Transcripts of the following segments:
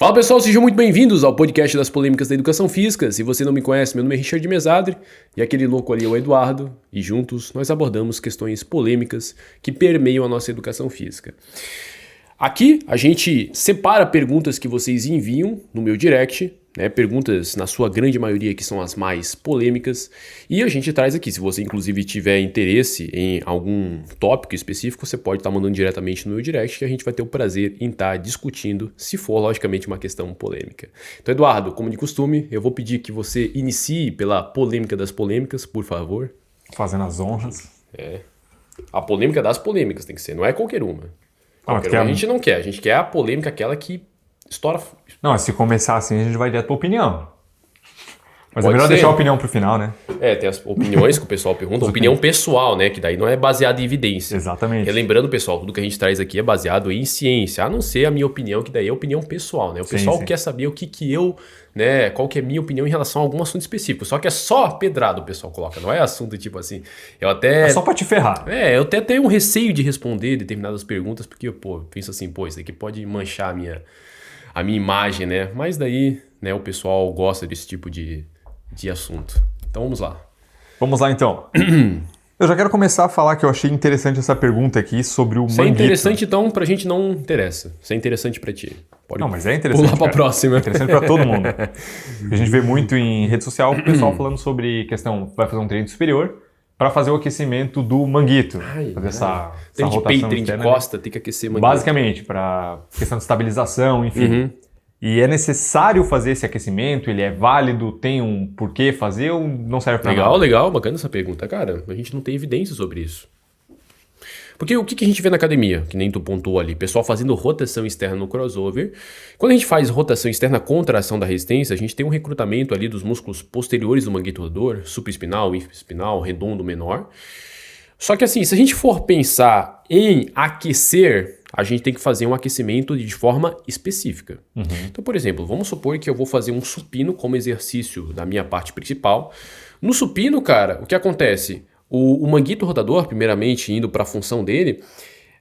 Fala pessoal, sejam muito bem-vindos ao podcast das polêmicas da educação física. Se você não me conhece, meu nome é Richard Mesadri e aquele louco ali é o Eduardo, e juntos nós abordamos questões polêmicas que permeiam a nossa educação física. Aqui a gente separa perguntas que vocês enviam no meu direct, né, perguntas na sua grande maioria que são as mais polêmicas, e a gente traz aqui. Se você inclusive tiver interesse em algum tópico específico, você pode estar mandando diretamente no meu direct, que a gente vai ter o prazer em estar discutindo, se for logicamente uma questão polêmica. Então, Eduardo, como de costume, eu vou pedir que você inicie pela polêmica das polêmicas, por favor. Fazendo as honras. A polêmica das polêmicas tem que ser, não é qualquer uma. Qualquer uma a gente não quer, a gente quer a polêmica, aquela que estoura. Não, se começar assim, a gente vai direto pra opinião. Mas Pode é melhor ser. deixar a opinião pro final, né? Tem as opiniões que o pessoal pergunta, opinião pessoal, né? Que daí não é baseada em evidência. Exatamente. Lembrando, pessoal, tudo que a gente traz aqui é baseado em ciência, a não ser a minha opinião, que daí é opinião pessoal, né? O pessoal sim. quer saber o que eu, né? Qual que é a minha opinião em relação a algum assunto específico. Só que é só pedrado o pessoal coloca, não é assunto tipo assim. É só pra te ferrar. Eu até tenho um receio de responder determinadas perguntas, porque, eu penso assim, isso daqui pode manchar a minha imagem, né? Mas daí, né, o pessoal gosta desse tipo de assunto. Então vamos lá. Vamos lá então. Eu já quero começar a falar que eu achei interessante essa pergunta aqui sobre o Se é manguito. interessante, então pra gente não interessa. Se é interessante pra ti. Pode Não, mas é interessante. pular pra próxima. É interessante pra todo mundo. A gente vê muito em rede social o pessoal falando sobre questão, vai fazer um treino superior para fazer o aquecimento do manguito. Fazer essa Treino de rotação peito, treino de externa, costa, tem que aquecer manguito. basicamente, para questão de estabilização, enfim. E é necessário fazer esse aquecimento? Ele é válido? Tem um porquê fazer ou não serve para nada? Legal, bacana essa pergunta, cara. A gente não tem evidência sobre isso. Porque o que a gente vê na academia, que nem tu pontuou ali, pessoal fazendo rotação externa no crossover. Quando a gente faz rotação externa contra a ação da resistência, a gente tem um recrutamento ali dos músculos posteriores do manguito rotador, supraespinal, infraespinal, redondo, menor. Só que assim, se a gente for pensar em aquecer, a gente tem que fazer um aquecimento de forma específica. Então, por exemplo, vamos supor que eu vou fazer um supino como exercício da minha parte principal. No supino, cara, o que acontece? O manguito rotador, primeiramente, indo para a função dele,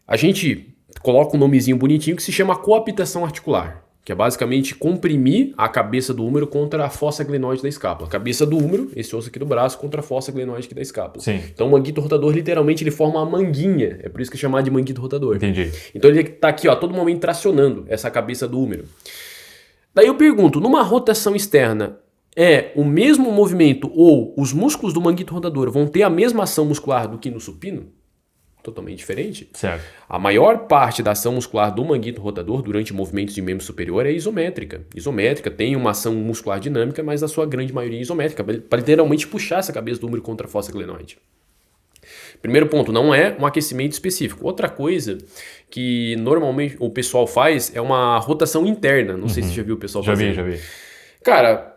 a gente coloca um nomezinho bonitinho que se chama coaptação articular, que é basicamente comprimir a cabeça do húmero contra a fossa glenoide da escápula. A cabeça do húmero, esse osso aqui do braço, contra a fossa glenoide aqui da escápula. Sim. Então o manguito rotador, literalmente, ele forma uma manguinha. É por isso que é chamado de manguito rotador. Entendi. Então ele tá aqui, ó, a todo momento tracionando essa cabeça do húmero. Daí eu pergunto, numa rotação externa, é o mesmo movimento ou os músculos do manguito rotador vão ter a mesma ação muscular do que no supino? Totalmente diferente. Certo. A maior parte da ação muscular do manguito rotador durante movimentos de membro superior é isométrica. Isométrica tem uma ação muscular dinâmica, mas a sua grande maioria é isométrica, para literalmente puxar essa cabeça do húmero contra a fossa glenoide. Primeiro ponto, não é um aquecimento específico. Outra coisa que normalmente o pessoal faz é uma rotação interna. Não sei se você já viu o pessoal fazer. Já vi. Cara,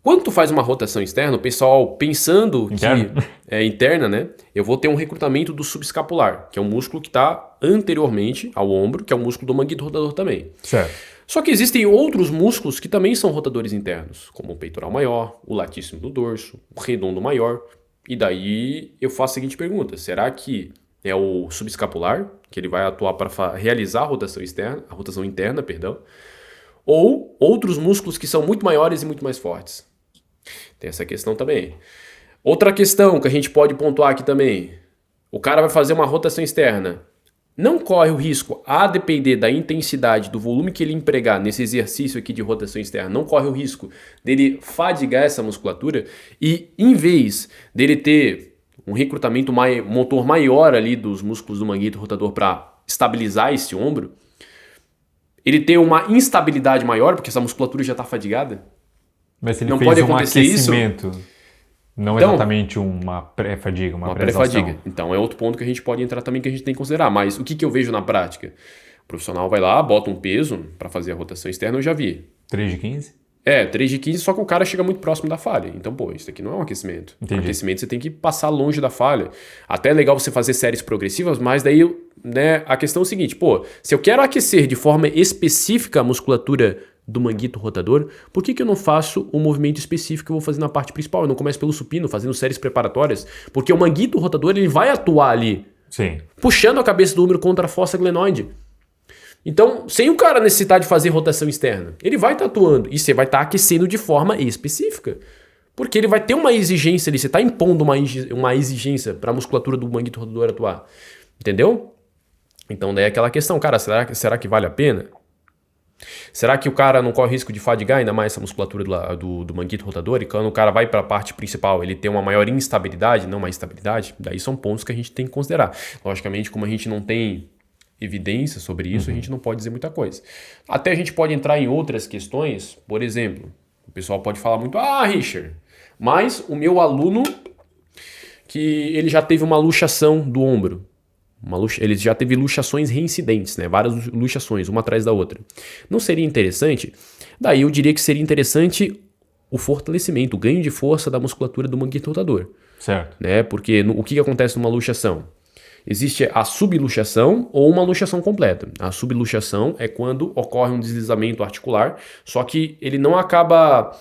quando tu faz uma rotação externa, o pessoal pensando Interna? que é interna, né? Eu vou ter um recrutamento do subescapular, que é um músculo que está anteriormente ao ombro, que é o músculo do manguito rotador também. Certo. Só que existem outros músculos que também são rotadores internos, como o peitoral maior, o latíssimo do dorso, o redondo maior. E daí eu faço a seguinte pergunta: será que é o subescapular que ele vai atuar para realizar a rotação interna, ou outros músculos que são muito maiores e muito mais fortes? Tem essa questão também. Outra questão que a gente pode pontuar aqui também. O cara vai fazer uma rotação externa. Não corre o risco, a depender da intensidade, do volume que ele empregar nesse exercício aqui de rotação externa, não corre o risco dele fadigar essa musculatura e, em vez dele ter um recrutamento motor maior ali dos músculos do manguito rotador para estabilizar esse ombro, ele ter uma instabilidade maior, porque essa musculatura já está fadigada? Mas se ele Não fez pode um acontecer isso? aquecimento, não Então, exatamente uma pré-fadiga, uma pré-fadiga. pré-exaustão. Então é outro ponto que a gente pode entrar também, que a gente tem que considerar. Mas o que eu vejo na prática? O profissional vai lá, bota um peso para fazer a rotação externa, eu já vi. 3 de 15? 3 de 15, só que o cara chega muito próximo da falha. Então, isso aqui não é um aquecimento. Entendi. Um aquecimento você tem que passar longe da falha. Até é legal você fazer séries progressivas, mas daí, né, a questão é o seguinte, se eu quero aquecer de forma específica a musculatura do manguito rotador, por que eu não faço o movimento específico que eu vou fazer na parte principal? Eu não começo pelo supino, fazendo séries preparatórias, porque o manguito rotador ele vai atuar ali, Sim. puxando a cabeça do húmero contra a fossa glenoide. Então, sem o cara necessitar de fazer rotação externa, ele vai estar atuando e você vai estar aquecendo de forma específica. Porque ele vai ter uma exigência ali, você está impondo uma exigência para a musculatura do manguito rotador atuar. Entendeu? Então daí é aquela questão, cara, será que vale a pena? Será que o cara não corre risco de fadigar ainda mais essa musculatura do manguito rotador? E quando o cara vai para a parte principal, ele tem uma maior instabilidade, não uma estabilidade? Daí são pontos que a gente tem que considerar. Logicamente, como a gente não tem evidência sobre isso, a gente não pode dizer muita coisa. Até a gente pode entrar em outras questões, por exemplo, o pessoal pode falar muito, Richard, mas o meu aluno que ele já teve uma luxação do ombro. Ele já teve luxações reincidentes, né? Várias luxações, uma atrás da outra. Não seria interessante? Daí eu diria que seria interessante o fortalecimento, o ganho de força da musculatura do manguito rotador. Certo. Né? Porque o que acontece numa luxação? Existe a subluxação ou uma luxação completa. A subluxação é quando ocorre um deslizamento articular, só que ele não acaba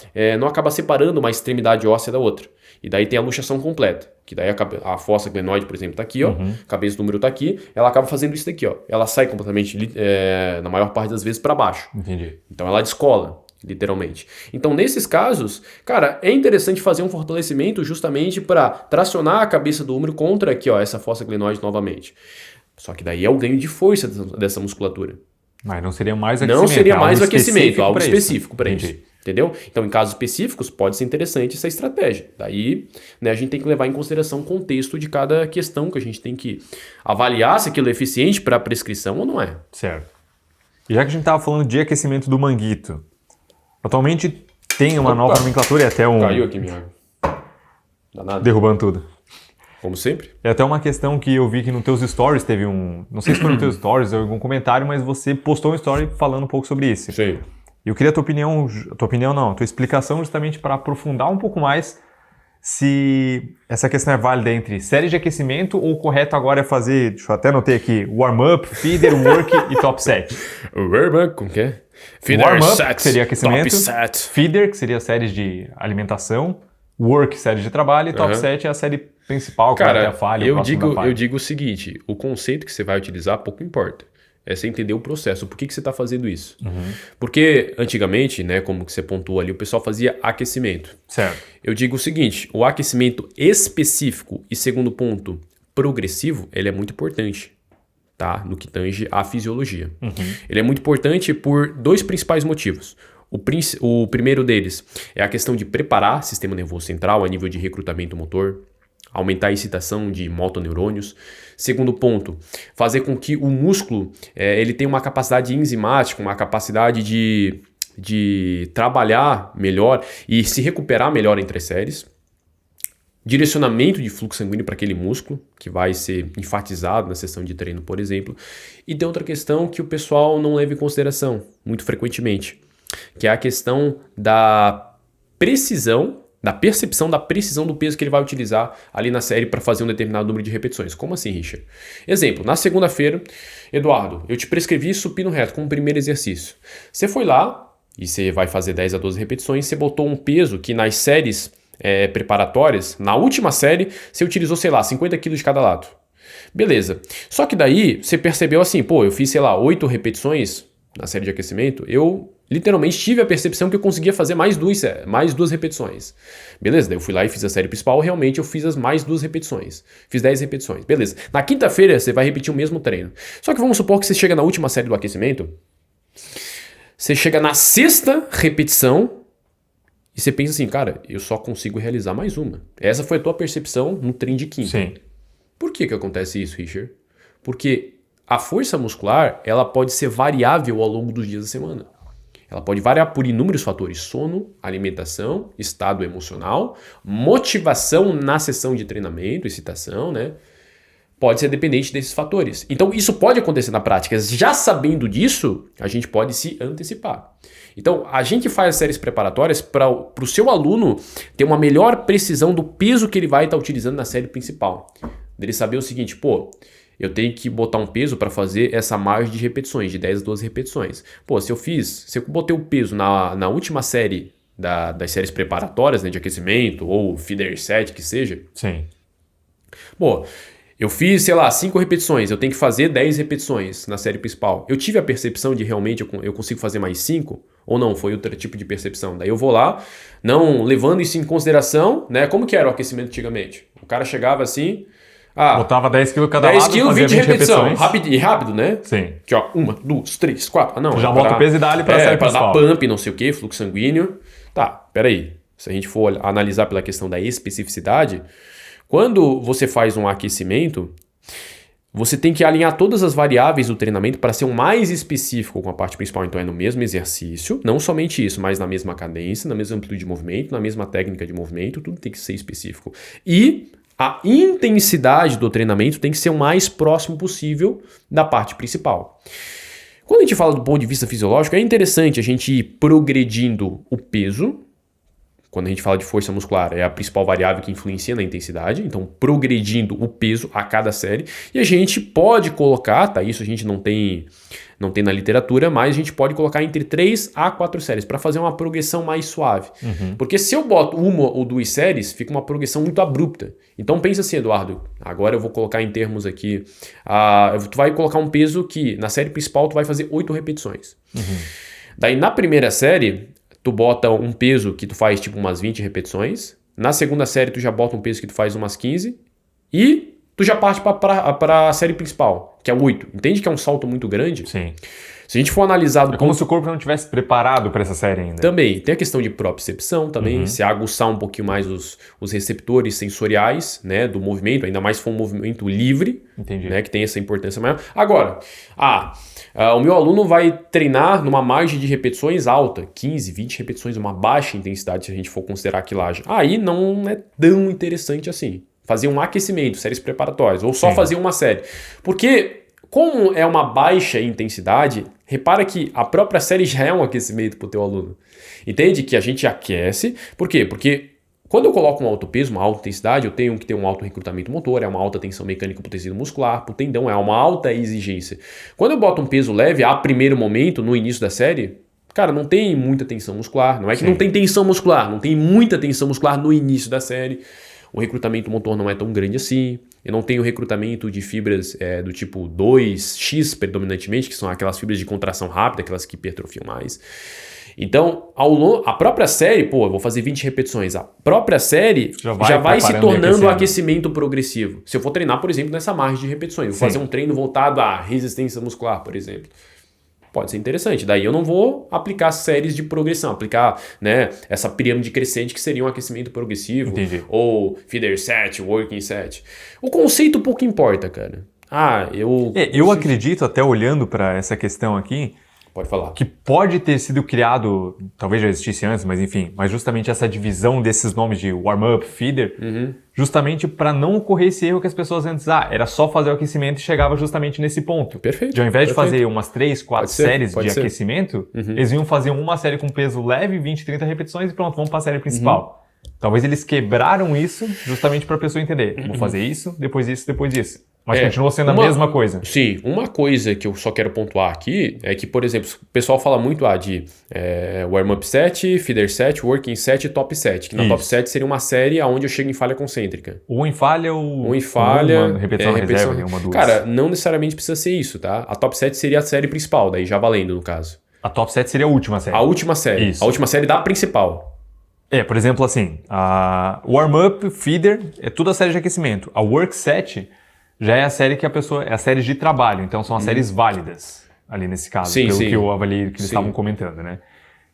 separando uma extremidade óssea da outra. E daí tem a luxação completa, que daí a fossa glenoide, por exemplo, está aqui, ó, cabeça do número está aqui, ela acaba fazendo isso daqui, ó. Ela sai completamente, na maior parte das vezes, para baixo. Entendi. Então ela descola, literalmente. Então, nesses casos, cara, é interessante fazer um fortalecimento justamente para tracionar a cabeça do úmero contra aqui, ó, essa fossa glenoide novamente. Só que daí é o ganho de força dessa musculatura. Mas não seria mais aquecimento. Não seria mais o aquecimento, algo específico para isso. Entendi. Entendeu? Então, em casos específicos, pode ser interessante essa estratégia. Daí, né, a gente tem que levar em consideração o contexto de cada questão, que a gente tem que avaliar se aquilo é eficiente para a prescrição ou não é. Certo. E já que a gente estava falando de aquecimento do manguito, atualmente tem uma nova nomenclatura e até um... Caiu aqui minha água. Danado. Derrubando tudo. Como sempre. É até uma questão que eu vi que nos teus stories teve um... Não sei se foi nos teus stories ou algum comentário, mas você postou um story falando um pouco sobre isso. Sim. Eu queria a tua explicação justamente para aprofundar um pouco mais se essa questão é válida entre série de aquecimento ou o correto agora é fazer, deixa eu até anotei aqui, warm-up, feeder, work e top set. Warm-up, como que é? Feeder, warm-up, que seria aquecimento, top set. Feeder, que seria a série de alimentação, work, série de trabalho, e top set é a série principal, que vai até a falha, eu digo o seguinte, o conceito que você vai utilizar pouco importa. É você entender o processo, por que você está fazendo isso. Porque antigamente, né, como que você pontuou ali, o pessoal fazia aquecimento. Certo. Eu digo o seguinte, o aquecimento específico e segundo ponto, progressivo, ele é muito importante, tá? No que tange à fisiologia. Ele é muito importante por dois principais motivos. O primeiro deles é a questão de preparar o sistema nervoso central a nível de recrutamento motor, aumentar a excitação de motoneurônios. Segundo ponto, fazer com que o músculo ele tenha uma capacidade enzimática, uma capacidade de trabalhar melhor e se recuperar melhor entre séries. Direcionamento de fluxo sanguíneo para aquele músculo, que vai ser enfatizado na sessão de treino, por exemplo. E tem outra questão que o pessoal não leva em consideração, muito frequentemente, que é a questão da precisão, da percepção da precisão do peso que ele vai utilizar ali na série para fazer um determinado número de repetições. Como assim, Richard? Exemplo, na segunda-feira, Eduardo, eu te prescrevi supino reto como primeiro exercício. Você foi lá e você vai fazer 10 a 12 repetições, você botou um peso que nas séries preparatórias, na última série, você utilizou, 50 kg de cada lado. Beleza. Só que daí você percebeu assim, eu fiz, 8 repetições na série de aquecimento, eu literalmente tive a percepção que eu conseguia fazer mais duas repetições. Beleza, daí eu fui lá e fiz a série principal, realmente eu fiz as mais 2 repetições. Fiz 10 repetições, beleza. Na quinta-feira você vai repetir o mesmo treino. Só que vamos supor que você chega na última série do aquecimento, você chega na 6ª repetição e você pensa assim, cara, eu só consigo realizar mais uma. Essa foi a tua percepção no treino de quinta. Sim. Por que acontece isso, Richard? Porque a força muscular, ela pode ser variável ao longo dos dias da semana. Ela pode variar por inúmeros fatores: sono, alimentação, estado emocional, motivação na sessão de treinamento, excitação, né? Pode ser dependente desses fatores. Então, isso pode acontecer na prática. Já sabendo disso, a gente pode se antecipar. Então, a gente faz as séries preparatórias para o seu aluno ter uma melhor precisão do peso que ele vai estar utilizando na série principal. Ele saber o seguinte, eu tenho que botar um peso para fazer essa margem de repetições, de 10 a 12 repetições. Se eu botei o peso na última série das séries preparatórias, né, de aquecimento, ou feeder set, que seja. Sim. Eu fiz, sei lá, 5 repetições, eu tenho que fazer 10 repetições na série principal. Eu tive a percepção de realmente eu consigo fazer mais 5? Ou não, foi outro tipo de percepção. Daí eu vou lá, não levando isso em consideração, né? Como que era o aquecimento antigamente? O cara chegava assim... Botava 10 kg cada 10 lado, kg, fazia 20 repetições. repetições. Rápido, né? Sim. Aqui, ó, 1, 2, 3, 4. Não, Já bota o peso e dá ali pra série pra dar principal. pump, não sei o que, fluxo sanguíneo. Tá, peraí. Se a gente for analisar pela questão da especificidade, quando você faz um aquecimento, você tem que alinhar todas as variáveis do treinamento para ser o mais específico com a parte principal. Então é no mesmo exercício, não somente isso, mas na mesma cadência, na mesma amplitude de movimento, na mesma técnica de movimento, tudo tem que ser específico. E a intensidade do treinamento tem que ser o mais próximo possível da parte principal. Quando a gente fala do ponto de vista fisiológico, é interessante a gente ir progredindo o peso. Quando a gente fala de força muscular, é a principal variável que influencia na intensidade, então progredindo o peso a cada série. E a gente pode colocar, tá? Isso a gente não tem na literatura, mas a gente pode colocar entre 3 a 4 séries para fazer uma progressão mais suave. Porque se eu boto 1 ou 2 séries, fica uma progressão muito abrupta. Então pensa assim, Eduardo, agora eu vou colocar em termos aqui, tu vai colocar um peso que na série principal tu vai fazer 8 repetições. Daí na primeira série, tu bota um peso que tu faz tipo umas 20 repetições. Na segunda série tu já bota um peso que tu faz umas 15. E tu já parte para a série principal, que é 8. Entende que é um salto muito grande? Sim. Se a gente for analisar... É como se o corpo não tivesse preparado para essa série ainda. Também. Tem a questão de propriocepção também. Se aguçar um pouquinho mais os receptores sensoriais, né, do movimento, ainda mais se for um movimento livre. Entendi. Né, que tem essa importância maior. Agora, o meu aluno vai treinar numa margem de repetições alta, 15, 20 repetições, uma baixa intensidade, se a gente for considerar quilagem. Aí não é tão interessante assim. Fazer um aquecimento, séries preparatórias, ou só fazer uma série. Porque, como é uma baixa intensidade, repara que a própria série já é um aquecimento para o teu aluno. Entende? Que a gente aquece. Por quê? Porque quando eu coloco um alto peso, uma alta intensidade, eu tenho que ter um alto recrutamento motor, é uma alta tensão mecânica para o tecido muscular, para o tendão, é uma alta exigência. Quando eu boto um peso leve, a primeiro momento, no início da série, cara, não tem muita tensão muscular. Não é que não tem tensão muscular, não tem muita tensão muscular no início da série. O recrutamento motor não é tão grande assim. Eu não tenho recrutamento de fibras do tipo 2X predominantemente, que são aquelas fibras de contração rápida, aquelas que hipertrofiam mais. Então, a própria série, eu vou fazer 20 repetições. A própria série já vai se tornando um aquecimento progressivo. Se eu for treinar, por exemplo, nessa margem de repetições, vou fazer um treino voltado à resistência muscular, por exemplo. Pode ser interessante. Daí eu não vou aplicar séries de progressão, aplicar, né, essa pirâmide crescente que seria um aquecimento progressivo. Entendi. Ou feeder set, working set. O conceito pouco importa, cara. Eu acredito, até olhando para essa questão aqui, pode falar. Que pode ter sido criado, talvez já existisse antes, mas enfim, mas justamente essa divisão desses nomes de warm-up, feeder, justamente para não ocorrer esse erro que as pessoas antes, era só fazer o aquecimento e chegava justamente nesse ponto. Perfeito. De ao invés de fazer umas 3, 4 séries de aquecimento, eles iam fazer uma série com peso leve, 20, 30 repetições e pronto, vamos para a série principal. Talvez eles quebraram isso justamente para a pessoa entender. Vou fazer isso, depois isso, depois isso. Mas continua sendo a mesma coisa. Sim, uma coisa que eu só quero pontuar aqui é que, por exemplo, o pessoal fala muito de warm-up set, feeder set, working set e top set. Que na top set seria uma série onde eu chego em falha concêntrica. Ou em falha ou em falha, uma repetição reserva, uma, duas. Cara, não necessariamente precisa ser isso, tá? A top set seria a série principal, daí já valendo no caso. A top set seria a última série. A última série. Isso. A última série da principal. Por exemplo, assim, a warm-up, feeder, é tudo a série de aquecimento. A work set já é a série que é a série de trabalho, então são as séries válidas ali nesse caso, pelo que eu avaliei que eles estavam comentando, né?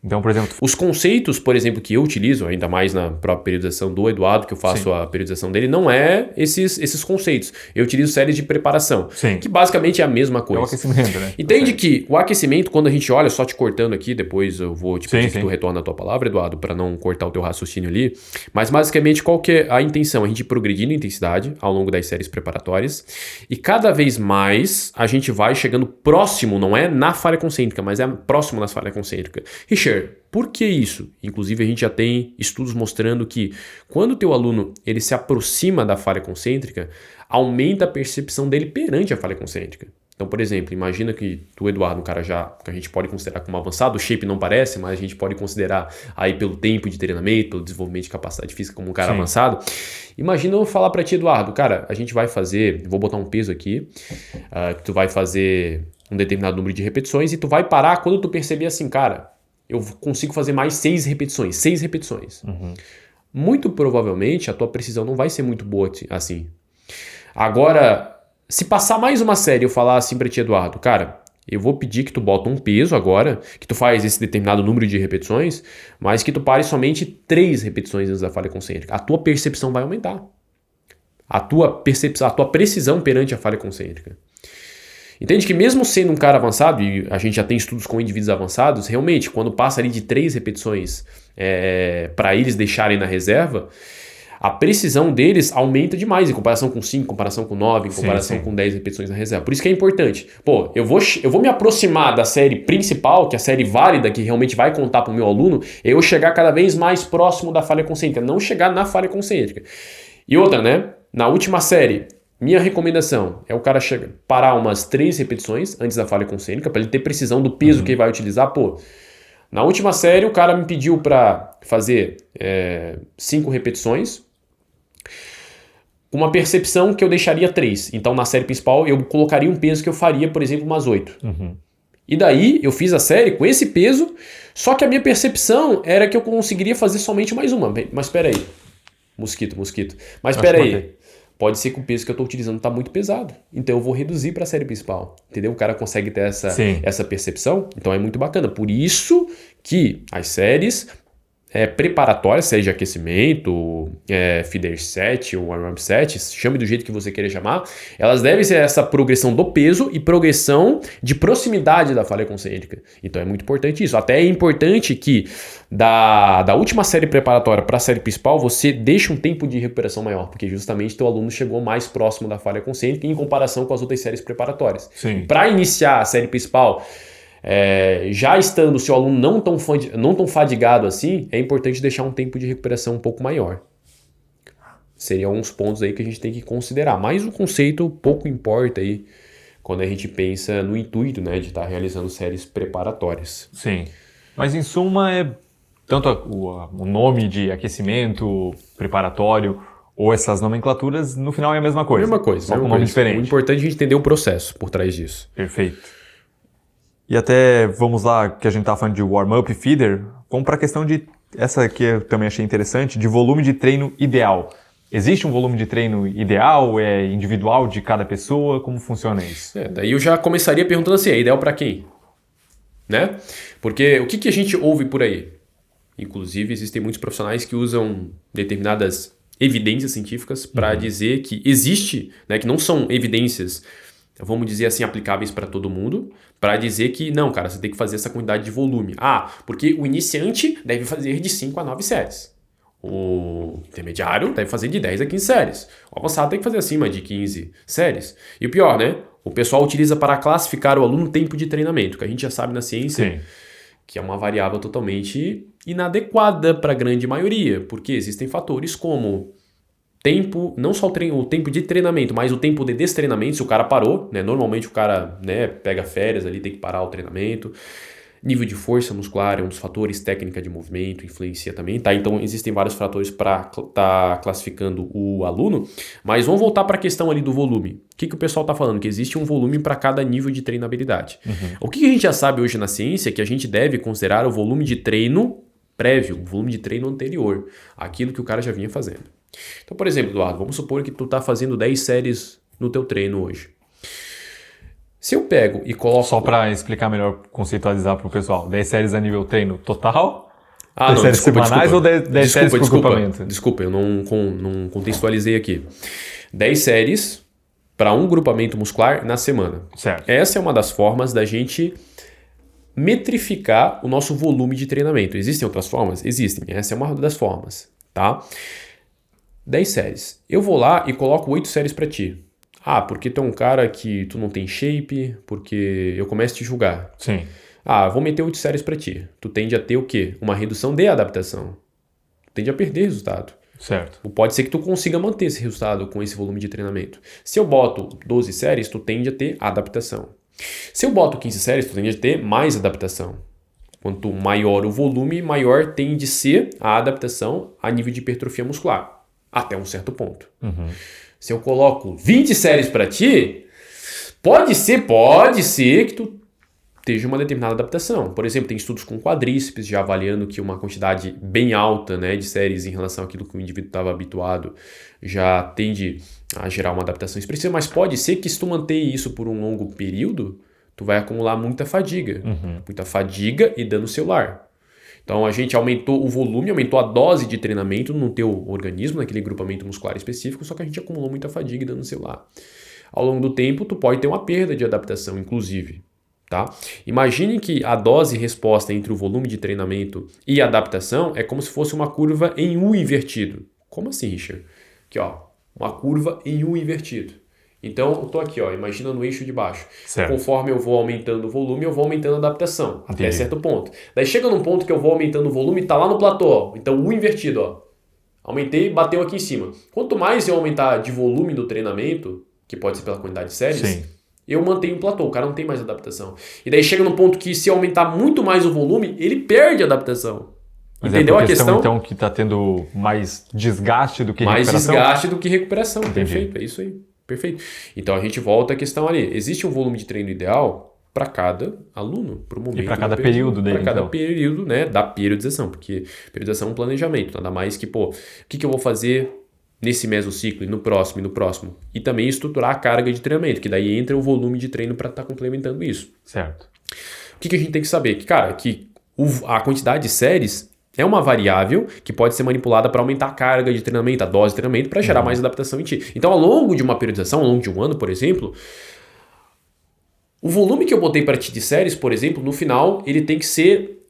Então, por exemplo... Os conceitos, por exemplo, que eu utilizo, ainda mais na própria periodização do Eduardo, que eu faço a periodização dele, não é esses conceitos. Eu utilizo séries de preparação, que basicamente é a mesma coisa. É o aquecimento, né? Entende que o aquecimento, quando a gente olha, só te cortando aqui, depois eu vou te pedir que tu retorna a tua palavra, Eduardo, para não cortar o teu raciocínio ali, mas basicamente qual que é a intenção? A gente ir progredindo a intensidade ao longo das séries preparatórias e cada vez mais a gente vai chegando próximo, não é na falha concêntrica, mas é próximo na falha concêntrica. Richard, por que isso? Inclusive a gente já tem estudos mostrando que quando o teu aluno ele se aproxima da falha concêntrica, aumenta a percepção dele perante a falha concêntrica. Então, por exemplo, imagina que tu, Eduardo, um cara já que a gente pode considerar como avançado, o shape não parece, mas a gente pode considerar aí pelo tempo de treinamento, pelo desenvolvimento de capacidade física como um cara avançado. Imagina eu falar pra ti, Eduardo, cara, a gente vai fazer, vou botar um peso aqui, que tu vai fazer um determinado número de repetições e tu vai parar quando tu perceber assim, cara, eu consigo fazer mais 6 repetições, 6 repetições. Muito provavelmente a tua precisão não vai ser muito boa assim. Agora, se passar mais uma série e eu falar assim pra ti, Eduardo, cara, eu vou pedir que tu bota um peso agora, que tu faz esse determinado número de repetições, mas que tu pare somente 3 repetições antes da falha concêntrica. A tua percepção vai aumentar. A tua precisão perante a falha concêntrica. Entende que mesmo sendo um cara avançado, e a gente já tem estudos com indivíduos avançados, realmente, quando passa ali de 3 repetições para eles deixarem na reserva, a precisão deles aumenta demais em comparação com 5, em comparação com 9, em comparação com 10 repetições na reserva. Por isso que é importante. Pô, eu vou me aproximar da série principal, que é a série válida, que realmente vai contar para o meu aluno, é eu chegar cada vez mais próximo da falha concêntrica, não chegar na falha concêntrica. E outra, né? Na última série, minha recomendação é o cara parar umas 3 repetições antes da falha concêntrica, para ele ter precisão do peso que ele vai utilizar. Pô, na última série, o cara me pediu para fazer 5 repetições, com uma percepção que eu deixaria 3. Então, na série principal, eu colocaria um peso que eu faria, por exemplo, umas 8. E daí, eu fiz a série com esse peso, só que a minha percepção era que eu conseguiria fazer somente mais uma. Mas espera aí. Mosquito. Mas espera aí. Pode ser que o peso que eu estou utilizando está muito pesado. Então, eu vou reduzir para a série principal. Entendeu? O cara consegue ter essa percepção. Então, é muito bacana. Por isso que as séries preparatórias, série de aquecimento, feeder set ou warm-up set, chame do jeito que você queira chamar, elas devem ser essa progressão do peso e progressão de proximidade da falha concêntrica. Então é muito importante isso. Até é importante que da última série preparatória para a série principal você deixe um tempo de recuperação maior, porque justamente teu aluno chegou mais próximo da falha concêntrica em comparação com as outras séries preparatórias. Para iniciar a série principal, já estando o seu aluno não tão fadigado assim, é importante deixar um tempo de recuperação um pouco maior. Seriam alguns pontos aí que a gente tem que considerar. Mas o conceito pouco importa aí quando a gente pensa no intuito, né, de estar realizando séries preparatórias. Sim. Mas em suma, tanto o nome de aquecimento, preparatório, ou essas nomenclaturas, no final é a mesma coisa. Só com nome diferente. O importante é a gente entender o processo por trás disso. Perfeito. E até, vamos lá, que a gente tá falando de warm-up e feeder, vamos para a questão de, essa que eu também achei interessante, de volume de treino ideal. Existe um volume de treino ideal? É individual de cada pessoa? Como funciona isso? Daí eu já começaria perguntando assim, é ideal para quem? Né? Porque o que a gente ouve por aí? Inclusive, existem muitos profissionais que usam determinadas evidências científicas para dizer que existe, né, que não são evidências, vamos dizer assim, aplicáveis para todo mundo, para dizer que, não, cara, você tem que fazer essa quantidade de volume. Porque o iniciante deve fazer de 5 a 9 séries. O intermediário deve fazer de 10 a 15 séries. O avançado tem que fazer acima de 15 séries. E o pior, né? O pessoal utiliza para classificar o aluno tempo de treinamento, que a gente já sabe na ciência que é uma variável totalmente inadequada para a grande maioria, porque existem fatores como tempo, não só o tempo de treinamento, mas o tempo de destreinamento, se o cara parou, né? Normalmente o cara, né, pega férias ali, tem que parar o treinamento. Nível de força muscular é um dos fatores, técnica de movimento influencia também, tá? Então existem vários fatores para estar classificando o aluno, mas vamos voltar para a questão ali do volume. O que o pessoal está falando? Que existe um volume para cada nível de treinabilidade. O que a gente já sabe hoje na ciência é que a gente deve considerar o volume de treino prévio, o volume de treino anterior, aquilo que o cara já vinha fazendo. Então, por exemplo, Eduardo, vamos supor que tu tá fazendo 10 séries no teu treino hoje. Se eu pego e coloco... Só para explicar melhor, conceitualizar para o pessoal, 10 séries a nível treino total? 10 não, séries semanais ou 10 séries por grupamento? Desculpa, eu não contextualizei aqui. 10 séries para um grupamento muscular na semana. Certo. Essa é uma das formas da gente metrificar o nosso volume de treinamento. Existem outras formas? Existem. Essa é uma das formas, tá? 10 séries. Eu vou lá e coloco 8 séries para ti. Porque tu é um cara que tu não tem shape, porque eu começo a te julgar. Sim. Vou meter 8 séries para ti. Tu tende a ter o quê? Uma redução de adaptação. Tu tende a perder resultado. Certo. Pode ser que tu consiga manter esse resultado com esse volume de treinamento. Se eu boto 12 séries, tu tende a ter adaptação. Se eu boto 15 séries, tu tende a ter mais adaptação. Quanto maior o volume, maior tende a ser a adaptação a nível de hipertrofia muscular. Até um certo ponto. Se eu coloco 20 séries para ti, pode ser que tu esteja uma determinada adaptação. Por exemplo, tem estudos com quadríceps já avaliando que uma quantidade bem alta, né, de séries em relação àquilo que o indivíduo estava habituado já tende a gerar uma adaptação expressiva, mas pode ser que se tu manter isso por um longo período, tu vai acumular muita fadiga. Muita fadiga e dano celular. Então a gente aumentou o volume, aumentou a dose de treinamento no teu organismo, naquele grupamento muscular específico, só que a gente acumulou muita fadiga e dano celular. Ao longo do tempo, tu pode ter uma perda de adaptação, inclusive. Tá? Imagine que a dose e resposta entre o volume de treinamento e a adaptação é como se fosse uma curva em U invertido. Como assim, Richard? Aqui, ó, uma curva em U invertido. Então, eu tô aqui, ó, imagina no eixo de baixo. Certo. Conforme eu vou aumentando o volume, eu vou aumentando a adaptação, até certo ponto. Daí chega num ponto que eu vou aumentando o volume e tá lá no platô, ó. Então, U invertido, ó. Aumentei, bateu aqui em cima. Quanto mais eu aumentar de volume do treinamento, que pode ser pela quantidade de séries, eu mantenho o platô, o cara não tem mais adaptação. E daí chega num ponto que se eu aumentar muito mais o volume, ele perde a adaptação. Mas entendeu a questão? Então que está tendo mais desgaste do que mais recuperação? Mais desgaste do que recuperação, Entendi. Perfeito, é isso aí. Perfeito. Então a gente volta à questão ali. Existe um volume de treino ideal para cada aluno, para o momento. E para cada período dele, para cada período, né, da periodização. Porque periodização é um planejamento. Nada mais que, o que eu vou fazer nesse mesociclo e no próximo. E também estruturar a carga de treinamento, que daí entra o volume de treino para estar complementando isso. Certo. O que a gente tem que saber? Que, cara, a quantidade de séries é uma variável que pode ser manipulada para aumentar a carga de treinamento, a dose de treinamento, para gerar mais adaptação em ti. Então, ao longo de uma periodização, ao longo de um ano, por exemplo, o volume que eu botei para ti de séries, por exemplo, no final, ele tem que ser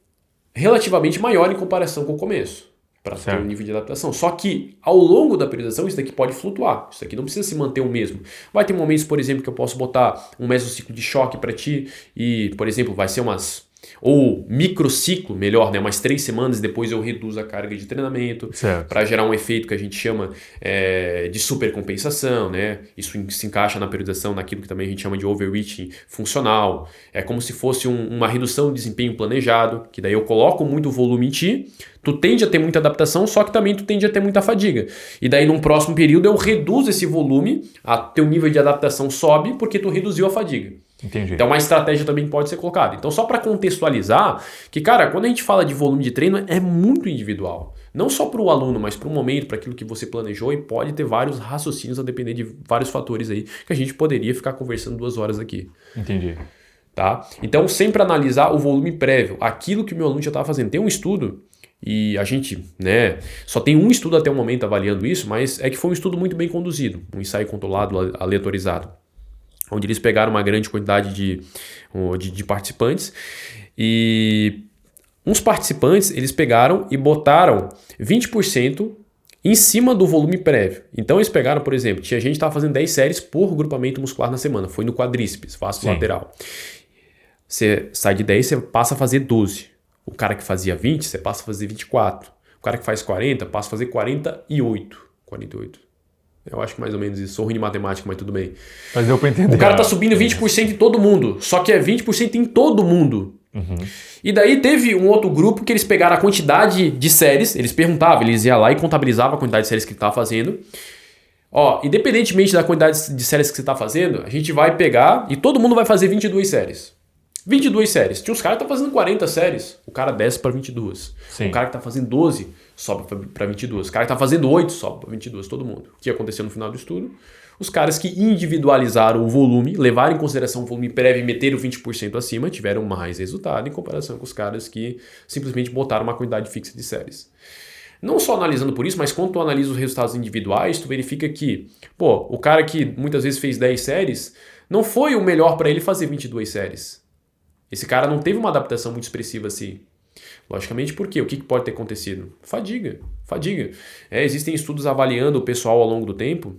relativamente maior em comparação com o começo, para ter um nível de adaptação. Só que, ao longo da periodização, isso daqui pode flutuar. Isso daqui não precisa se manter o mesmo. Vai ter momentos, por exemplo, que eu posso botar um mesociclo de choque para ti e, por exemplo, vai ser ou microciclo, melhor, né? Umas 3 semanas, depois eu reduzo a carga de treinamento para gerar um efeito que a gente chama de supercompensação, né? Isso se encaixa na periodização naquilo que também a gente chama de overreaching funcional. É como se fosse uma redução de desempenho planejado, que daí eu coloco muito volume em ti, tu tende a ter muita adaptação, só que também tu tende a ter muita fadiga. E daí num próximo período eu reduzo esse volume, teu nível de adaptação sobe porque tu reduziu a fadiga. Entendi. Então uma estratégia também pode ser colocada. Então só para contextualizar, que cara, quando a gente fala de volume de treino é muito individual. Não só para o aluno, mas para o momento, para aquilo que você planejou e pode ter vários raciocínios a depender de vários fatores aí que a gente poderia ficar conversando 2 horas aqui. Entendi. Tá? Então sempre analisar o volume prévio, aquilo que o meu aluno já estava fazendo. Tem um estudo e a gente, né, só tem um estudo até o momento avaliando isso, mas é que foi um estudo muito bem conduzido, um ensaio controlado, aleatorizado, onde eles pegaram uma grande quantidade de participantes e uns participantes eles pegaram e botaram 20% em cima do volume prévio. Então eles pegaram, por exemplo, tinha gente que estava fazendo 10 séries por grupamento muscular na semana, foi no quadríceps, vasto lateral. Você sai de 10, você passa a fazer 12. O cara que fazia 20, você passa a fazer 24. O cara que faz 40, passa a fazer 48. 48. Eu acho que mais ou menos isso. Sou ruim de matemática, mas tudo bem. Mas deu pra entender. O cara tá subindo 20% em todo mundo. Só que é 20% em todo mundo. E daí teve um outro grupo que eles pegaram a quantidade de séries. Eles perguntavam, eles iam lá e contabilizavam a quantidade de séries que ele tava fazendo. Ó, independentemente da quantidade de séries que você tá fazendo, a gente vai pegar e todo mundo vai fazer 22 séries. 22 séries. Tinha uns caras que estão fazendo 40 séries. O cara desce para 22. Sim. O cara que tá fazendo 12 sobe para 22. O cara que tá fazendo 8 sobe para 22. Todo mundo. O que aconteceu no final do estudo? Os caras que individualizaram o volume, levaram em consideração o volume prévio e meteram 20% acima, tiveram mais resultado em comparação com os caras que simplesmente botaram uma quantidade fixa de séries. Não só analisando por isso, mas quando tu analisa os resultados individuais, tu verifica que, o cara que muitas vezes fez 10 séries, não foi o melhor para ele fazer 22 séries. Esse cara não teve uma adaptação muito expressiva assim. Logicamente, por quê? O que pode ter acontecido? Fadiga. Existem estudos avaliando o pessoal ao longo do tempo,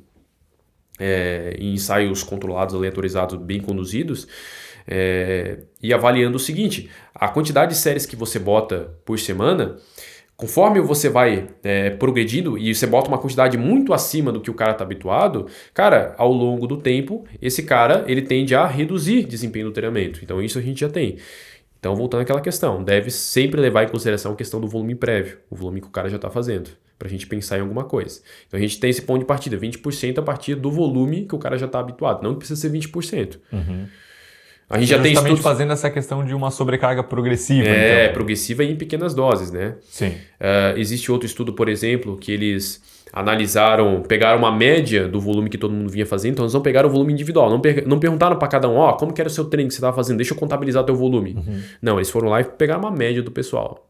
em ensaios controlados, aleatorizados, bem conduzidos, e avaliando o seguinte: a quantidade de séries que você bota por semana Conforme você vai progredindo e você bota uma quantidade muito acima do que o cara está habituado, cara, ao longo do tempo, esse cara ele tende a reduzir desempenho do treinamento. Então isso a gente já tem. Então voltando àquela questão, deve sempre levar em consideração a questão do volume prévio, o volume que o cara já está fazendo, para a gente pensar em alguma coisa. Então a gente tem esse ponto de partida, 20% a partir do volume que o cara já está habituado, não que precisa ser 20%. A gente já tem justamente estudos... fazendo essa questão de uma sobrecarga progressiva. Então. Progressiva e em pequenas doses, né? Sim. Existe outro estudo, por exemplo, que eles analisaram, pegaram uma média do volume que todo mundo vinha fazendo, então eles não pegaram o volume individual, não perguntaram para cada um, como que era o seu treino que você estava fazendo, deixa eu contabilizar teu volume. Não, eles foram lá e pegaram uma média do pessoal.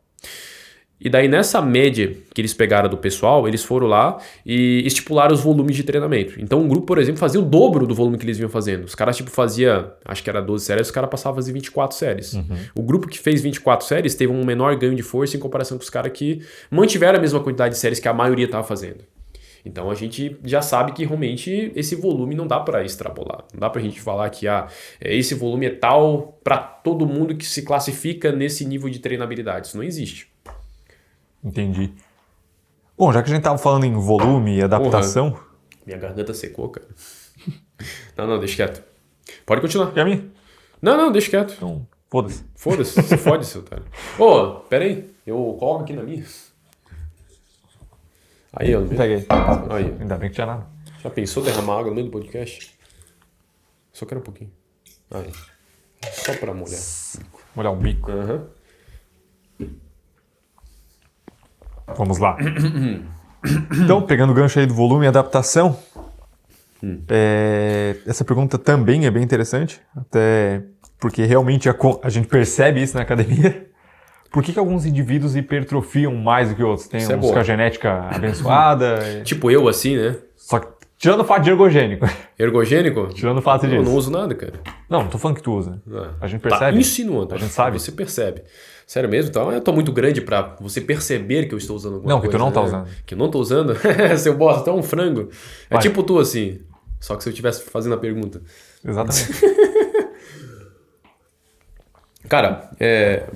E daí nessa média que eles pegaram do pessoal, eles foram lá e estipularam os volumes de treinamento. Então um grupo, por exemplo, fazia o dobro do volume que eles vinham fazendo. Os caras fazia, acho que era 12 séries, os caras passavam a fazer 24 séries. O grupo que fez 24 séries teve um menor ganho de força em comparação com os caras que mantiveram a mesma quantidade de séries que a maioria estava fazendo. Então a gente já sabe que realmente esse volume não dá para extrapolar. Não dá para a gente falar que esse volume é tal para todo mundo que se classifica nesse nível de treinabilidade. Isso não existe. Entendi. Bom, já que a gente tava falando em volume e adaptação... Porra, minha garganta secou, cara. Não, deixa quieto. Pode continuar. E a mim? Não, deixa quieto. Então, foda-se. Foda-se, se fode, seu otário. Pera aí. Eu coloco aqui na minha. Aí, ó. Peguei. Aí. Ainda bem que tinha nada. Já pensou derramar água no meio do podcast? Só quero um pouquinho. Aí. Só pra molhar. Molhar o bico. Aham. Vamos lá. Então, pegando o gancho aí do volume e adaptação, essa pergunta também é bem interessante, até porque realmente a gente percebe isso na academia. Por que alguns indivíduos hipertrofiam mais do que outros? Tem uns com a genética abençoada. Tipo eu, assim, né? Só que, tirando o fato de ergogênico. Ergogênico? Tirando o fato disso. Eu não uso nada, cara. Não tô falando que tu usa. A gente percebe. Tá insinuando. A gente sabe. Você percebe. Sério mesmo? Então eu tô muito grande pra você perceber que eu estou usando alguma coisa. Não, que tu não tá usando. Que eu não tô usando? Seu bosta, tu é um frango. Vai. É tipo tu, assim. Só que se eu estivesse fazendo a pergunta. Exatamente. Cara,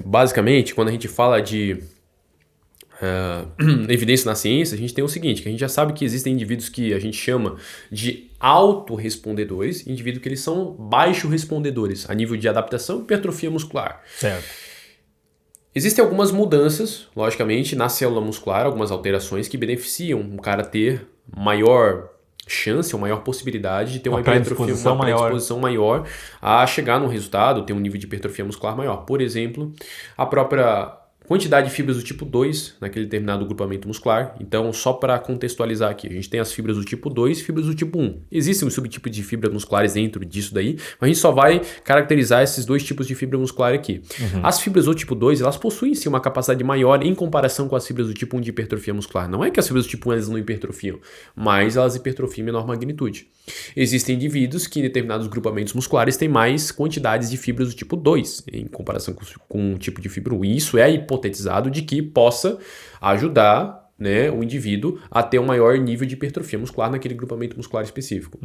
basicamente, quando a gente fala de evidência na ciência, a gente tem o seguinte, que a gente já sabe que existem indivíduos que a gente chama de autorrespondedores, indivíduos que eles são baixo respondedores a nível de adaptação e hipertrofia muscular. Certo. Existem algumas mudanças, logicamente, na célula muscular, algumas alterações que beneficiam um cara ter maior chance, ou maior possibilidade de ter uma hipertrofia, uma predisposição maior a chegar num resultado, ter um nível de hipertrofia muscular maior. Por exemplo, a própria quantidade de fibras do tipo 2 naquele determinado grupamento muscular. Então, só para contextualizar aqui, a gente tem as fibras do tipo 2 e fibras do tipo 1. Existem um subtipo de fibras musculares dentro disso daí, mas a gente só vai caracterizar esses dois tipos de fibra muscular aqui. As fibras do tipo 2, elas possuem sim uma capacidade maior em comparação com as fibras do tipo 1 de hipertrofia muscular. Não é que as fibras do tipo 1 elas não hipertrofiam, mas elas hipertrofiam em menor magnitude. Existem indivíduos que em determinados grupamentos musculares têm mais quantidades de fibras do tipo 2 em comparação com o tipo de fibra 1. E isso é hipotetizado de que possa ajudar, né, o indivíduo a ter um maior nível de hipertrofia muscular naquele grupamento muscular específico.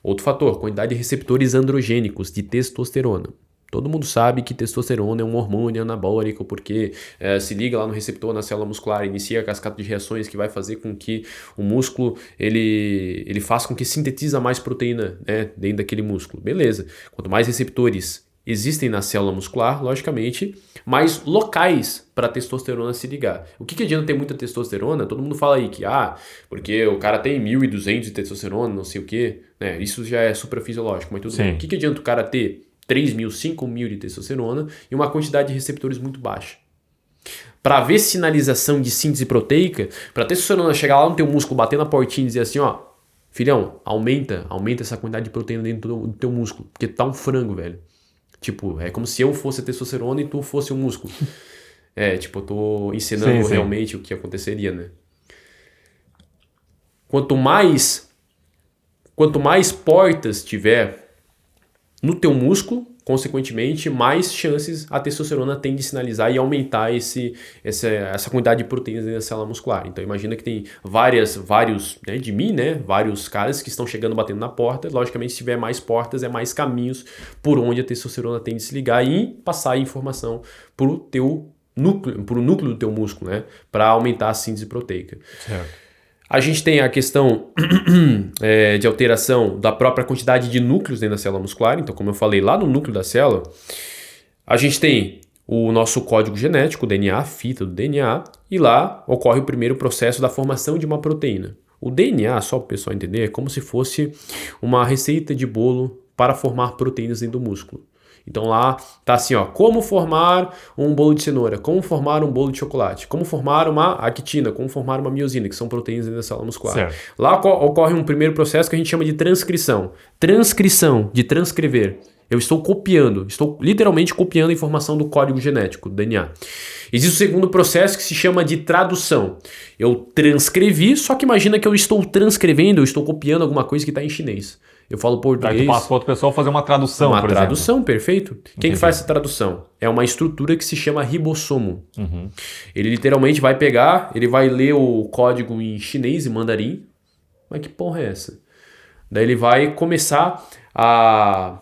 Outro fator, quantidade de receptores androgênicos de testosterona. Todo mundo sabe que testosterona é um hormônio anabólico porque se liga lá no receptor na célula muscular, inicia a cascata de reações que vai fazer com que o músculo ele faça com que sintetiza mais proteína, né, dentro daquele músculo. Beleza. Quanto mais receptores existem na célula muscular, logicamente, mais locais para a testosterona se ligar. O que adianta ter muita testosterona? Todo mundo fala aí que, porque o cara tem 1.200 de testosterona, não sei o quê, né? Isso já é suprafisiológico, mas tudo bem. O que adianta o cara ter 3.000, 5.000 de testosterona e uma quantidade de receptores muito baixa? Para haver sinalização de síntese proteica, para a testosterona chegar lá no teu músculo, bater na portinha e dizer assim, filhão, aumenta essa quantidade de proteína dentro do teu músculo, porque tu tá um frango, velho. Tipo, é como se eu fosse a testosterona e tu fosse o músculo. Eu tô ensinando realmente o que aconteceria, né? Quanto mais portas tiver no teu músculo, consequentemente, mais chances a testosterona tem de sinalizar e aumentar essa quantidade de proteínas dentro da célula muscular. Então, imagina que tem vários, né, de mim, né, vários caras que estão chegando, batendo na porta. Logicamente, se tiver mais portas, é mais caminhos por onde a testosterona tem de se ligar e passar a informação pro teu núcleo do teu músculo, né? Para aumentar a síntese proteica. Certo. A gente tem a questão de alteração da própria quantidade de núcleos dentro da célula muscular. Então, como eu falei, lá no núcleo da célula, a gente tem o nosso código genético, o DNA, a fita do DNA, e lá ocorre o primeiro processo da formação de uma proteína. O DNA, só para o pessoal entender, é como se fosse uma receita de bolo para formar proteínas dentro do músculo. Então lá tá assim, ó, como formar um bolo de cenoura, como formar um bolo de chocolate, como formar uma actina, como formar uma miosina, que são proteínas dentro da célula muscular. Certo. Lá ocorre um primeiro processo que a gente chama de transcrição. Transcrição, de transcrever. Eu estou copiando, estou literalmente copiando a informação do código genético, do DNA. Existe o segundo processo que se chama de tradução. Eu transcrevi, só que imagina que eu estou transcrevendo, eu estou copiando alguma coisa que está em chinês. Eu falo português. Daí tu passa para outra pessoa fazer uma tradução, Uma por tradução, exemplo. perfeito. Quem que faz essa tradução? É uma estrutura que se chama ribossomo. Ele literalmente vai pegar, ele vai ler o código em chinês e mandarim. Mas que porra é essa? Daí ele vai começar a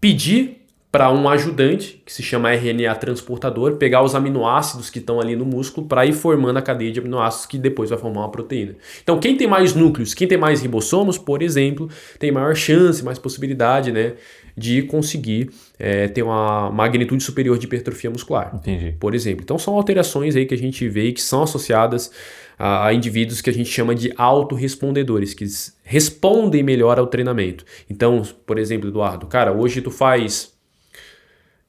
pedir para um ajudante, que se chama RNA transportador, pegar os aminoácidos que estão ali no músculo para ir formando a cadeia de aminoácidos que depois vai formar uma proteína. Então, quem tem mais núcleos, quem tem mais ribossomos, por exemplo, tem maior chance, mais possibilidade, né, de conseguir ter uma magnitude superior de hipertrofia muscular. Entendi. Por exemplo. Então, são alterações aí que a gente vê e que são associadas a indivíduos que a gente chama de autorrespondedores, que respondem melhor ao treinamento. Então, por exemplo, Eduardo, cara, hoje tu faz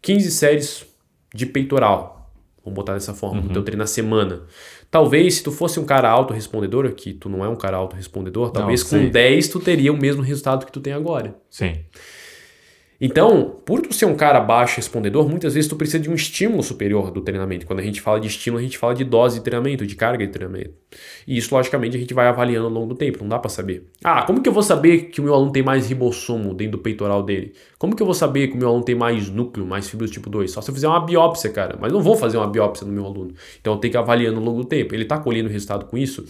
15 séries de peitoral, vamos botar dessa forma, no teu treino na semana. Talvez, se tu fosse um cara autorrespondedor, que tu não é um cara autorrespondedor, talvez com 10 tu teria o mesmo resultado que tu tem agora. Sim. Então, por tu ser um cara baixo respondedor, muitas vezes tu precisa de um estímulo superior do treinamento. Quando a gente fala de estímulo, a gente fala de dose de treinamento, de carga de treinamento. E isso, logicamente, a gente vai avaliando ao longo do tempo, não dá pra saber. Ah, como que eu vou saber que o meu aluno tem mais ribossomo dentro do peitoral dele? Como que eu vou saber que o meu aluno tem mais núcleo, mais fibras tipo 2? Só se eu fizer uma biópsia, cara. Mas não vou fazer uma biópsia no meu aluno. Então eu tenho que ir avaliando ao longo do tempo. Ele tá colhendo resultado com isso?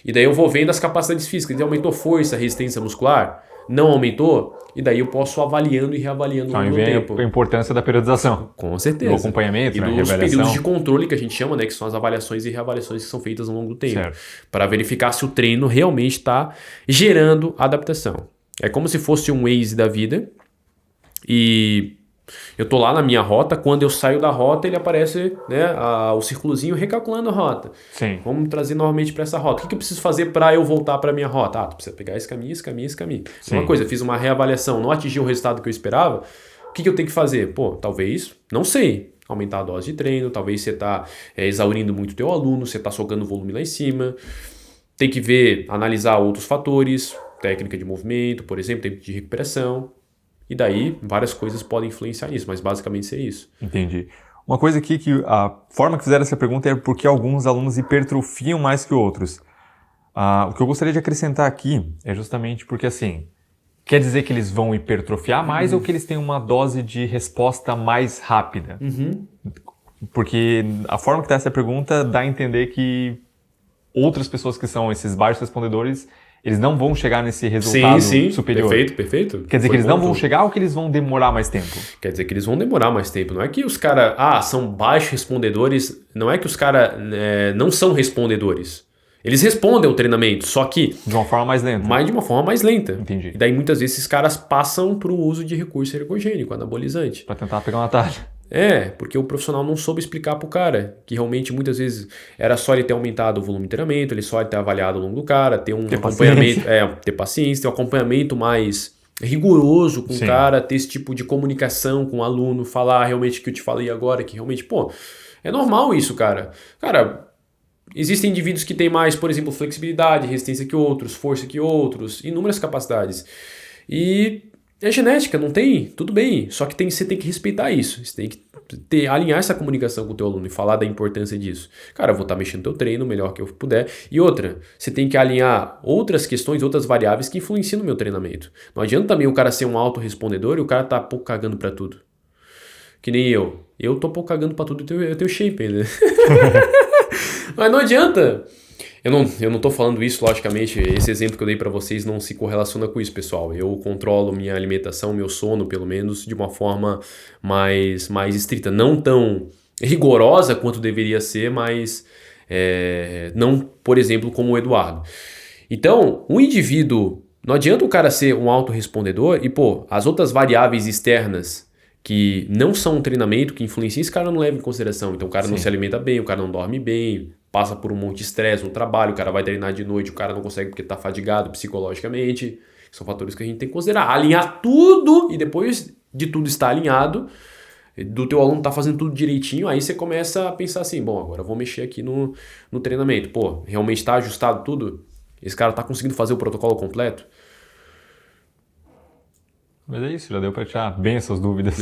E daí eu vou vendo as capacidades físicas. Ele aumentou força, resistência muscular? Não aumentou? E daí eu posso avaliando e reavaliando ao longo do tempo. A importância da periodização. Com certeza. Do acompanhamento, e né? dos Reavaliação. períodos de controle que a gente chama, né? Que são as avaliações e reavaliações que são feitas ao longo do tempo. Para verificar se o treino realmente está gerando adaptação. É como se fosse um Waze da vida. E eu tô lá na minha rota, quando eu saio da rota, ele aparece, né, o círculozinho recalculando a rota. Sim. Vamos trazer novamente para essa rota. O que eu preciso fazer para eu voltar para minha rota? Ah, tu precisa pegar esse caminho, esse caminho, esse caminho. Uma coisa, eu fiz uma reavaliação, não atingi o resultado que eu esperava. O que eu tenho que fazer? Pô, talvez, não sei, aumentar a dose de treino, talvez você tá exaurindo muito o teu aluno, você tá socando o volume lá em cima. Tem que ver, analisar outros fatores, técnica de movimento, por exemplo, tempo de recuperação. E daí, várias coisas podem influenciar nisso, mas basicamente é isso. Entendi. Uma coisa aqui que a forma que fizeram essa pergunta é por que alguns alunos hipertrofiam mais que outros. O que eu gostaria de acrescentar aqui é justamente porque, assim, quer dizer que eles vão hipertrofiar mais ou que eles têm uma dose de resposta mais rápida? Porque a forma que está essa pergunta dá a entender que outras pessoas que são esses baixos respondedores, eles não vão chegar nesse resultado superior. Perfeito. Quer dizer que eles não vão chegar ou que eles vão demorar mais tempo? Quer dizer que eles vão demorar mais tempo. Não é que os caras, são baixos respondedores, não é que os caras não são respondedores. Eles respondem ao treinamento, só que... De uma forma mais lenta. Mas de uma forma mais lenta. Entendi. E daí muitas vezes esses caras passam para o uso de recurso ergogênico, anabolizante. Para tentar pegar uma atalho. Porque o profissional não soube explicar pro cara que realmente muitas vezes era só ele ter aumentado o volume de treinamento, ele só ter avaliado ao longo do cara, ter um acompanhamento, ter paciência, ter um acompanhamento mais rigoroso com o cara, ter esse tipo de comunicação com o aluno, falar realmente o que eu te falei agora, que realmente, é normal isso, cara. Cara, existem indivíduos que têm mais, por exemplo, flexibilidade, resistência que outros, força que outros, inúmeras capacidades. E é genética, não tem? Tudo bem. Só que você tem que respeitar isso. Você tem que alinhar essa comunicação com o teu aluno e falar da importância disso. Cara, eu vou estar mexendo no teu treino o melhor que eu puder. E outra, você tem que alinhar outras questões, outras variáveis que influenciam no meu treinamento. Não adianta também o cara ser um autorrespondedor e o cara tá pouco cagando pra tudo. Que nem eu. Eu tô pouco cagando pra tudo, eu tenho shape ainda. Mas não adianta. Eu não tô falando isso, logicamente, esse exemplo que eu dei para vocês não se correlaciona com isso, pessoal. Eu controlo minha alimentação, meu sono, pelo menos, de uma forma mais estrita. Não tão rigorosa quanto deveria ser, mas não, por exemplo, como o Eduardo. Então, o indivíduo, não adianta o cara ser um autorrespondedor e, as outras variáveis externas que não são um treinamento, que influenciam, esse cara não leva em consideração. Então, o cara não se alimenta bem, o cara não dorme bem, passa por um monte de estresse no trabalho, o cara vai treinar de noite, o cara não consegue porque tá fadigado psicologicamente. São fatores que a gente tem que considerar. Alinhar tudo e depois de tudo estar alinhado, do teu aluno tá fazendo tudo direitinho, aí você começa a pensar assim, bom, agora eu vou mexer aqui no treinamento. Realmente tá ajustado tudo? Esse cara tá conseguindo fazer o protocolo completo? Mas é isso, já deu pra tirar bem essas dúvidas.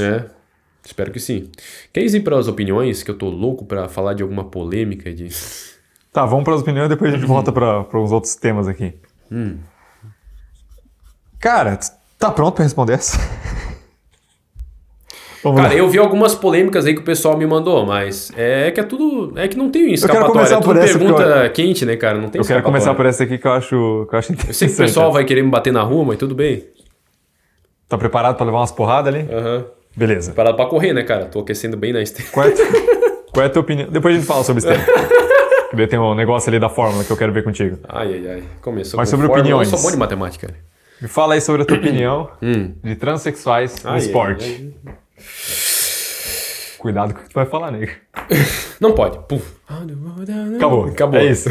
Espero que sim. Quer ir para as opiniões? Que eu tô louco pra falar de alguma polêmica de... Tá, vamos para as opiniões e depois a gente volta para uns outros temas aqui. Cara, tá pronto pra responder essa? Cara, eu vi algumas polêmicas aí que o pessoal me mandou, mas é que não tem escapatória. É tudo pergunta quente, né, cara? Não tem escapatória. Eu quero começar por essa aqui que eu acho interessante. Eu sei que o pessoal vai querer me bater na rua, mas tudo bem. Tá preparado pra levar umas porradas ali? Beleza. Preparado pra correr, né, cara? Tô aquecendo bem na esteira. Qual é a tua opinião? Depois a gente fala sobre esteira. Tem um negócio ali da fórmula que eu quero ver contigo. Ai. Começou mas com sobre fórmula. opiniões. Eu sou bom de matemática, cara. Me fala aí sobre a tua opinião de transexuais no esporte. Cuidado com o que tu vai falar, nego. Não pode. Acabou. É isso.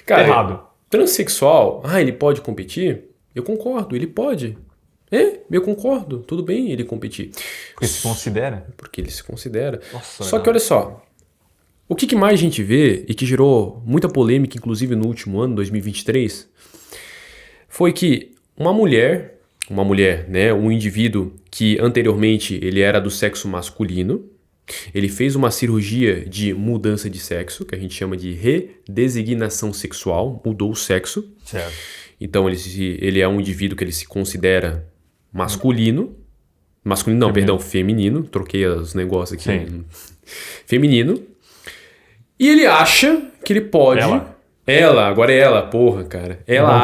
Cara, errado. Transsexual, ele pode competir? Eu concordo, ele pode. Eu concordo. Tudo bem ele competir. Porque se considera? Porque ele se considera. Nossa, só que olha só. O que mais a gente vê e que gerou muita polêmica, inclusive no último ano, 2023, foi que uma mulher, né, um indivíduo que anteriormente ele era do sexo masculino, ele fez uma cirurgia de mudança de sexo, que a gente chama de redesignação sexual, mudou o sexo. Certo. Então ele é um indivíduo que ele se considera masculino. Masculino não, perdão, feminino. Troquei os negócios aqui. Sim. Feminino. E ele acha que ele pode... Agora é ela, porra, cara. Ela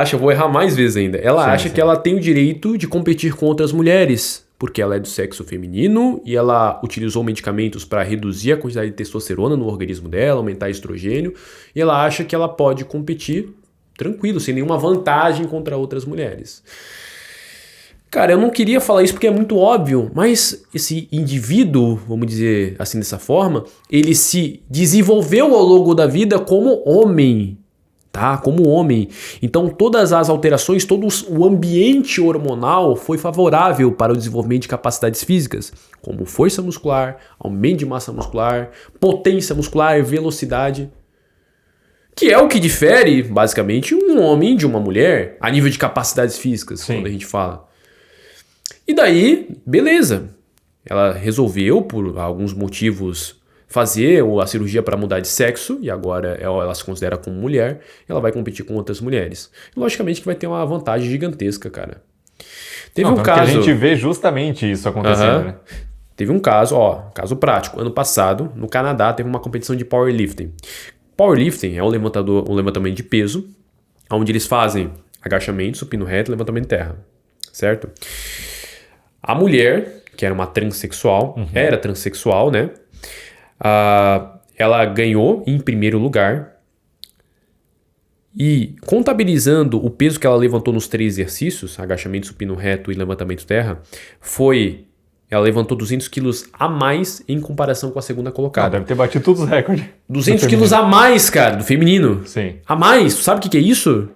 acha, eu vou errar mais vezes ainda. Ela acha que ela tem o direito de competir com outras mulheres, porque ela é do sexo feminino e ela utilizou medicamentos para reduzir a quantidade de testosterona no organismo dela, aumentar estrogênio, e ela acha que ela pode competir tranquilo, sem nenhuma vantagem contra outras mulheres. Cara, eu não queria falar isso porque é muito óbvio, mas esse indivíduo, vamos dizer assim dessa forma, ele se desenvolveu ao longo da vida como homem, tá? Como homem. Então todas as alterações, todo o ambiente hormonal foi favorável para o desenvolvimento de capacidades físicas, como força muscular, aumento de massa muscular, potência muscular, velocidade, que é o que difere, basicamente, um homem de uma mulher a nível de capacidades físicas, quando a gente fala. E daí, beleza. Ela resolveu, por alguns motivos, fazer a cirurgia para mudar de sexo, e agora ela se considera como mulher, ela vai competir com outras mulheres. E, logicamente que vai ter uma vantagem gigantesca, cara. Teve um caso... que a gente vê justamente isso acontecendo, né? Teve um caso, caso prático. Ano passado, no Canadá, teve uma competição de powerlifting. Powerlifting é o levantamento de peso, onde eles fazem agachamento, supino reto e levantamento de terra, certo? A mulher, que era uma transexual, era transexual, né? Ela ganhou em primeiro lugar e contabilizando o peso que ela levantou nos 3 exercícios, agachamento, supino reto e levantamento terra, ela levantou 200 quilos a mais em comparação com a segunda colocada. Deve ter batido todos os recordes. 200 quilos a mais, cara, do feminino. Sim. A mais, sabe o que é isso?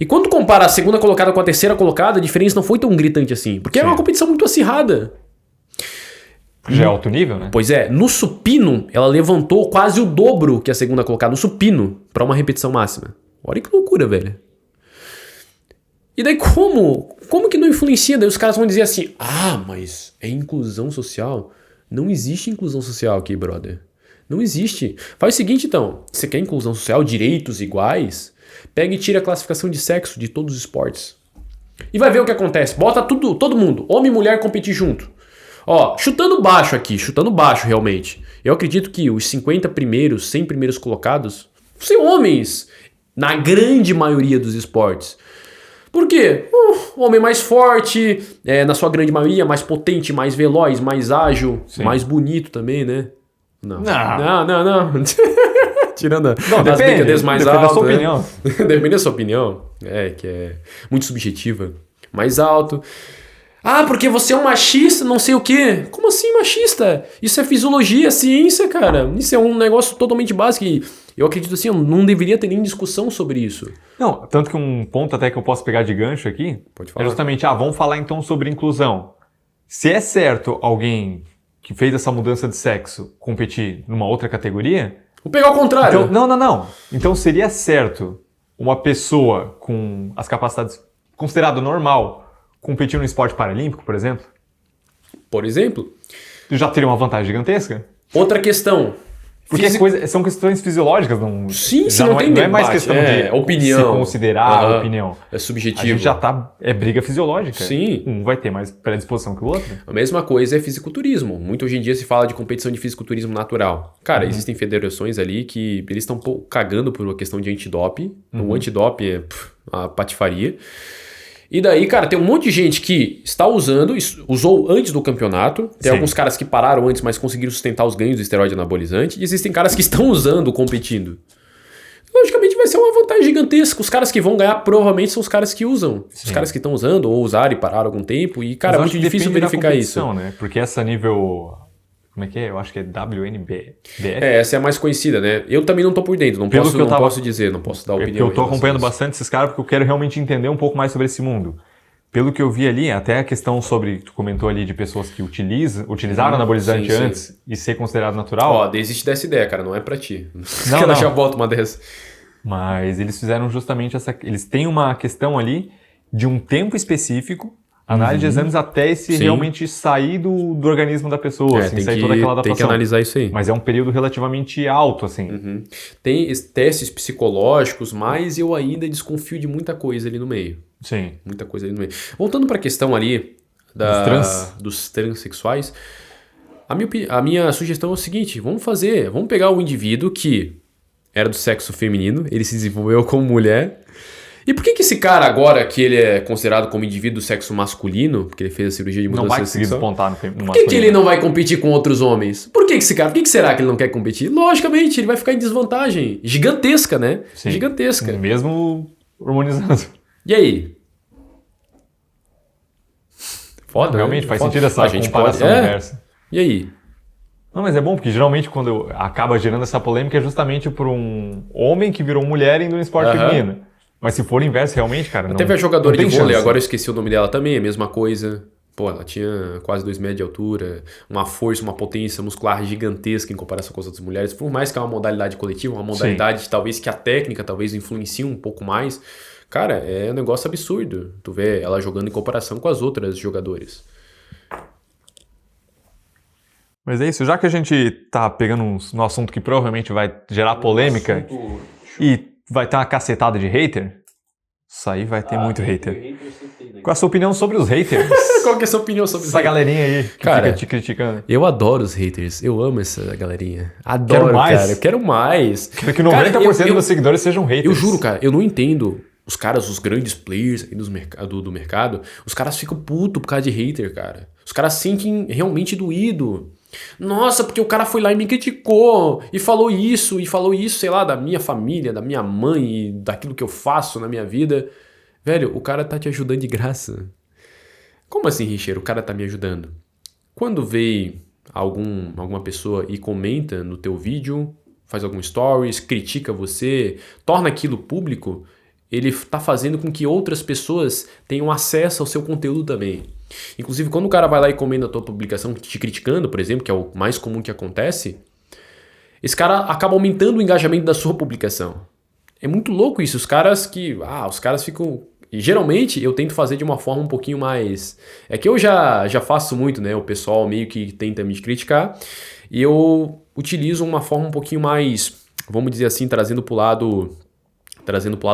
E quando tu compara a segunda colocada com a terceira colocada, a diferença não foi tão gritante assim. Porque era uma competição muito acirrada. Já é alto nível, né? Pois é, no supino, ela levantou quase o dobro que a segunda colocada no supino para uma repetição máxima. Olha que loucura, velho. E daí como que não influencia? Daí os caras vão dizer assim, mas é inclusão social. Não existe inclusão social aqui, brother. Não existe. Faz o seguinte, então. Você quer inclusão social, direitos iguais? Pega e tira a classificação de sexo de todos os esportes. E vai ver o que acontece. Bota todo mundo, homem e mulher, competir junto. Chutando baixo realmente. Eu acredito que os 50 primeiros, 100 primeiros colocados são homens, na grande maioria dos esportes. Por quê? O homem mais forte, na sua grande maioria, mais potente, mais veloz, mais ágil, mais bonito também, né? Não. Tirando as brincadeiras mais altas. Depende da sua opinião. Depende da sua opinião. Que é muito subjetiva. Mais alto. Ah, porque você é um machista, não sei o quê. Como assim machista? Isso é fisiologia, é ciência, cara. Isso é um negócio totalmente básico e eu acredito assim, não deveria ter nem discussão sobre isso. Não, tanto que um ponto até que eu posso pegar de gancho aqui Pode falar. é justamente, vamos falar então sobre inclusão. Se é certo alguém que fez essa mudança de sexo competir numa outra categoria... Vou pegar ao contrário. Então, não. Então seria certo uma pessoa com as capacidades considerado normal competir no esporte paralímpico, por exemplo? Por exemplo? Já teria uma vantagem gigantesca? Outra questão. Porque são questões fisiológicas. Sim, não tem não é mais questão de opinião. Se considerar a opinião. É subjetivo. A gente já tá... É briga fisiológica. Sim. Um vai ter mais predisposição que o outro. A mesma coisa é fisiculturismo. Muito hoje em dia se fala de competição de fisiculturismo natural. Cara, existem federações ali que eles estão cagando por uma questão de antidoping. O antidoping é a patifaria. E daí, cara, tem um monte de gente que está usou antes do campeonato. Tem alguns caras que pararam antes, mas conseguiram sustentar os ganhos do esteroide anabolizante. E existem caras que estão usando, competindo. Logicamente vai ser uma vantagem gigantesca. Os caras que vão ganhar provavelmente são os caras que usam. Sim. Os caras que estão usando ou usaram e pararam algum tempo. E, cara, é muito difícil verificar isso. Né? Porque essa nível... Como é que é? Eu acho que é WNBF. Essa é a mais conhecida, né? Eu também não tô por dentro, não posso dizer, não posso dar opinião. Eu tô acompanhando bastante esses caras porque eu quero realmente entender um pouco mais sobre esse mundo. Pelo que eu vi ali, até a questão sobre, tu comentou ali de pessoas que utilizaram anabolizante antes e ser considerado natural. Desiste dessa ideia, cara, não é pra ti. Não. Já volta uma dessas. Mas eles fizeram justamente eles têm uma questão ali de um tempo específico, análise de exames até esse realmente sair do organismo da pessoa, assim, sair toda aquela adaptação. Tem que analisar isso aí. Mas é um período relativamente alto, assim. Tem testes psicológicos, mas eu ainda desconfio de muita coisa ali no meio. Sim. Muita coisa ali no meio. Voltando para a questão ali dos transexuais, a minha sugestão é o seguinte, vamos pegar o indivíduo que era do sexo feminino, ele se desenvolveu como mulher. E por que esse cara agora, que ele é considerado como indivíduo do sexo masculino, porque ele fez a cirurgia de mudança não vai conseguir despontar no masculino? Por que ele não vai competir com outros homens? Por que será que ele não quer competir? Logicamente, ele vai ficar em desvantagem. Gigantesca, né? Sim. Gigantesca. Mesmo hormonizado. E aí? Foda, realmente, faz sentido essa comparação inversa. E aí? Não, mas é bom, porque geralmente quando acaba gerando essa polêmica é justamente por um homem que virou mulher indo no esporte feminino. Mas se for o inverso, realmente, cara, não. Teve a jogadora de vôlei, agora eu esqueci o nome dela também, a mesma coisa. Pô, ela tinha quase 2 metros de altura, uma força, uma potência muscular gigantesca em comparação com as outras mulheres. Por mais que é uma modalidade coletiva, uma modalidade talvez que a técnica talvez influencie um pouco mais. Cara, é um negócio absurdo. Tu vê ela jogando em comparação com as outras jogadoras. Mas é isso, já que a gente tá pegando no assunto que provavelmente vai gerar polêmica e vai ter uma cacetada de hater, isso aí vai ter muito hater. Qual a sua opinião sobre os haters? Qual que é a sua opinião sobre essa galerinha aí que cara, fica te criticando? Eu adoro os haters, eu amo essa galerinha. Adoro, cara, eu quero mais. Quero que 90% dos meus seguidores sejam haters. Eu juro, cara, eu não entendo. Os caras, os grandes players aí do mercado, os caras ficam putos por causa de hater, cara. Os caras sentem realmente doído. Nossa, porque o cara foi lá e me criticou e falou isso, sei lá, da minha família, da minha mãe e daquilo que eu faço na minha vida. Velho, o cara tá te ajudando de graça. Como assim, Richeiro? O cara tá me ajudando? Quando vê alguma pessoa e comenta no teu vídeo, faz algum stories, critica você, torna aquilo público, ele tá fazendo com que outras pessoas tenham acesso ao seu conteúdo também. Inclusive, quando o cara vai lá e comenta a tua publicação te criticando, por exemplo, que é o mais comum que acontece, esse cara acaba aumentando o engajamento da sua publicação. É muito louco isso. Os caras ficam... E geralmente eu tento fazer de uma forma um pouquinho mais... É que eu já faço muito, né? O pessoal meio que tenta me criticar. E eu utilizo uma forma um pouquinho mais, vamos dizer assim, trazendo pro lado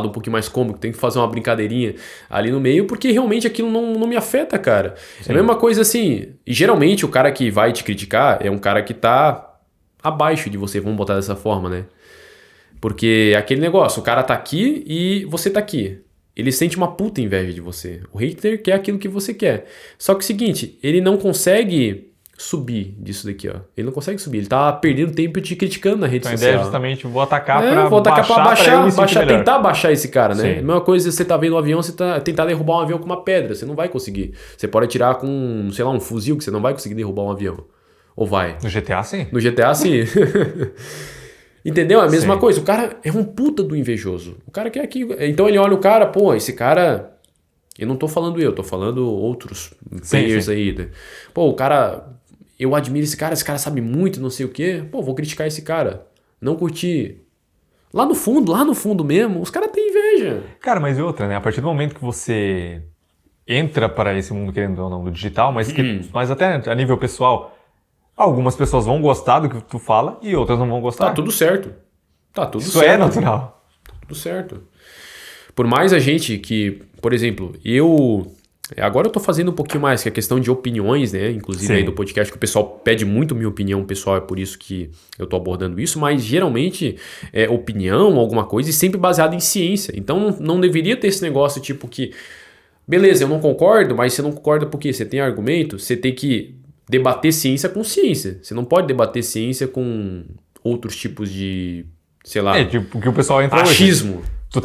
um pouquinho mais cômico, tem que fazer uma brincadeirinha ali no meio, porque realmente aquilo não me afeta, cara. Sim. É a mesma coisa assim, e geralmente o cara que vai te criticar é um cara que tá abaixo de você, vamos botar dessa forma, né? Porque aquele negócio, o cara tá aqui e você tá aqui. ele sente uma puta inveja de você. O hater quer aquilo que você quer. Só que é o seguinte, ele não consegue subir disso daqui, ó. Ele não consegue subir. Ele tá perdendo tempo te criticando na rede Então a social. ideia é justamente vou atacar vou atacar pra baixar, melhor. tentar baixar esse cara, né? Sim. A mesma coisa você tá vendo um avião, você tá tentar derrubar um avião com uma pedra. Você não vai conseguir. Você pode atirar com, sei lá, um fuzil que você não vai conseguir derrubar um avião. Ou vai? No GTA, sim. No GTA, sim. Entendeu? É a mesma Sim. coisa. O cara é um puta do invejoso. O cara quer aqui. Então ele olha o cara, pô, esse cara. Eu não tô falando eu, tô falando outros players aí. Né? Pô, o cara. Eu admiro esse cara sabe muito, não sei o quê. Pô, vou criticar esse cara. Não curti. Lá no fundo mesmo, os caras têm inveja. Cara, mas e outra, né? A partir do momento que você entra para esse mundo, querendo ou não, do digital, mas até a nível pessoal, algumas pessoas vão gostar do que tu fala e outras não vão gostar. Tá tudo certo. Isso é natural. Tá tudo certo. Por mais a gente que, por exemplo, agora eu tô fazendo um pouquinho mais, que é a questão de opiniões, né? Inclusive aí do podcast, que o pessoal pede muito minha opinião pessoal, é por isso que eu tô abordando isso, mas geralmente é opinião, alguma coisa, e sempre baseado em ciência. Então não deveria ter esse negócio tipo que, beleza, eu não concordo, mas você não concorda por quê? Você tem argumento? Você tem que debater ciência com ciência. Você não pode debater ciência com outros tipos de, sei lá... tipo, que o pessoal entra achismo. Hoje. Tu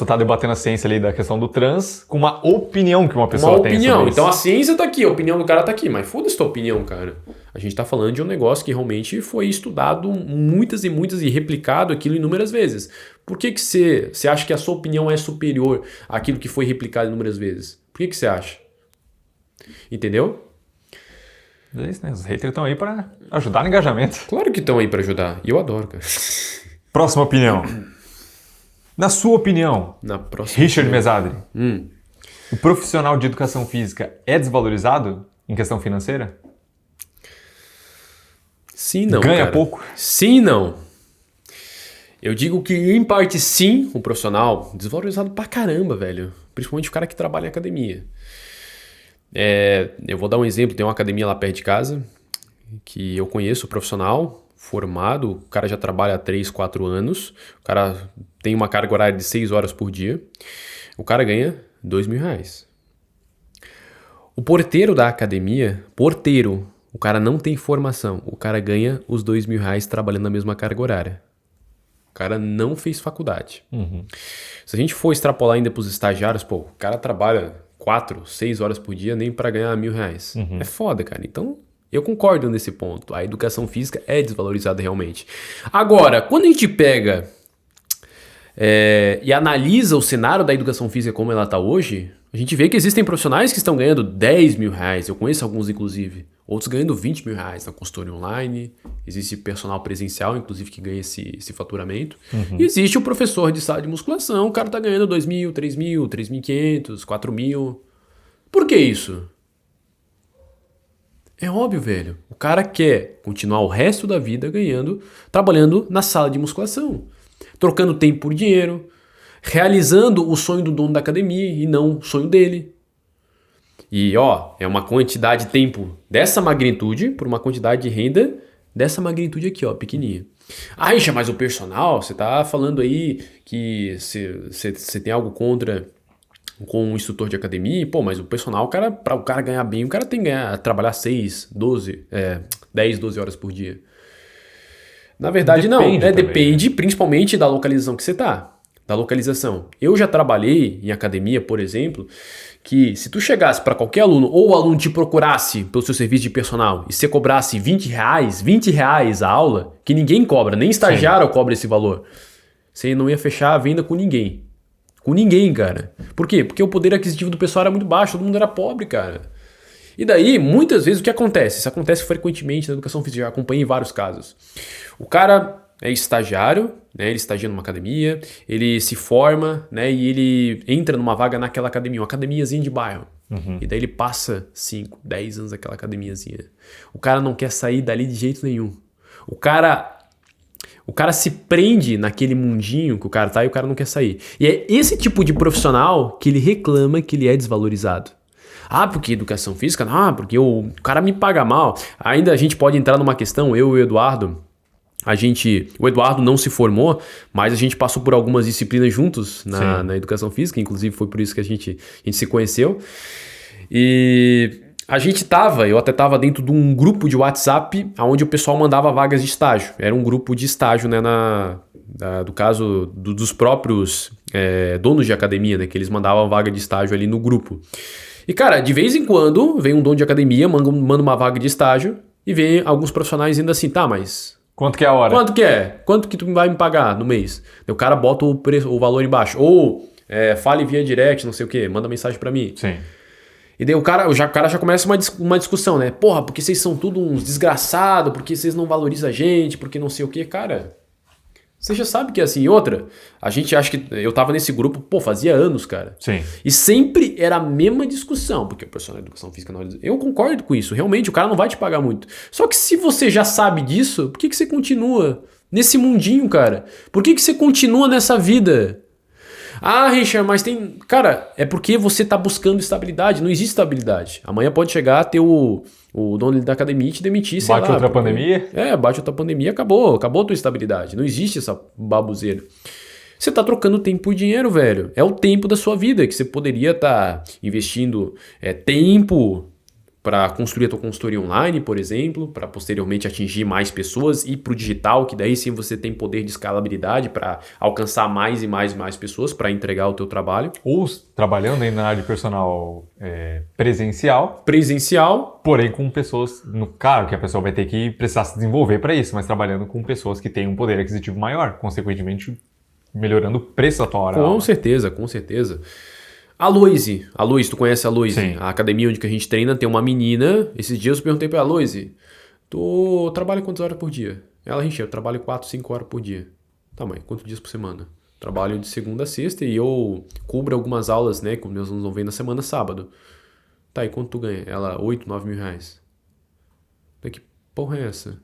tá debatendo a ciência ali da questão do trans com uma opinião que uma pessoa tem. Uma opinião. Então a ciência tá aqui, a opinião do cara tá aqui. Mas foda-se tua opinião, cara. A gente tá falando de um negócio que realmente foi estudado muitas e replicado aquilo inúmeras vezes. Por que você acha que a sua opinião é superior àquilo que foi replicado inúmeras vezes? Por que você acha? Entendeu? É isso, né? Os haters estão aí pra ajudar no engajamento. Claro que estão aí pra ajudar. E eu adoro, cara. Próxima opinião. Na sua opinião, Richard Mesadri, o profissional de educação física é desvalorizado em questão financeira? Sim, não. Ganha cara. pouco? Sim, não. Eu digo que, em parte, sim, um profissional desvalorizado pra caramba, velho. Principalmente o cara que trabalha em academia. Eu vou dar um exemplo. Tem uma academia lá perto de casa que eu conheço, profissional formado, o cara já trabalha há 3, 4 anos, o cara tem uma carga horária de 6 horas por dia, o cara ganha R$2.000. O porteiro da academia, o cara não tem formação, o cara ganha os R$2.000 trabalhando na mesma carga horária. O cara não fez faculdade. Se a gente for extrapolar ainda para os estagiários, o cara trabalha 4, 6 horas por dia nem para ganhar R$1.000. É foda, cara. Então... eu concordo nesse ponto. A educação física é desvalorizada realmente. Agora, quando a gente pega e analisa o cenário da educação física como ela está hoje, a gente vê que existem profissionais que estão ganhando R$10.000. Eu conheço alguns, inclusive. Outros ganhando R$20.000 na consultoria online. Existe personal presencial, inclusive, que ganha esse faturamento. E existe o professor de sala de musculação. O cara está ganhando R$2.000, R$3.000, R$3.500, R$4.000. Por que isso? É óbvio, velho. O cara quer continuar o resto da vida trabalhando na sala de musculação. Trocando tempo por dinheiro. Realizando o sonho do dono da academia e não o sonho dele. E, é uma quantidade de tempo dessa magnitude por uma quantidade de renda dessa magnitude aqui, pequenininha. Aixa, mas o personal, você tá falando aí que você tem algo contra... com um instrutor de academia, mas o personal, para o cara ganhar bem, o cara tem que trabalhar 10, 12 horas por dia. Na verdade, depende principalmente da localização que você tá. Da localização. Eu já trabalhei em academia, por exemplo, que se tu chegasse para qualquer aluno, ou o aluno te procurasse pelo seu serviço de personal e você cobrasse R$20 a aula, que ninguém cobra, nem estagiário cobra esse valor, você não ia fechar a venda com ninguém. Com ninguém, cara. Por quê? Porque o poder aquisitivo do pessoal era muito baixo, todo mundo era pobre, cara. E daí, muitas vezes, o que acontece? Isso acontece frequentemente na educação física, já acompanhei vários casos. O cara é estagiário, né? Ele estagia numa academia, ele se forma, né? E ele entra numa vaga naquela academia, uma academiazinha de bairro. E daí ele passa 5, 10 anos naquela academiazinha. O cara não quer sair dali de jeito nenhum. O cara se prende naquele mundinho que o cara tá e o cara não quer sair. E é esse tipo de profissional que ele reclama que ele é desvalorizado. Porque educação física? Porque o cara me paga mal. Ainda a gente pode entrar numa questão, eu e o Eduardo, O Eduardo não se formou, mas a gente passou por algumas disciplinas juntos na educação física, inclusive foi por isso que a gente se conheceu. E eu até estava dentro de um grupo de WhatsApp onde o pessoal mandava vagas de estágio. Era um grupo de estágio, né, do caso dos próprios donos de academia, né, que eles mandavam vaga de estágio ali no grupo. E, cara, de vez em quando vem um dono de academia, manda uma vaga de estágio e vem alguns profissionais ainda assim, tá, mas... Quanto que é a hora? Quanto que é? Quanto que tu vai me pagar no mês? O cara bota o valor embaixo. Ou fale via direct, não sei o quê, manda mensagem pra mim. Sim. E daí o cara já começa uma discussão, né? Porra, porque vocês são tudo uns desgraçados, porque vocês não valorizam a gente, porque não sei o quê. Cara, você já sabe que é assim. E outra, a gente acha que... Eu tava nesse grupo, fazia anos, cara. Sim. E sempre era a mesma discussão, porque o profissional de educação física... Eu concordo com isso, realmente, o cara não vai te pagar muito. Só que se você já sabe disso, por que você continua nesse mundinho, cara? Por que você continua nessa vida? Ah, Richard, mas tem... Cara, é porque você tá buscando estabilidade, não existe estabilidade. Amanhã pode chegar, ter o dono da academia e te demitir, sei lá. Bate outra pandemia? Bate outra pandemia, acabou a tua estabilidade. Não existe essa baboseira. Você tá trocando tempo por dinheiro, velho. É o tempo da sua vida que você poderia estar investindo tempo para construir a tua consultoria online, por exemplo, para posteriormente atingir mais pessoas, ir pro digital, que daí sim você tem poder de escalabilidade para alcançar mais e mais e mais pessoas para entregar o teu trabalho. Ou trabalhando ainda na área de personal presencial, porém com pessoas, claro que a pessoa vai ter que precisar se desenvolver para isso, mas trabalhando com pessoas que têm um poder aquisitivo maior, consequentemente melhorando o preço da tua hora. Com certeza, com certeza. A Loise, tu conhece a Loise? Sim. A academia onde que a gente treina tem uma menina. Esses dias eu perguntei pra ela, Loise, tu trabalha quantas horas por dia? Ela, Richard, eu trabalho 4, 5 horas por dia. Tá, mãe, quantos dias por semana? Trabalho de segunda a sexta e eu cubro algumas aulas, né, que meus alunos vão ver na semana sábado. Tá, e quanto tu ganha? Ela, 8, 9 mil reais. Que porra é essa?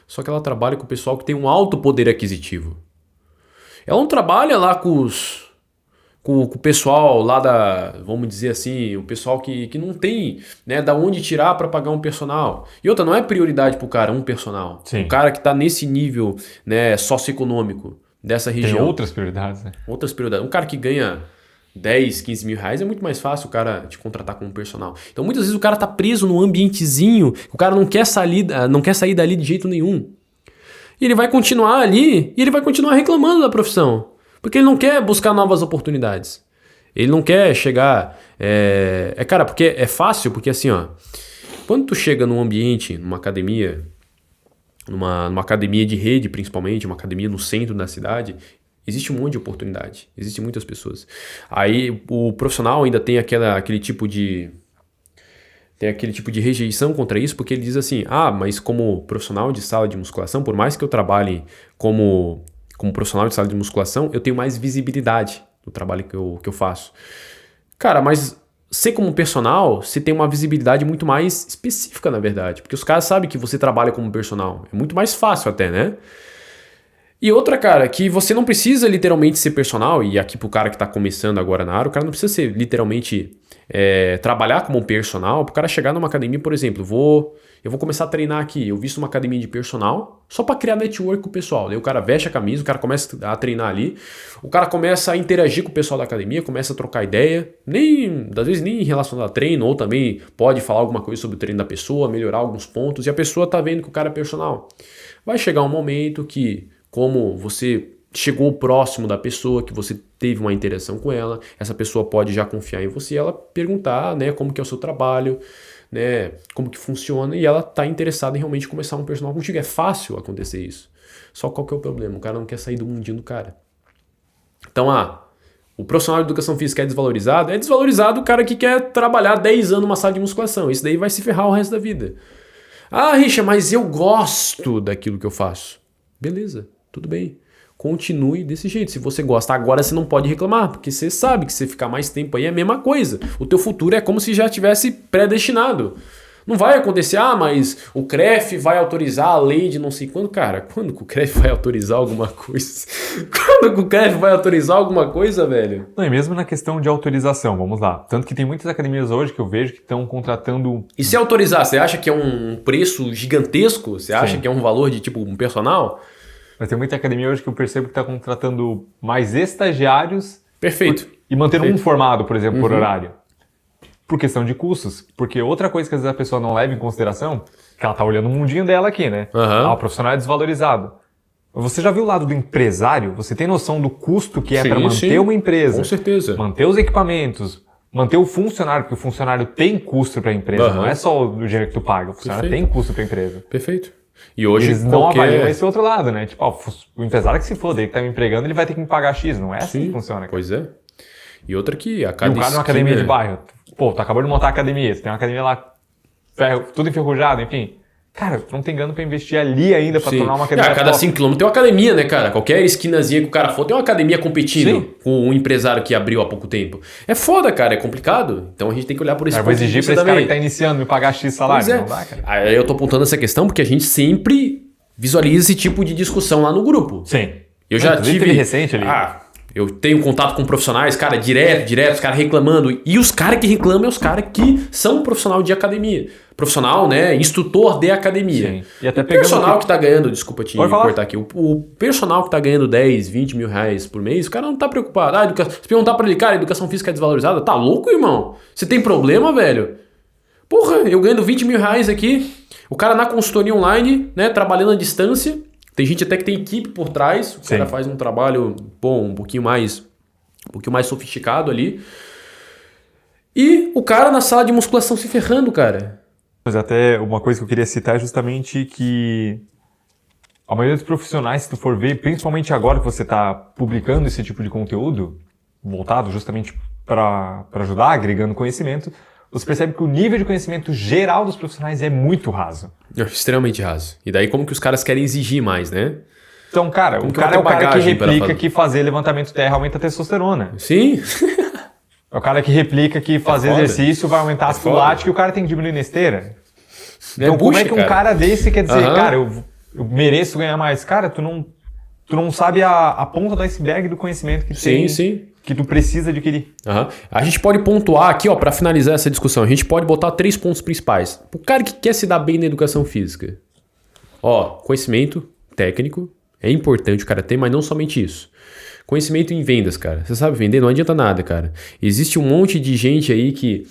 Só que ela trabalha com o pessoal que tem um alto poder aquisitivo. Ela não trabalha lá com o pessoal lá vamos dizer assim, o pessoal que não tem, né, da onde tirar para pagar um personal. E outra, não é prioridade pro cara um personal. Sim. O cara que tá nesse nível, né, socioeconômico dessa região. Tem outras prioridades, né? Outras prioridades. Um cara que ganha 10, 15 mil reais é muito mais fácil o cara te contratar como personal. Então muitas vezes o cara tá preso num ambientezinho, o cara não quer sair dali de jeito nenhum. E ele vai continuar ali e ele vai continuar reclamando da profissão. Porque ele não quer buscar novas oportunidades. Ele não quer chegar... Cara, porque é fácil, porque assim, ó... Quando tu chega num ambiente, numa academia, numa academia de rede principalmente, uma academia no centro da cidade, existe um monte de oportunidade. Existem muitas pessoas. Aí o profissional ainda tem aquele tipo de... Tem aquele tipo de rejeição contra isso, porque ele diz assim, mas como profissional de sala de musculação, por mais que eu trabalhe como profissional de sala de musculação, eu tenho mais visibilidade no trabalho que eu faço. Cara, mas você como personal, você tem uma visibilidade muito mais específica, na verdade. Porque os caras sabem que você trabalha como personal. É muito mais fácil até, né? E outra, cara, que você não precisa literalmente ser personal, e aqui pro cara que tá começando agora na área, o cara não precisa ser literalmente trabalhar como personal, pro cara chegar numa academia, por exemplo, eu vou começar a treinar aqui, eu visto uma academia de personal, só para criar network com o pessoal. Daí o cara veste a camisa, o cara começa a treinar ali, o cara começa a interagir com o pessoal da academia, começa a trocar ideia, às vezes nem relacionado a treino, ou também pode falar alguma coisa sobre o treino da pessoa, melhorar alguns pontos, e a pessoa tá vendo que o cara é personal. Vai chegar um momento que, como você chegou próximo da pessoa, que você teve uma interação com ela, essa pessoa pode já confiar em você, ela perguntar, né, como que é o seu trabalho, né, como que funciona, e ela tá interessada em realmente começar um personal contigo. É fácil acontecer isso. Só qual que é o problema? O cara não quer sair do mundinho do cara. Então, o profissional de educação física é desvalorizado? É desvalorizado o cara que quer trabalhar 10 anos numa sala de musculação. Esse daí vai se ferrar o resto da vida. Richard, mas eu gosto daquilo que eu faço. Beleza, tudo bem. Continue desse jeito. Se você gosta agora, você não pode reclamar, porque você sabe que se ficar mais tempo aí é a mesma coisa. O teu futuro é como se já tivesse predestinado. Não vai acontecer, mas o CREF vai autorizar a lei de não sei quando. Cara, quando que o CREF vai autorizar alguma coisa? Quando que o CREF vai autorizar alguma coisa, velho? Não, e mesmo na questão de autorização, vamos lá. Tanto que tem muitas academias hoje que eu vejo que estão contratando... E se autorizar, você acha que é um preço gigantesco? Você acha Sim. que é um valor de, tipo, um personal? Mas tem muita academia hoje que eu percebo que está contratando mais estagiários... Perfeito. E mantendo Perfeito. um formado, por exemplo, por horário. Por questão de custos. Porque outra coisa que às vezes a pessoa não leva em consideração, que ela tá olhando o mundinho dela aqui, né? O profissional é desvalorizado. Você já viu o lado do empresário? Você tem noção do custo que é para manter uma empresa? Com certeza. Manter os equipamentos, manter o funcionário, porque o funcionário tem custo para a empresa, não é só o dinheiro que tu paga. O funcionário tem custo para a empresa. Perfeito. E hoje eles não avaliam esse outro lado, né? Tipo, o empresário que se foda, ele que tá me empregando, ele vai ter que me pagar X. Não é assim que funciona. Cara. Pois é. E outra que a cada E o cara numa academia de bairro. Pô, tu acabou de montar a academia, você tem uma academia lá, tudo enferrujado, enfim. Cara, tu não tem grana pra investir ali ainda pra tornar uma academia. A cada 5 km tem uma academia, né, cara? Qualquer esquinazinha que o cara for, tem uma academia competindo com um empresário que abriu há pouco tempo. É foda, cara, é complicado. Então a gente tem que olhar por esse ponto de vista. Vou exigir pra esse cara que tá iniciando me pagar X salário. Pois é. Não dá, cara. Aí eu tô apontando essa questão porque a gente sempre visualiza esse tipo de discussão lá no grupo. Sim. Eu já tive recente ali. Eu tenho contato com profissionais, cara, direto, os caras reclamando. E os caras que reclamam é os caras que são profissional de academia. Profissional, né? Instrutor de academia. Sim. E até o personal que tá ganhando, desculpa te cortar aqui, o personal que tá ganhando 10, 20 mil reais por mês, o cara não tá preocupado. Se perguntar pra ele, cara, a educação física é desvalorizada? Tá louco, irmão? Você tem problema, velho? Porra, eu ganhando 20 mil reais aqui, o cara na consultoria online, né, trabalhando à distância. Tem gente até que tem equipe por trás, o cara faz um trabalho, um pouquinho mais sofisticado ali. E o cara na sala de musculação se ferrando, cara. Mas até uma coisa que eu queria citar é justamente que a maioria dos profissionais, se tu for ver, principalmente agora que você está publicando esse tipo de conteúdo, voltado justamente para ajudar, agregando conhecimento, você percebe que o nível de conhecimento geral dos profissionais é muito raso. Extremamente raso. E daí como que os caras querem exigir mais, né? Então, cara, o cara é o cara que replica que fazer levantamento terra aumenta a testosterona. Sim. É o cara que replica que fazer exercício vai aumentar a lactate que o cara tem que diminuir na esteira. Então, como é que um cara desse quer dizer, cara, eu mereço ganhar mais? Cara, tu não sabe a ponta do iceberg do conhecimento que tem. Sim. Que tu precisa adquirir. A gente pode pontuar aqui, ó, para finalizar essa discussão, a gente pode botar 3 pontos principais. O cara que quer se dar bem na educação física. Ó, conhecimento técnico é importante o cara ter, mas não somente isso. Conhecimento em vendas, cara. Você sabe vender? Não adianta nada, cara. Existe um monte de gente aí que...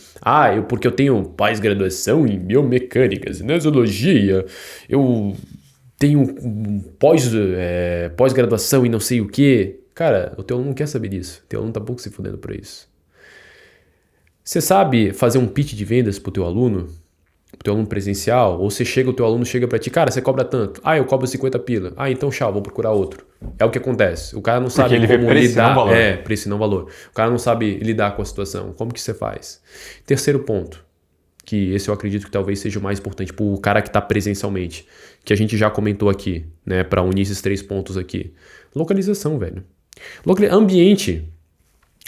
porque eu tenho pós-graduação em biomecânica, cinesiologia, eu tenho pós-graduação em não sei o quê. Cara, o teu aluno não quer saber disso. O teu aluno tá pouco se fudendo pra isso. Você sabe fazer um pitch de vendas pro teu aluno presencial? Ou o teu aluno chega pra ti, cara, você cobra tanto? Eu cobro 50 pila. Então, tchau, vou procurar outro. É o que acontece. O cara não sabe como lidar. Preço e não valor. O cara não sabe lidar com a situação. Como que você faz? Terceiro ponto, que esse eu acredito que talvez seja o mais importante pro cara que tá presencialmente, que a gente já comentou aqui, né, pra unir esses 3 pontos aqui. Localização, velho. Ambiente.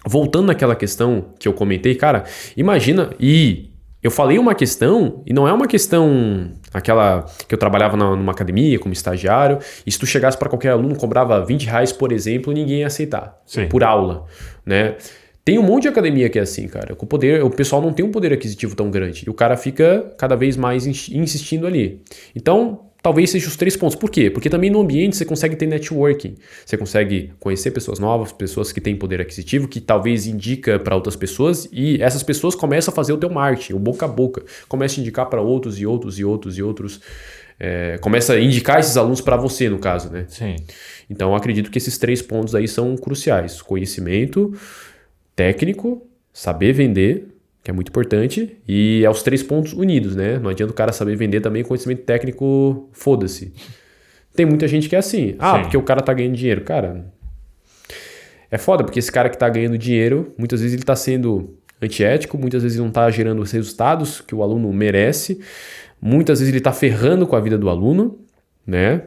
Voltando naquela questão que eu comentei, cara, imagina, e eu falei uma questão, e não é uma questão aquela que eu trabalhava numa academia como estagiário, e se tu chegasse para qualquer aluno, cobrava 20 reais, por exemplo, ninguém ia aceitar. Sim. Por aula, né? Tem um monte de academia que é assim, cara. O pessoal não tem um poder aquisitivo tão grande, e o cara fica cada vez mais insistindo ali. Então, talvez seja os 3 pontos. Por quê? Porque também no ambiente você consegue ter networking. Você consegue conhecer pessoas novas, pessoas que têm poder aquisitivo, que talvez indica para outras pessoas, e essas pessoas começam a fazer o teu marketing, o boca a boca. Começa a indicar para outros e outros e outros e outros. Começa a indicar esses alunos para você, no caso, né? Sim. Então, eu acredito que esses 3 pontos aí são cruciais. Conhecimento técnico, saber vender, que é muito importante, e é os 3 pontos unidos, né? Não adianta o cara saber vender também, conhecimento técnico, foda-se. Tem muita gente que é assim, porque o cara tá ganhando dinheiro. Cara, é foda, porque esse cara que tá ganhando dinheiro, muitas vezes ele tá sendo antiético, muitas vezes ele não tá gerando os resultados que o aluno merece, muitas vezes ele tá ferrando com a vida do aluno, né?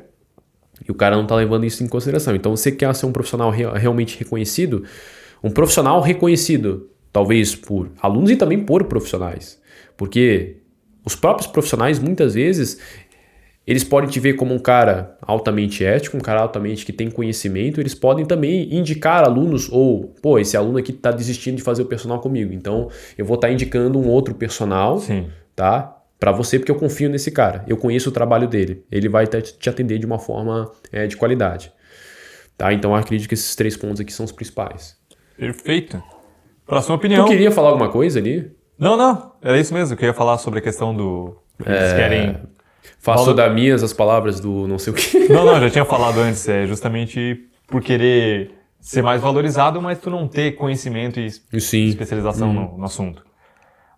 E o cara não tá levando isso em consideração. Então, você quer ser um profissional realmente reconhecido, um profissional reconhecido, talvez por alunos e também por profissionais. Porque os próprios profissionais, muitas vezes, eles podem te ver como um cara altamente ético, um cara altamente que tem conhecimento, eles podem também indicar alunos, ou, pô, esse aluno aqui tá desistindo de fazer o personal comigo, então eu vou estar indicando um outro personal, Sim. tá? Para você, porque eu confio nesse cara, eu conheço o trabalho dele, ele vai te atender de uma forma de qualidade. Tá? Então eu acredito que esses 3 pontos aqui são os principais. Perfeito. Próxima opinião. Tu queria falar alguma coisa ali? Não. Era isso mesmo. Eu queria falar sobre a questão do... Eles querem... Faço das minhas as palavras do não sei o quê. Não, já tinha falado antes. É justamente por querer ser mais valorizado, mas tu não ter conhecimento e especialização no assunto.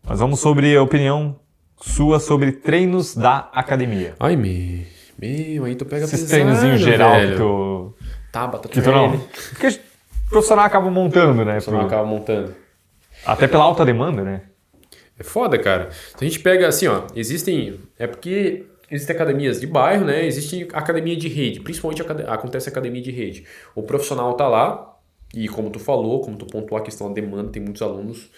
Mas vamos sobre a opinião sua sobre treinos da academia. Ai, meu, aí tu pega esses pesado, treinozinhos geral velho. que tu... Tabata Que tu não... Porque o profissional acaba montando, né? Não acaba montando. Até pela alta demanda, né? É foda, cara. Então a gente pega assim, ó, é porque existem academias de bairro, né? Existe academia de rede, principalmente acontece academia de rede. O profissional tá lá e como tu falou, como tu pontuou a questão da demanda, tem muitos alunos.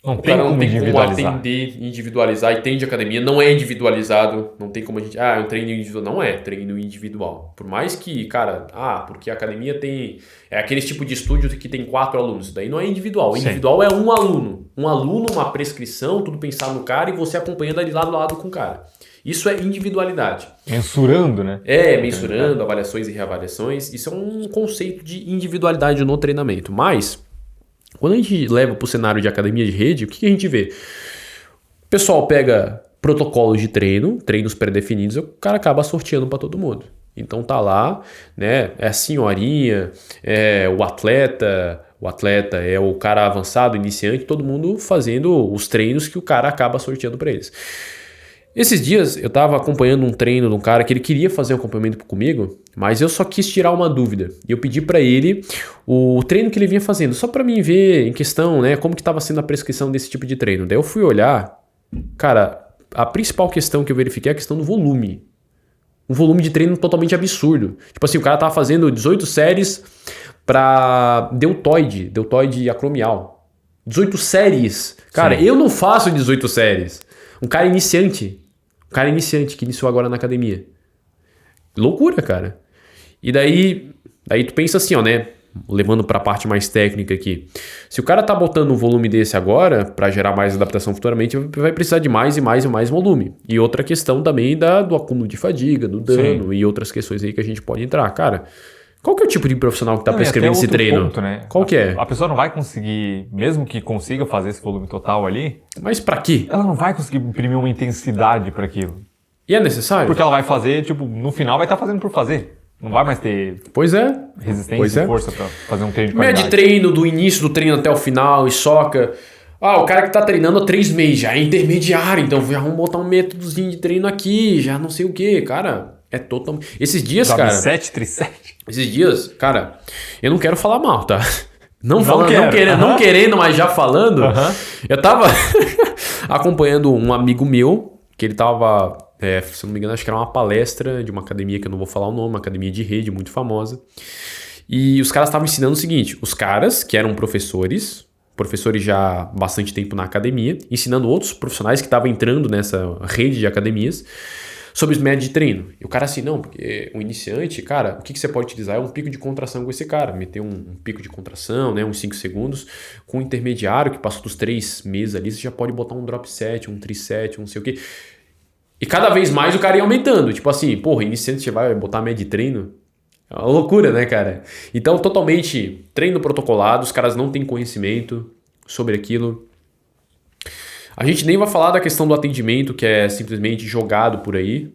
Não tem como individualizar. Atender, individualizar, e tem de academia, não é individualizado, não tem como a gente, é um treino individual, não é treino individual. Por mais que, cara, porque a academia tem, aquele tipo de estúdio que tem 4 alunos, daí não é individual, Sim. Individual é um aluno, uma prescrição, tudo pensado no cara e você acompanhando ali lado a lado com o cara. Isso é individualidade. Mensurando, né? Mensurando, avaliações e reavaliações, isso é um conceito de individualidade no treinamento, mas... Quando a gente leva para o cenário de academia de rede, o que a gente vê? O pessoal pega protocolos de treinos pré-definidos, o cara acaba sorteando para todo mundo. Então tá lá, né? É a senhorinha, é o atleta é o cara avançado, iniciante, todo mundo fazendo os treinos que o cara acaba sorteando para eles. Esses dias eu estava acompanhando um treino de um cara que ele queria fazer um acompanhamento comigo, mas eu só quis tirar uma dúvida. E eu pedi para ele o treino que ele vinha fazendo, só para mim ver em questão, né, como que estava sendo a prescrição desse tipo de treino. Daí eu fui olhar, cara, a principal questão que eu verifiquei é a questão do volume. Um volume de treino totalmente absurdo. Tipo assim, o cara tava fazendo 18 séries para deltoide acromial. 18 séries. Cara, eu não faço 18 séries. Um cara iniciante que iniciou agora na academia. Loucura, cara. E daí tu pensa assim, ó, né? Levando para a parte mais técnica aqui. Se o cara tá botando um volume desse agora, para gerar mais adaptação futuramente, vai precisar de mais e mais e mais volume. E outra questão também do acúmulo de fadiga, do dano e outras questões aí que a gente pode entrar. Cara, qual que é o tipo de profissional que tá prescrevendo esse treino? Ponto, né? Qual que é? A pessoa não vai conseguir, mesmo que consiga fazer esse volume total ali... Mas pra quê? Ela não vai conseguir imprimir uma intensidade para aquilo. E é necessário? Porque ela vai fazer, no final vai estar fazendo por fazer. Não vai mais ter resistência e força para fazer um treino de qualidade. Média de treino, do início do treino até o final, e soca. O cara que tá treinando há 3 meses já é intermediário, então vamos botar um métodozinho de treino aqui, já não sei o que, cara. É totalmente... Esses dias, cara... 7, 37. Esses dias, cara, eu não quero falar mal, tá? Não querendo, mas já falando. Eu tava acompanhando um amigo meu, que ele tava, se eu não me engano, acho que era uma palestra de uma academia, que eu não vou falar o nome, uma academia de rede muito famosa. E os caras estavam ensinando o seguinte, os caras que eram professores já há bastante tempo na academia, ensinando outros profissionais que estavam entrando nessa rede de academias, sobre os métodos de treino. E o cara assim, não, porque o iniciante, cara, o que você pode utilizar é um pico de contração com esse cara. Meter um pico de contração, né, uns 5 segundos. Com o intermediário, que passou dos 3 meses ali, você já pode botar um drop set, um triset, um não sei o quê. E cada vez mais o cara ia aumentando. Tipo assim, porra, iniciante você vai botar média de treino? É uma loucura, né, cara? Então, totalmente treino protocolado, os caras não têm conhecimento sobre aquilo. A gente nem vai falar da questão do atendimento, que é simplesmente jogado por aí.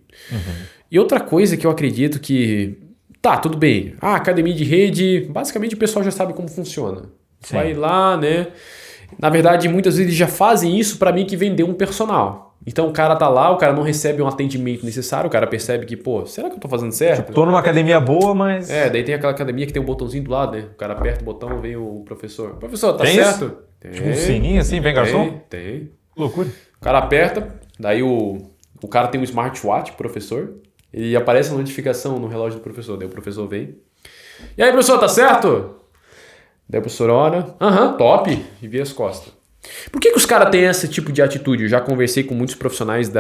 E outra coisa que eu acredito que... Tá, tudo bem. Academia de rede, basicamente o pessoal já sabe como funciona. Sim. Vai lá, né? Na verdade, muitas vezes eles já fazem isso para mim que vender um personal. Então o cara tá lá, o cara não recebe um atendimento necessário, o cara percebe que, pô, será que eu tô fazendo certo? Tipo, tô numa academia boa, mas... Daí tem aquela academia que tem um botãozinho do lado, né? O cara aperta o botão, vem o professor. Professor, tá tem certo? Isso? Tem. Tipo um sininho assim, vem garçom? Tem. Loucura. O cara aperta, daí o cara tem um smartwatch, professor, e aparece a notificação no relógio do professor. Daí o professor vem. E aí, professor, tá certo? Daí o professor olha, top, e vira as costas. Por que os caras têm esse tipo de atitude? Eu já conversei com muitos profissionais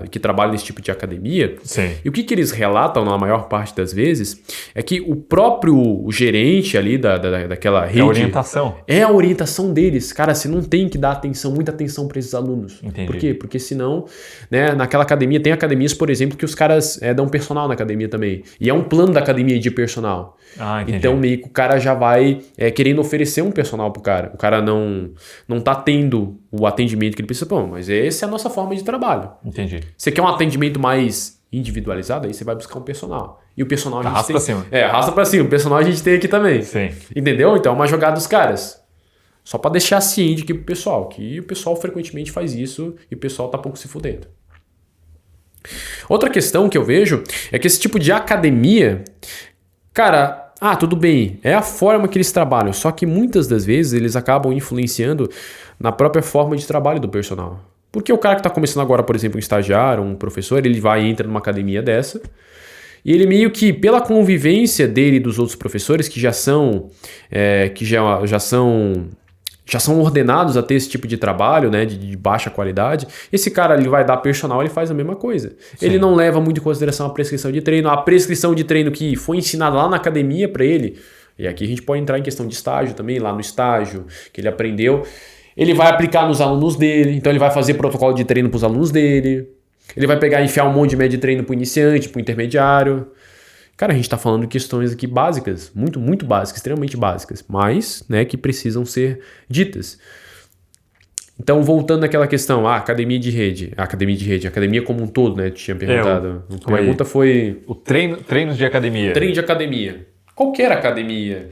que trabalham nesse tipo de academia. Sim. E o que eles relatam, na maior parte das vezes, é que o próprio gerente ali daquela rede... É a orientação. É a orientação deles. Cara, você não tem que dar atenção, muita atenção para esses alunos. Entendi. Por quê? Porque senão, né, naquela academia, tem academias, por exemplo, que os caras dão personal na academia também. E é um plano da academia de personal. Ah, entendi. Então, meio que o cara já vai querendo oferecer um personal pro cara. O cara não tá tendo o atendimento que ele precisa. Pô, mas essa é a nossa forma de trabalho. Entendi. Você quer um atendimento mais individualizado? Aí você vai buscar um personal. E o personal a gente Arrasta tem... pra cima. Arrasta pra cima. O personal a gente tem aqui também. Sim. Entendeu? Então é uma jogada dos caras. Só pra deixar ciente aqui pro pessoal. Que o pessoal frequentemente faz isso e o pessoal tá pouco se fudendo. Outra questão que eu vejo é que esse tipo de academia... Cara... tudo bem, é a forma que eles trabalham, só que muitas das vezes eles acabam influenciando na própria forma de trabalho do personal. Porque o cara que está começando agora, por exemplo, um estagiário, um professor, ele vai e entra numa academia dessa, e ele meio que, pela convivência dele e dos outros professores que já são ordenados a ter esse tipo de trabalho, né, de baixa qualidade, esse cara ele vai dar personal, ele faz a mesma coisa. Sim. Ele não leva muito em consideração a prescrição de treino, que foi ensinada lá na academia para ele, e aqui a gente pode entrar em questão de estágio também, lá no estágio que ele aprendeu, ele vai aplicar nos alunos dele, então ele vai fazer protocolo de treino para os alunos dele, ele vai pegar e enfiar um monte de média de treino para o iniciante, para o intermediário. Cara, a gente está falando de questões aqui básicas, muito, muito básicas, extremamente básicas, mas, né, que precisam ser ditas. Então, voltando àquela questão, academia como um todo, né, tinha perguntado. A pergunta foi... Treinos de academia. Treino de academia. Qualquer academia.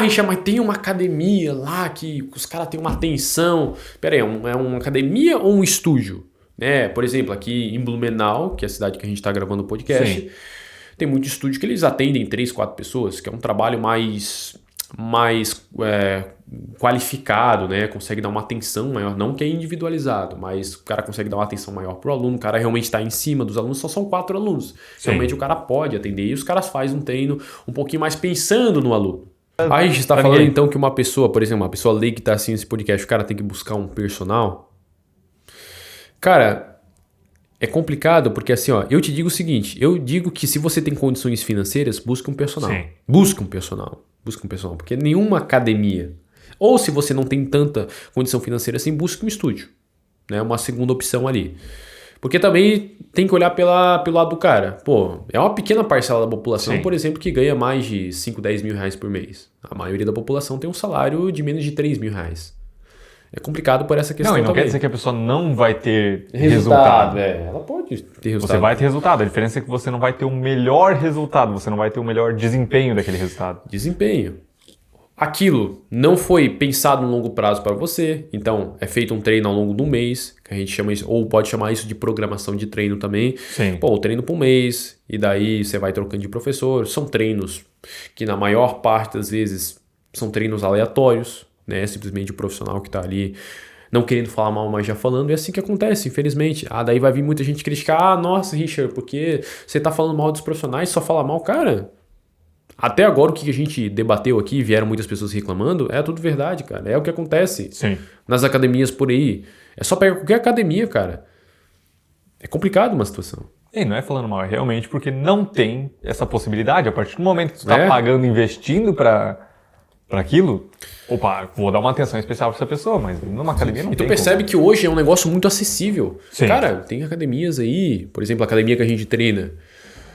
Richard, mas tem uma academia lá que os caras têm uma atenção. Pera aí, é uma academia ou um estúdio? Né? Por exemplo, aqui em Blumenau, que é a cidade que a gente está gravando o podcast... Sim. Tem muito estúdio que eles atendem 3, 4 pessoas, que é um trabalho mais qualificado, né? Consegue dar uma atenção maior, não que é individualizado, mas o cara consegue dar uma atenção maior pro aluno, o cara realmente está em cima dos alunos, só são 4 alunos. Sim. Realmente o cara pode atender e os caras fazem um treino um pouquinho mais pensando no aluno. Aí a gente está falando então que uma pessoa, por exemplo, uma pessoa leiga que está assistindo esse podcast, o cara tem que buscar um personal. Cara... É complicado porque assim, eu te digo o seguinte, eu digo que se você tem condições financeiras, busque um personal. Sim. Busque um personal, porque nenhuma academia, ou se você não tem tanta condição financeira assim, busque um estúdio, né? Uma segunda opção ali. Porque também tem que olhar pelo lado do cara. Pô, é uma pequena parcela da população, Sim. por exemplo, que ganha mais de 5, 10 mil reais por mês. A maioria da população tem um salário de menos de 3 mil reais. É complicado por essa questão. Não, e não também. quer dizer que a pessoa não vai ter resultado. Ela pode ter resultado. Você vai ter resultado. A diferença é que você não vai ter o melhor resultado, você não vai ter o melhor desempenho daquele resultado. Desempenho. Aquilo não foi pensado no longo prazo para você, então é feito um treino ao longo de um mês, que a gente chama isso, ou pode chamar isso de programação de treino também. Sim. Pô, o treino por um mês, e daí você vai trocando de professor. São treinos que na maior parte das vezes são treinos aleatórios. Né? Simplesmente o profissional que está ali não querendo falar mal, mas já falando. É assim que acontece, infelizmente. Daí vai vir muita gente criticar. Nossa, Richard, porque você está falando mal dos profissionais, só fala mal. Cara, até agora o que a gente debateu aqui, vieram muitas pessoas reclamando, é tudo verdade, cara. É o que acontece. Sim. Nas academias por aí. É só pegar qualquer academia, cara. É complicado uma situação. E não é falando mal, é realmente porque não tem essa possibilidade. A partir do momento que você está pagando, investindo para aquilo, opa, vou dar uma atenção especial para essa pessoa, mas numa academia não tem. E tu percebe que hoje é um negócio muito acessível. Sim. Cara, tem academias aí, por exemplo, a academia que a gente treina,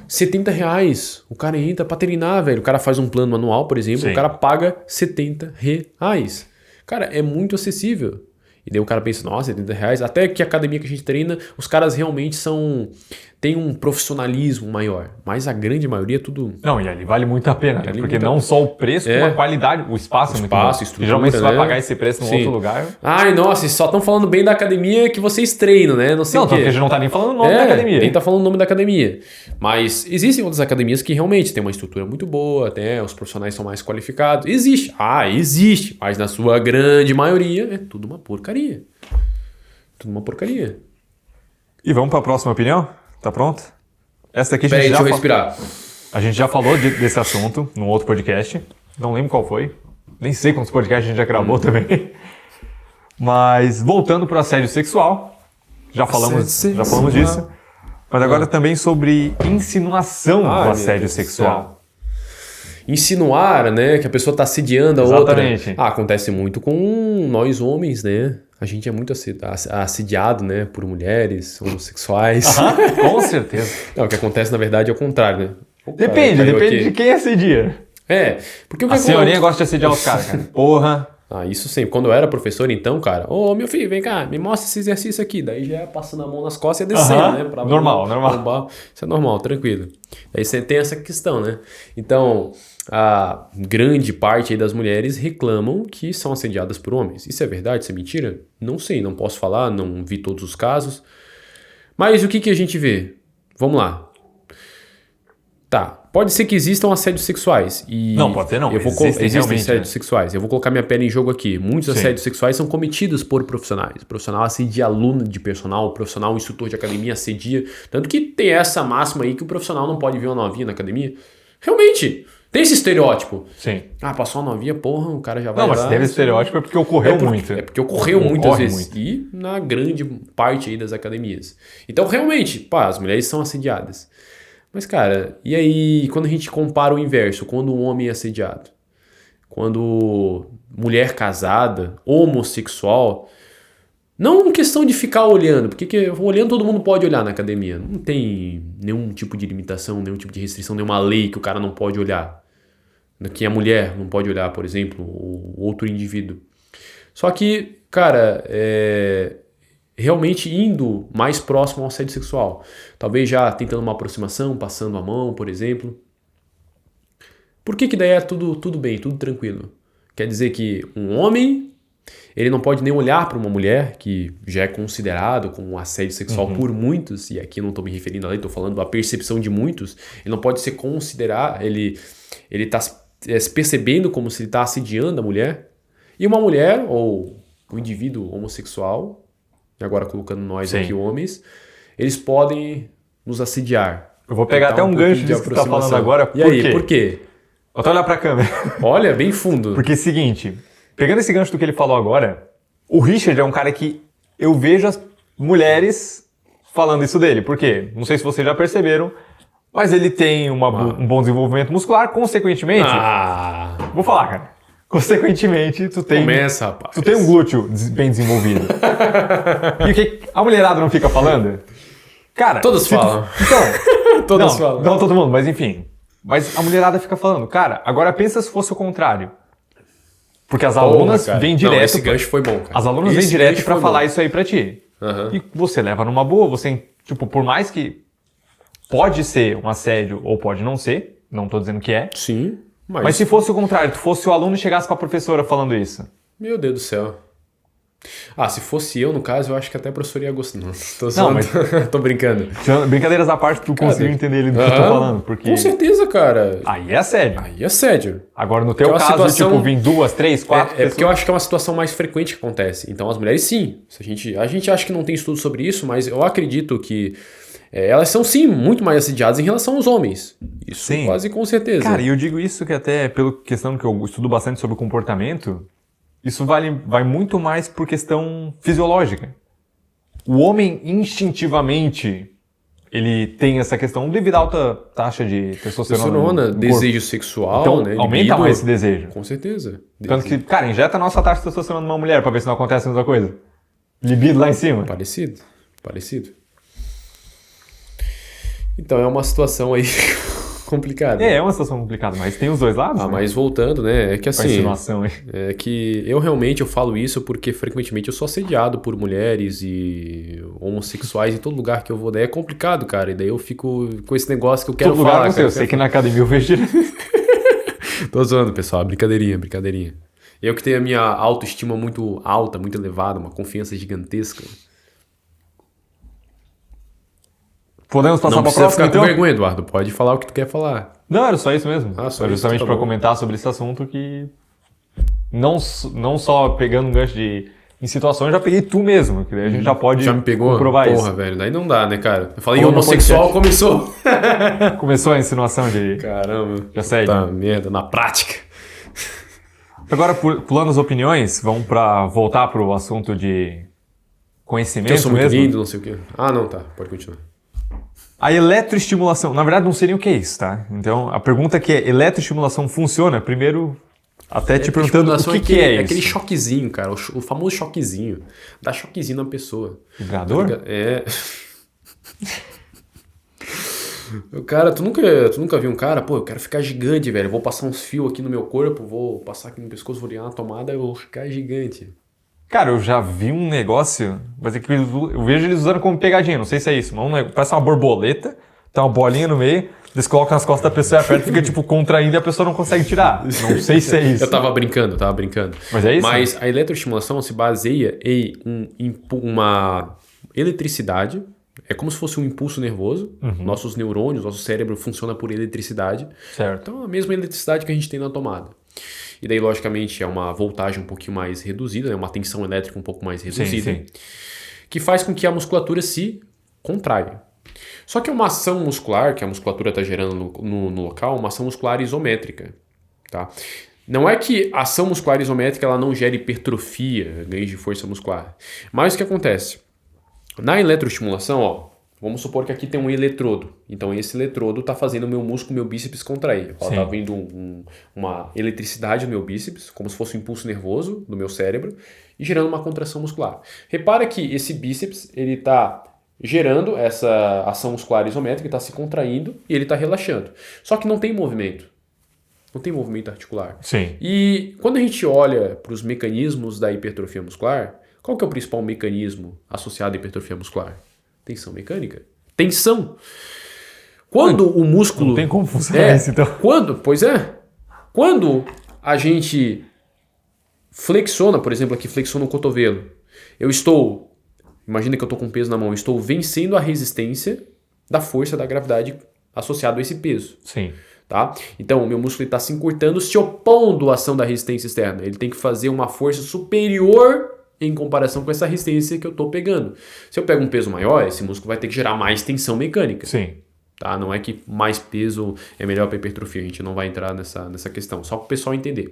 R$70. O cara entra pra treinar, velho. O cara faz um plano anual, por exemplo, Sim. o cara paga R$70. Cara, é muito acessível. E daí o cara pensa, nossa, R$70. Até que a academia que a gente treina, os caras realmente tem um profissionalismo maior. Mas a grande maioria é tudo... Não, e ali vale muito a pena, né? Porque não só o preço, como a qualidade, o espaço é muito bom. A estrutura, geralmente você vai né? pagar esse preço em outro lugar. Ai, nossa, vocês só estão falando bem da academia que vocês treinam, né? Não sei o quê. Não, a gente não tá nem falando o nome da academia. Nem tá falando o nome da academia. Mas existem outras academias que realmente têm uma estrutura muito boa, até os profissionais são mais qualificados. Existe. Existe. Mas na sua grande maioria é tudo uma porcaria. Tudo uma porcaria. E vamos para a próxima opinião? Tá pronto? Essa aqui deixa eu respirar. A gente já falou desse assunto num outro podcast. Não lembro qual foi. Nem sei quantos podcasts a gente já gravou também. Mas voltando para o assédio sexual, já falamos disso. Mas agora também sobre insinuação do assédio sexual. Insinuar, né, que a pessoa está assediando a Exatamente. outra. Acontece muito com nós homens, né? A gente é muito assediado, né, por mulheres, homossexuais. Com certeza. Não, o que acontece, na verdade, é o contrário, né? Depende de quem assedia. Porque o que a senhorinha gosta de assediar os caras, cara. Porra. Isso sempre. Quando eu era professor, então, cara, meu filho, vem cá, me mostra esse exercício aqui. Daí já passando a mão nas costas e descendo, né? Normal. Bombar. Isso é normal, tranquilo. Aí você tem essa questão, né? Então, a grande parte aí das mulheres reclamam que são assediadas por homens. Isso é verdade? Isso é mentira? Não sei, não posso falar, não vi todos os casos. Mas o que a gente vê? Vamos lá. Tá, pode ser que existam assédios sexuais. Não, pode ser não. Existem assédios sexuais. Eu vou colocar minha pele em jogo aqui. Muitos assédios sexuais são cometidos por profissionais. O profissional assedia aluno de personal, o profissional, instrutor de academia assedia. Tanto que tem essa máxima aí que o profissional não pode ver uma novinha na academia. Realmente, tem esse estereótipo. Sim. Passou uma novinha, porra, o cara já vai lá. Não, mas se teve estereótipo é porque ocorreu muito. É porque ocorreu muitas vezes. E na grande parte aí das academias. Então, realmente, as mulheres são assediadas. Mas, cara, e aí quando a gente compara o inverso, quando um homem é assediado, quando mulher casada, homossexual, não questão de ficar olhando, porque olhando todo mundo pode olhar na academia, não tem nenhum tipo de limitação, nenhum tipo de restrição, nenhuma lei que o cara não pode olhar, que a mulher não pode olhar, por exemplo, o outro indivíduo. Só que, cara, realmente indo mais próximo ao assédio sexual. Talvez já tentando uma aproximação, passando a mão, por exemplo. Por que daí é tudo bem, tudo tranquilo? Quer dizer que um homem, ele não pode nem olhar para uma mulher, que já é considerado como um assédio sexual por muitos, e aqui eu não estou me referindo a lei, estou falando da percepção de muitos, ele não pode ser considerado, ele está se percebendo como se ele está assediando a mulher, e uma mulher, ou um indivíduo homossexual, agora colocando nós aqui homens, eles podem nos assediar. Eu vou pegar até um gancho disso que você está falando agora. Por quê? Vou até olhar para a câmera. Olha, bem fundo. Porque é o seguinte, pegando esse gancho do que ele falou agora, o Richard é um cara que eu vejo as mulheres falando isso dele. Por quê? Não sei se vocês já perceberam, mas ele tem um bom desenvolvimento muscular, consequentemente... Vou falar, cara. Consequentemente, tu tem um glúteo bem desenvolvido. E o que a mulherada não fica falando? Cara, todos falam. Todos falam. Não todo mundo, mas enfim. Mas a mulherada fica falando, cara, agora pensa se fosse o contrário. Porque as alunas vêm direto... Esse gancho foi bom, cara. As alunas vêm direto pra falar isso aí pra ti. E você leva numa boa, você, por mais que pode ser um assédio ou pode não ser, não tô dizendo que é. Sim. Mas se fosse o contrário, tu fosse o aluno e chegasse pra professora falando isso. Meu Deus do céu. Se fosse eu, no caso, eu acho que até a professora ia gostar. Tô brincando. Brincadeiras à parte, tu conseguiu entender ele do que eu tô falando. Porque... Com certeza, cara. Aí é assédio. Agora, no teu caso, situação... vir 2, 3, 4 pessoas... porque eu acho que é uma situação mais frequente que acontece. Então, as mulheres, sim. A gente acha que não tem estudo sobre isso, mas eu acredito que elas são, sim, muito mais assediadas em relação aos homens. Isso, sim. Quase com certeza. Cara, e eu digo isso que até pela questão que eu estudo bastante sobre o comportamento, isso vai muito mais por questão fisiológica. O homem, instintivamente, ele tem essa questão devido à alta taxa de testosterona. Desejo sexual, então, né? Aumenta libido, mais esse desejo. Com certeza. Tanto que, cara, injeta a nossa taxa de testosterona numa mulher pra ver se não acontece a mesma coisa. Libido lá em cima. Parecido. Então é uma situação aí complicada. É uma situação complicada, mas tem os dois lados, né? Mas voltando, né, é que assim... insinuação aí. É que eu falo isso porque frequentemente eu sou assediado por mulheres e homossexuais em todo lugar que eu vou. Daí é complicado, cara, e daí eu fico com esse negócio que eu quero falar. Eu sei que na academia eu vejo direto. Tô zoando, pessoal, brincadeirinha. Eu que tenho a minha autoestima muito alta, muito elevada, uma confiança gigantesca. Podemos passar para a próxima, Não precisa ficar com vergonha, Eduardo. Pode falar o que tu quer falar. Não, era só isso mesmo. Só justamente para comentar sobre esse assunto que... Não só pegando um gancho em situações, já peguei tu mesmo. Que daí a gente já pode me pegou? Comprovar isso. Porra, velho. Daí não dá, né, cara? Eu falei homossexual, começou. Começou a insinuação de... Caramba. Já sei. Tá merda, na prática. Agora, pulando as opiniões, vamos voltar para o assunto de conhecimento Que eu sou muito mesmo. lindo, não sei o quê. Ah, não, tá. Pode continuar. A eletroestimulação, na verdade não sei nem o que é isso, tá? Então, a pergunta que é, eletroestimulação funciona? Primeiro, até te perguntando o que é isso. Aquele choquezinho, cara. O famoso choquezinho. Dá choquezinho na pessoa. Vibrador? É. Cara, tu nunca viu um cara, pô, eu quero ficar gigante, velho. Eu vou passar uns fios aqui no meu corpo, vou passar aqui no pescoço, vou ligar uma tomada, eu vou ficar gigante. Cara, eu já vi um negócio, mas é que eu vejo eles usando como pegadinha, não sei se é isso, mas parece uma borboleta, tem uma bolinha no meio, eles colocam nas costas da pessoa e apertam, fica tipo contraindo e a pessoa não consegue tirar. Não sei se é isso. Eu tava brincando. Mas é isso? Mas a eletroestimulação se baseia em uma eletricidade. É como se fosse um impulso nervoso. Nossos neurônios, nosso cérebro funciona por eletricidade. Certo. Então é a mesma eletricidade que a gente tem na tomada. E daí, logicamente, é uma voltagem um pouquinho mais reduzida, né? Uma tensão elétrica um pouco mais reduzida. Sim. Que faz com que a musculatura se contraia. Só que é uma ação muscular, que a musculatura está gerando no local, uma ação muscular isométrica. Tá? Não é que a ação muscular isométrica ela não gere hipertrofia, ganho de força muscular. Mas o que acontece? Na eletroestimulação, ó, vamos supor que aqui tem um eletrodo. Então esse eletrodo está fazendo o meu músculo, meu bíceps contrair. Está vindo uma eletricidade no meu bíceps, como se fosse um impulso nervoso do meu cérebro, e gerando uma contração muscular. Repara que esse bíceps ele está gerando essa ação muscular isométrica, está se contraindo e ele está relaxando. Só que não tem movimento. Não tem movimento articular. Sim. E quando a gente olha para os mecanismos da hipertrofia muscular, qual que é o principal mecanismo associado à hipertrofia muscular? Tensão mecânica. Tensão. Quando o músculo... Não tem como funcionar isso, então. Quando a gente flexiona, por exemplo, aqui flexiona o cotovelo, imagina que eu estou com peso na mão, eu estou vencendo a resistência da força da gravidade associada a esse peso. Sim. Tá? Então, o meu músculo está se encurtando, se opondo à ação da resistência externa. Ele tem que fazer uma força superior em comparação com essa resistência que eu estou pegando. Se eu pego um peso maior, esse músculo vai ter que gerar mais tensão mecânica. Sim. Tá? Não é que mais peso é melhor para hipertrofia, a gente não vai entrar nessa questão, só para o pessoal entender.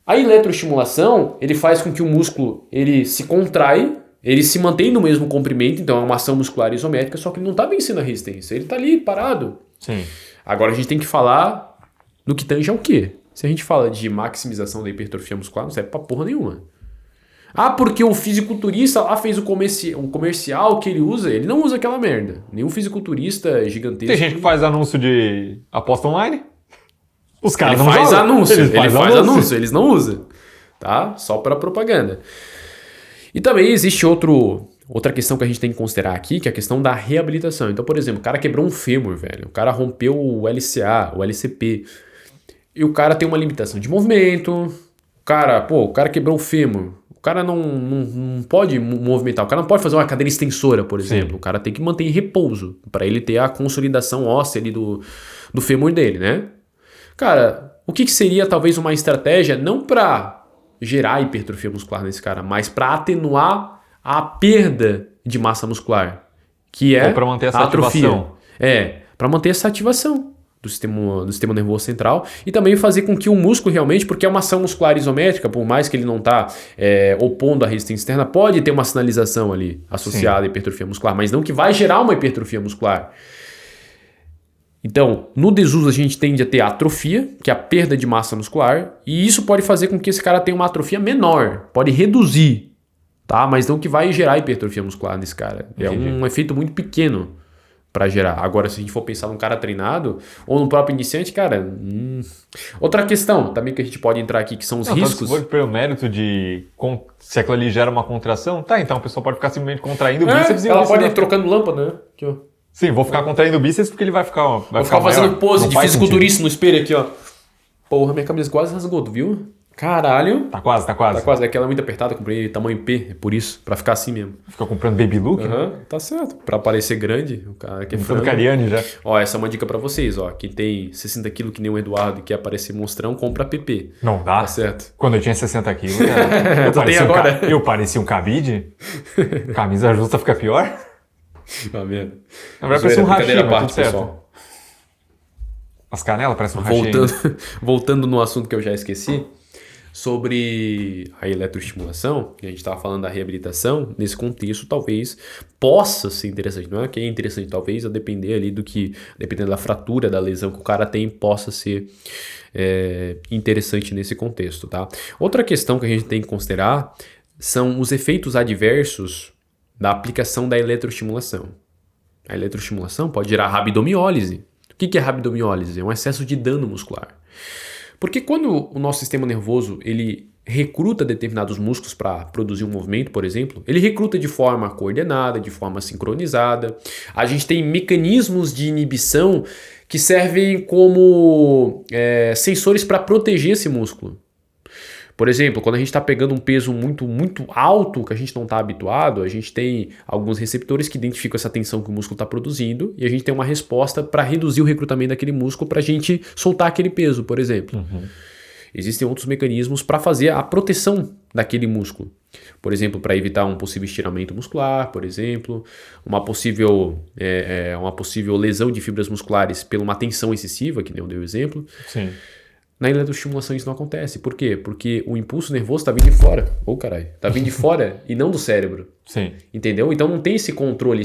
A eletroestimulação, ele faz com que o músculo ele se contrai, ele se mantém no mesmo comprimento, então é uma ação muscular isométrica, só que ele não está vencendo a resistência, ele está ali parado. Sim. Agora a gente tem que falar no que tange ao quê? Se a gente fala de maximização da hipertrofia muscular, não serve pra porra nenhuma. Ah, porque o fisiculturista lá fez um comercial que ele usa, ele não usa aquela merda. Nenhum fisiculturista gigantesco. Tem gente que faz anúncio de aposta online. Os caras ele não faz usam. anúncio, ele faz anúncio, eles não usam. Tá? Só para propaganda. E também existe outra questão que a gente tem que considerar aqui, que é a questão da reabilitação. Então, por exemplo, o cara quebrou um fêmur, velho. O cara rompeu o LCA, o LCP. E o cara tem uma limitação de movimento. O cara quebrou o fêmur. O cara não pode movimentar. O cara não pode fazer uma cadeira extensora, por exemplo. Sim. O cara tem que manter em repouso para ele ter a consolidação óssea ali do fêmur dele, né? Cara, o que seria talvez uma estratégia não para gerar hipertrofia muscular nesse cara, mas para atenuar a perda de massa muscular, que é para manter essa a atrofia. Ativação. Para manter essa ativação do sistema nervoso central e também fazer com que o músculo realmente, porque é uma ação muscular isométrica, por mais que ele não está opondo à resistência externa, pode ter uma sinalização ali associada à hipertrofia muscular, mas não que vai gerar uma hipertrofia muscular. Então, no desuso a gente tende a ter atrofia, que é a perda de massa muscular, e isso pode fazer com que esse cara tenha uma atrofia menor, pode reduzir, tá? Mas não que vai gerar hipertrofia muscular nesse cara. É um efeito muito pequeno para gerar. Agora, se a gente for pensar num cara treinado ou num próprio iniciante, cara... Outra questão também que a gente pode entrar aqui, que são os riscos... Se for pelo mérito de se aquilo ali gera uma contração, tá, então a pessoa pode ficar simplesmente contraindo o bíceps e... Ela pode ir trocando lâmpada, né? Aqui, ó. Sim, vou ficar contraindo o bíceps porque ele vai ficar Vou ficar fazendo maior. pose Não de faz fisiculturista no espelho aqui, ó. Porra, minha camisa quase rasgou, tu viu? Caralho. Tá quase. Tá quase. É que ela é muito apertada, comprei tamanho P, é por isso, pra ficar assim mesmo. Fica comprando baby look? Né? Tá certo. Pra parecer grande, o cara que é frango. Cariani já. Ó, essa é uma dica pra vocês, ó. Quem tem 60 quilos que nem o Eduardo e quer aparecer monstrão, compra PP. Não dá. Tá certo. Quando eu tinha 60 quilos, cara, eu parecia um cabide. Camisa justa fica pior. Tá vendo? Na verdade, parece um rachinho, parte, tudo certo. pessoal. As canelas parecem um recheio. Voltando no assunto que eu já esqueci, sobre a eletroestimulação, que a gente estava falando da reabilitação, nesse contexto talvez possa ser interessante. Não é que é interessante, talvez, a depender ali dependendo da fratura, da lesão que o cara tem, possa ser interessante nesse contexto, tá? Outra questão que a gente tem que considerar são os efeitos adversos da aplicação da eletroestimulação. A eletroestimulação pode gerar rabdomiólise. O que é rabdomiólise? É um excesso de dano muscular. Porque quando o nosso sistema nervoso ele recruta determinados músculos para produzir um movimento, por exemplo, ele recruta de forma coordenada, de forma sincronizada. A gente tem mecanismos de inibição que servem como sensores para proteger esse músculo. Por exemplo, quando a gente está pegando um peso muito, muito alto que a gente não está habituado, a gente tem alguns receptores que identificam essa tensão que o músculo está produzindo e a gente tem uma resposta para reduzir o recrutamento daquele músculo para a gente soltar aquele peso, por exemplo. Existem outros mecanismos para fazer a proteção daquele músculo. Por exemplo, para evitar um possível estiramento muscular, por exemplo, uma possível lesão de fibras musculares pela uma tensão excessiva, que nem eu dei o exemplo. Sim. Na eletroestimulação isso não acontece. Por quê? Porque o impulso nervoso está vindo de fora. Tá vindo de fora e não do cérebro. Sim. Entendeu? Então não tem esse controle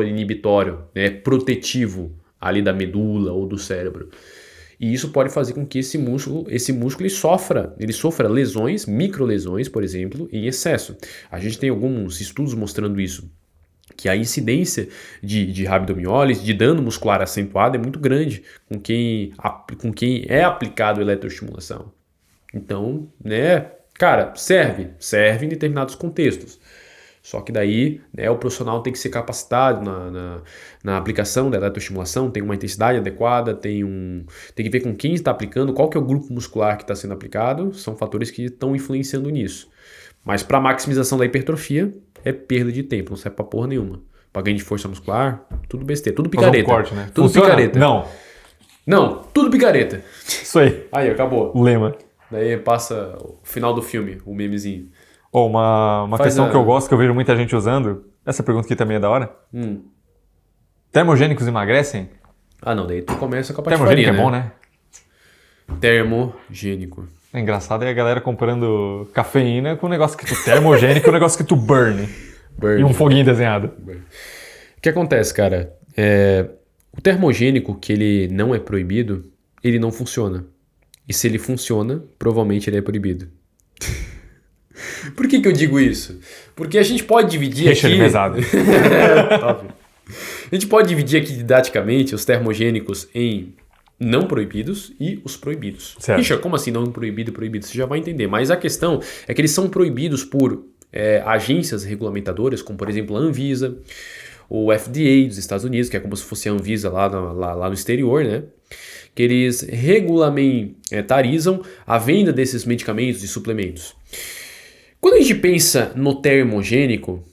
inibitório, né, protetivo ali da medula ou do cérebro. E isso pode fazer com que esse músculo ele sofra lesões, microlesões, por exemplo, em excesso. A gente tem alguns estudos mostrando isso, que a incidência de rabdomiólise, de dano muscular acentuado é muito grande com quem é aplicado eletroestimulação. Então, né, cara, serve em determinados contextos. Só que daí, né, o profissional tem que ser capacitado na aplicação da eletroestimulação, tem uma intensidade adequada, tem que ver com quem está aplicando, qual que é o grupo muscular que está sendo aplicado, são fatores que estão influenciando nisso. Mas para maximização da hipertrofia, é perda de tempo, não serve pra porra nenhuma. Pra ganho de força muscular, tudo besteira, tudo picareta. Fazer um corte, né? Tudo Funciona? picareta. Não, tudo picareta. isso aí. Aí, acabou. O lema. Daí passa o final do filme, o memezinho. Uma questão que eu gosto, que eu vejo muita gente usando, essa pergunta aqui também é da hora. Termogênicos emagrecem? Ah, não, daí tu começa com a Termogênico patifaria, é bom, né? Termogênico. É engraçado é a galera comprando cafeína com um negócio que tu termogênico e um negócio que tu burn. E um foguinho desenhado. O que acontece, cara? O termogênico, que ele não é proibido, ele não funciona. E se ele funciona, provavelmente ele é proibido. Por que eu digo isso? Porque a gente pode dividir aqui... pesado. Top. A gente pode dividir aqui didaticamente os termogênicos em não proibidos e os proibidos. Certo. Richard, como assim não proibido e proibido? Você já vai entender. Mas a questão é que eles são proibidos por agências regulamentadoras, como por exemplo a Anvisa, o FDA dos Estados Unidos, que é como se fosse a Anvisa lá no exterior, né? Que eles regulamentarizam a venda desses medicamentos e suplementos. Quando a gente pensa no termogênico,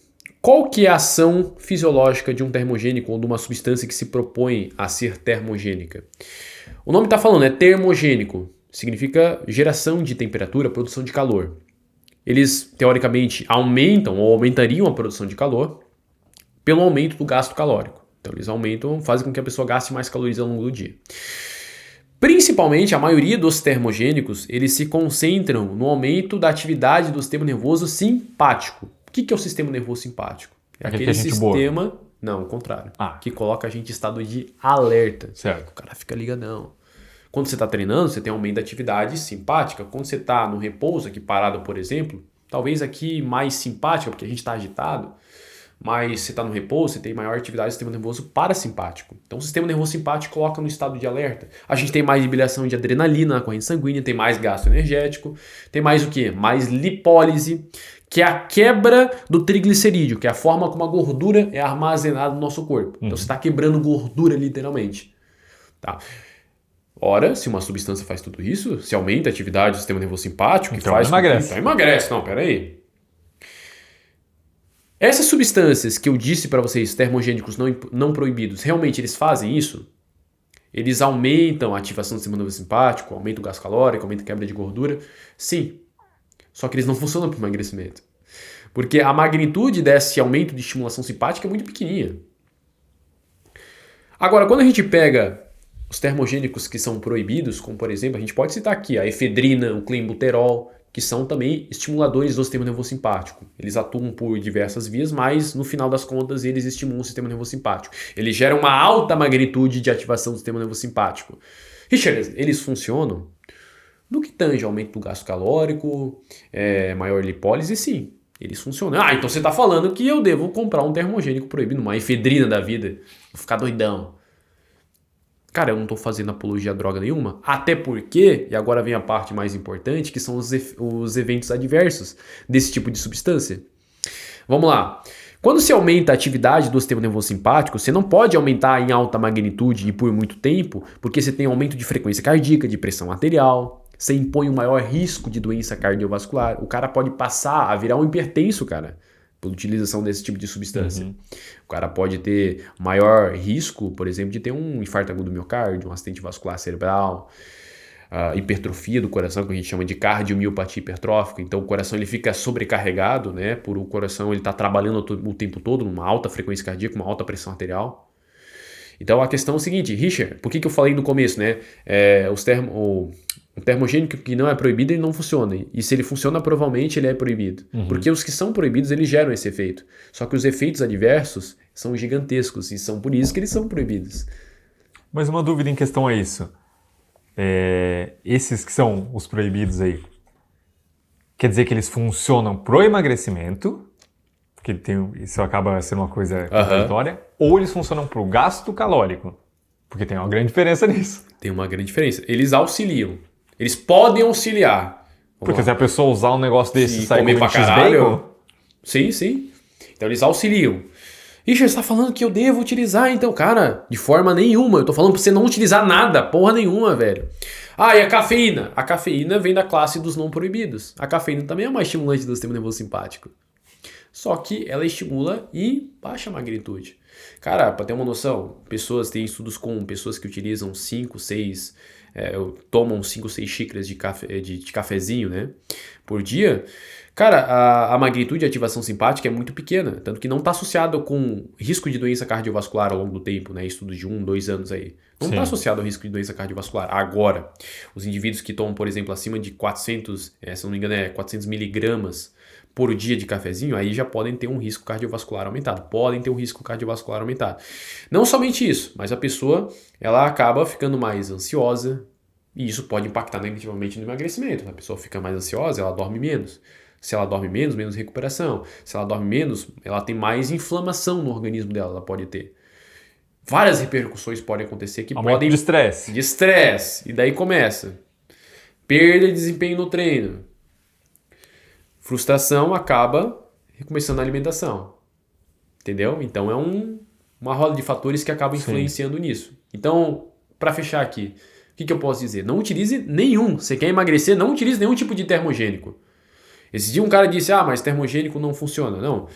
qual que é a ação fisiológica de um termogênico ou de uma substância que se propõe a ser termogênica? O nome está falando, é termogênico, significa geração de temperatura, produção de calor. Eles, teoricamente, aumentam ou aumentariam a produção de calor pelo aumento do gasto calórico. Então eles fazem com que a pessoa gaste mais calorias ao longo do dia. Principalmente, a maioria dos termogênicos, eles se concentram no aumento da atividade do sistema nervoso simpático. O que é o sistema nervoso simpático? É aquele sistema... Boa. Não, o contrário. Que coloca a gente em estado de alerta. Certo. O cara fica ligadão. Quando você está treinando, você tem aumento da atividade simpática. Quando você está no repouso, aqui parado, por exemplo, talvez aqui mais simpática, porque a gente está agitado, mas você está no repouso, você tem maior atividade do sistema nervoso parasimpático. Então o sistema nervoso simpático coloca no estado de alerta. A gente tem mais liberação de adrenalina na corrente sanguínea, tem mais gasto energético, tem mais o quê? Mais lipólise, que é a quebra do triglicerídeo, que é a forma como a gordura é armazenada no nosso corpo. Então você está quebrando gordura literalmente. Tá? Ora, se uma substância faz tudo isso, se aumenta a atividade do sistema nervoso simpático, então emagrece. Então emagrece. Não, peraí. Essas substâncias que eu disse para vocês, termogênicos não proibidos, realmente eles fazem isso? Eles aumentam a ativação do sistema nervoso simpático, aumentam o gasto calórico, aumentam a quebra de gordura? Sim. Só que eles não funcionam para o emagrecimento. Porque a magnitude desse aumento de estimulação simpática é muito pequenininha. Agora, quando a gente pega os termogênicos que são proibidos, como por exemplo, a gente pode citar aqui a efedrina, o clenbuterol, que são também estimuladores do sistema nervoso simpático. Eles atuam por diversas vias, mas no final das contas eles estimulam o sistema nervoso simpático. Eles geram uma alta magnitude de ativação do sistema nervoso simpático. Richard, eles funcionam no que tange aumento do gasto calórico, maior lipólise, sim. Eles funcionam. Então você está falando que eu devo comprar um termogênico proibido, uma efedrina da vida. Vou ficar doidão. Cara, eu não estou fazendo apologia a droga nenhuma. Até porque, e agora vem a parte mais importante, que são os eventos adversos desse tipo de substância. Vamos lá. Quando se aumenta a atividade do sistema nervoso simpático, você não pode aumentar em alta magnitude e por muito tempo, porque você tem aumento de frequência cardíaca, de pressão arterial, você impõe um maior risco de doença cardiovascular. O cara pode passar a virar um hipertenso, cara, por utilização desse tipo de substância. O cara pode ter maior risco, por exemplo, de ter um infarto agudo do miocárdio, um acidente vascular cerebral, hipertrofia do coração, que a gente chama de cardiomiopatia hipertrófica. Então o coração ele fica sobrecarregado, né? Por o coração ele está trabalhando o tempo todo numa alta frequência cardíaca, uma alta pressão arterial. Então a questão é o seguinte, Richard, por que eu falei no começo, né? O termogênico que não é proibido, ele não funciona. E se ele funciona, provavelmente ele é proibido. Porque os que são proibidos, eles geram esse efeito. Só que os efeitos adversos são gigantescos e são por isso que eles são proibidos. Mas uma dúvida em questão a isso. Esses que são os proibidos aí, quer dizer que eles funcionam pro emagrecimento, porque isso acaba sendo uma coisa contraditória, ou eles funcionam pro gasto calórico? Porque tem uma grande diferença nisso. Tem uma grande diferença. Eles auxiliam. Eles podem auxiliar. Porque se a pessoa usar um negócio desse e sair comer pra comendo caralho, X-Bacon... Sim. Então eles auxiliam. Ixi, você tá falando que eu devo utilizar, então, cara, de forma nenhuma. Eu tô falando pra você não utilizar nada, porra nenhuma, velho. E a cafeína? A cafeína vem da classe dos não proibidos. A cafeína também é uma estimulante do sistema nervoso simpático. Só que ela estimula em baixa magnitude. Cara, pra ter uma noção, tem estudos com pessoas que utilizam 5, 6, tomam 5, 6 xícaras de cafezinho, né, por dia. Cara, a magnitude de ativação simpática é muito pequena, tanto que não está associado com risco de doença cardiovascular ao longo do tempo, né? Estudos de 1, 2 anos aí. Não está associado ao risco de doença cardiovascular. Agora, os indivíduos que tomam, por exemplo, acima de 400, se não me engano 400 miligramas por dia de cafezinho, aí já podem ter um risco cardiovascular aumentado. Não somente isso, mas a pessoa ela acaba ficando mais ansiosa e isso pode impactar negativamente no emagrecimento. A pessoa fica mais ansiosa, ela dorme menos. Se ela dorme menos recuperação. Se ela dorme menos, ela tem mais inflamação no organismo dela, ela pode ter. Várias repercussões podem acontecer que aumento de estresse. De estresse. E daí começa. Perda de desempenho no treino. Frustração acaba começando a alimentação. Entendeu? Então é uma roda de fatores que acaba influenciando nisso. Então, para fechar aqui, o que eu posso dizer? Não utilize nenhum. Você quer emagrecer, não utilize nenhum tipo de termogênico. Esse dia um cara disse, mas termogênico não funciona. Não.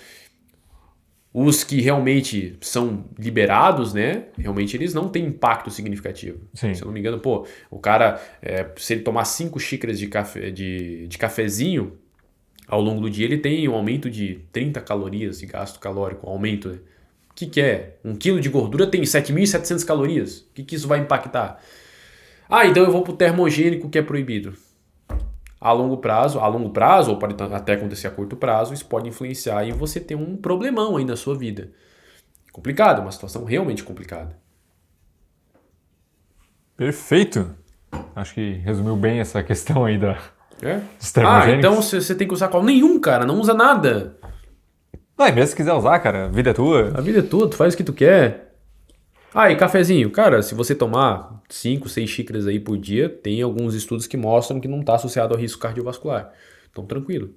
Os que realmente são liberados, né? Realmente eles não têm impacto significativo. Sim. Se eu não me engano, o cara, se ele tomar 5 xícaras de cafezinho, ao longo do dia ele tem um aumento de 30 calorias de gasto calórico. Aumento, né? O que é? 1 quilo de gordura tem 7.700 calorias. O que isso vai impactar? Então eu vou pro termogênico que é proibido. A longo prazo, ou pode até acontecer a curto prazo, isso pode influenciar e você ter um problemão aí na sua vida. Complicado, uma situação realmente complicada. Perfeito. Acho que resumiu bem essa questão aí dos termogênicos. Então você tem que usar qual? Nenhum, cara, não usa nada. Mesmo se quiser usar, cara, a vida é tua. A vida é tua, tu faz o que tu quer. E cafezinho? Cara, se você tomar 5, 6 xícaras aí por dia, tem alguns estudos que mostram que não está associado ao risco cardiovascular. Então, tranquilo.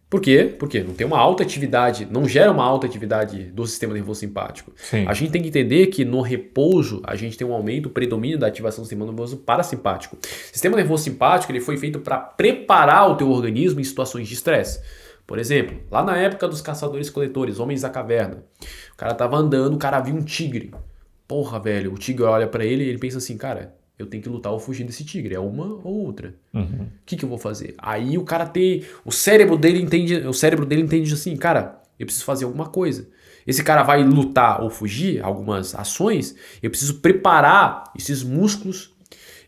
Por quê? Porque não tem uma alta atividade, não gera uma alta atividade do sistema nervoso simpático. Sim. A gente tem que entender que no repouso, a gente tem um aumento, predomínio da ativação do sistema nervoso parasimpático. O sistema nervoso simpático ele foi feito para preparar o teu organismo em situações de estresse. Por exemplo, lá na época dos caçadores-coletores, homens da caverna, o cara tava andando, o cara viu um tigre. Porra, velho, o tigre olha pra ele e ele pensa assim, cara, eu tenho que lutar ou fugir desse tigre, é uma ou outra. O que eu vou fazer? Aí o cara o cérebro dele entende assim, cara, eu preciso fazer alguma coisa. Esse cara vai lutar ou fugir, algumas ações, eu preciso preparar esses músculos,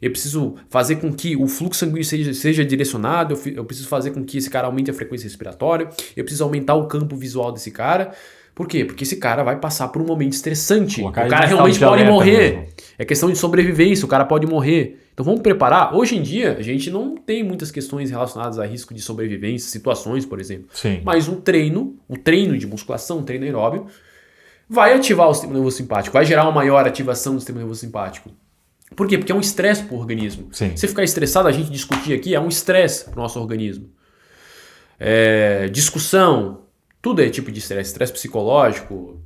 eu preciso fazer com que o fluxo sanguíneo seja direcionado, eu preciso fazer com que esse cara aumente a frequência respiratória, eu preciso aumentar o campo visual desse cara. Por quê? Porque esse cara vai passar por um momento estressante. O cara realmente pode morrer. Mesmo. É questão de sobrevivência, o cara pode morrer. Então vamos preparar. Hoje em dia, a gente não tem muitas questões relacionadas a risco de sobrevivência, situações, por exemplo. Sim. Mas o treino de musculação, um treino aeróbio, vai ativar o sistema nervoso simpático, vai gerar uma maior ativação do sistema nervoso simpático. Por quê? Porque é um estresse para o organismo. Sim. Se ficar estressado, a gente discutir aqui, é um estresse para o nosso organismo. Discussão, tudo é tipo de estresse. Estresse psicológico,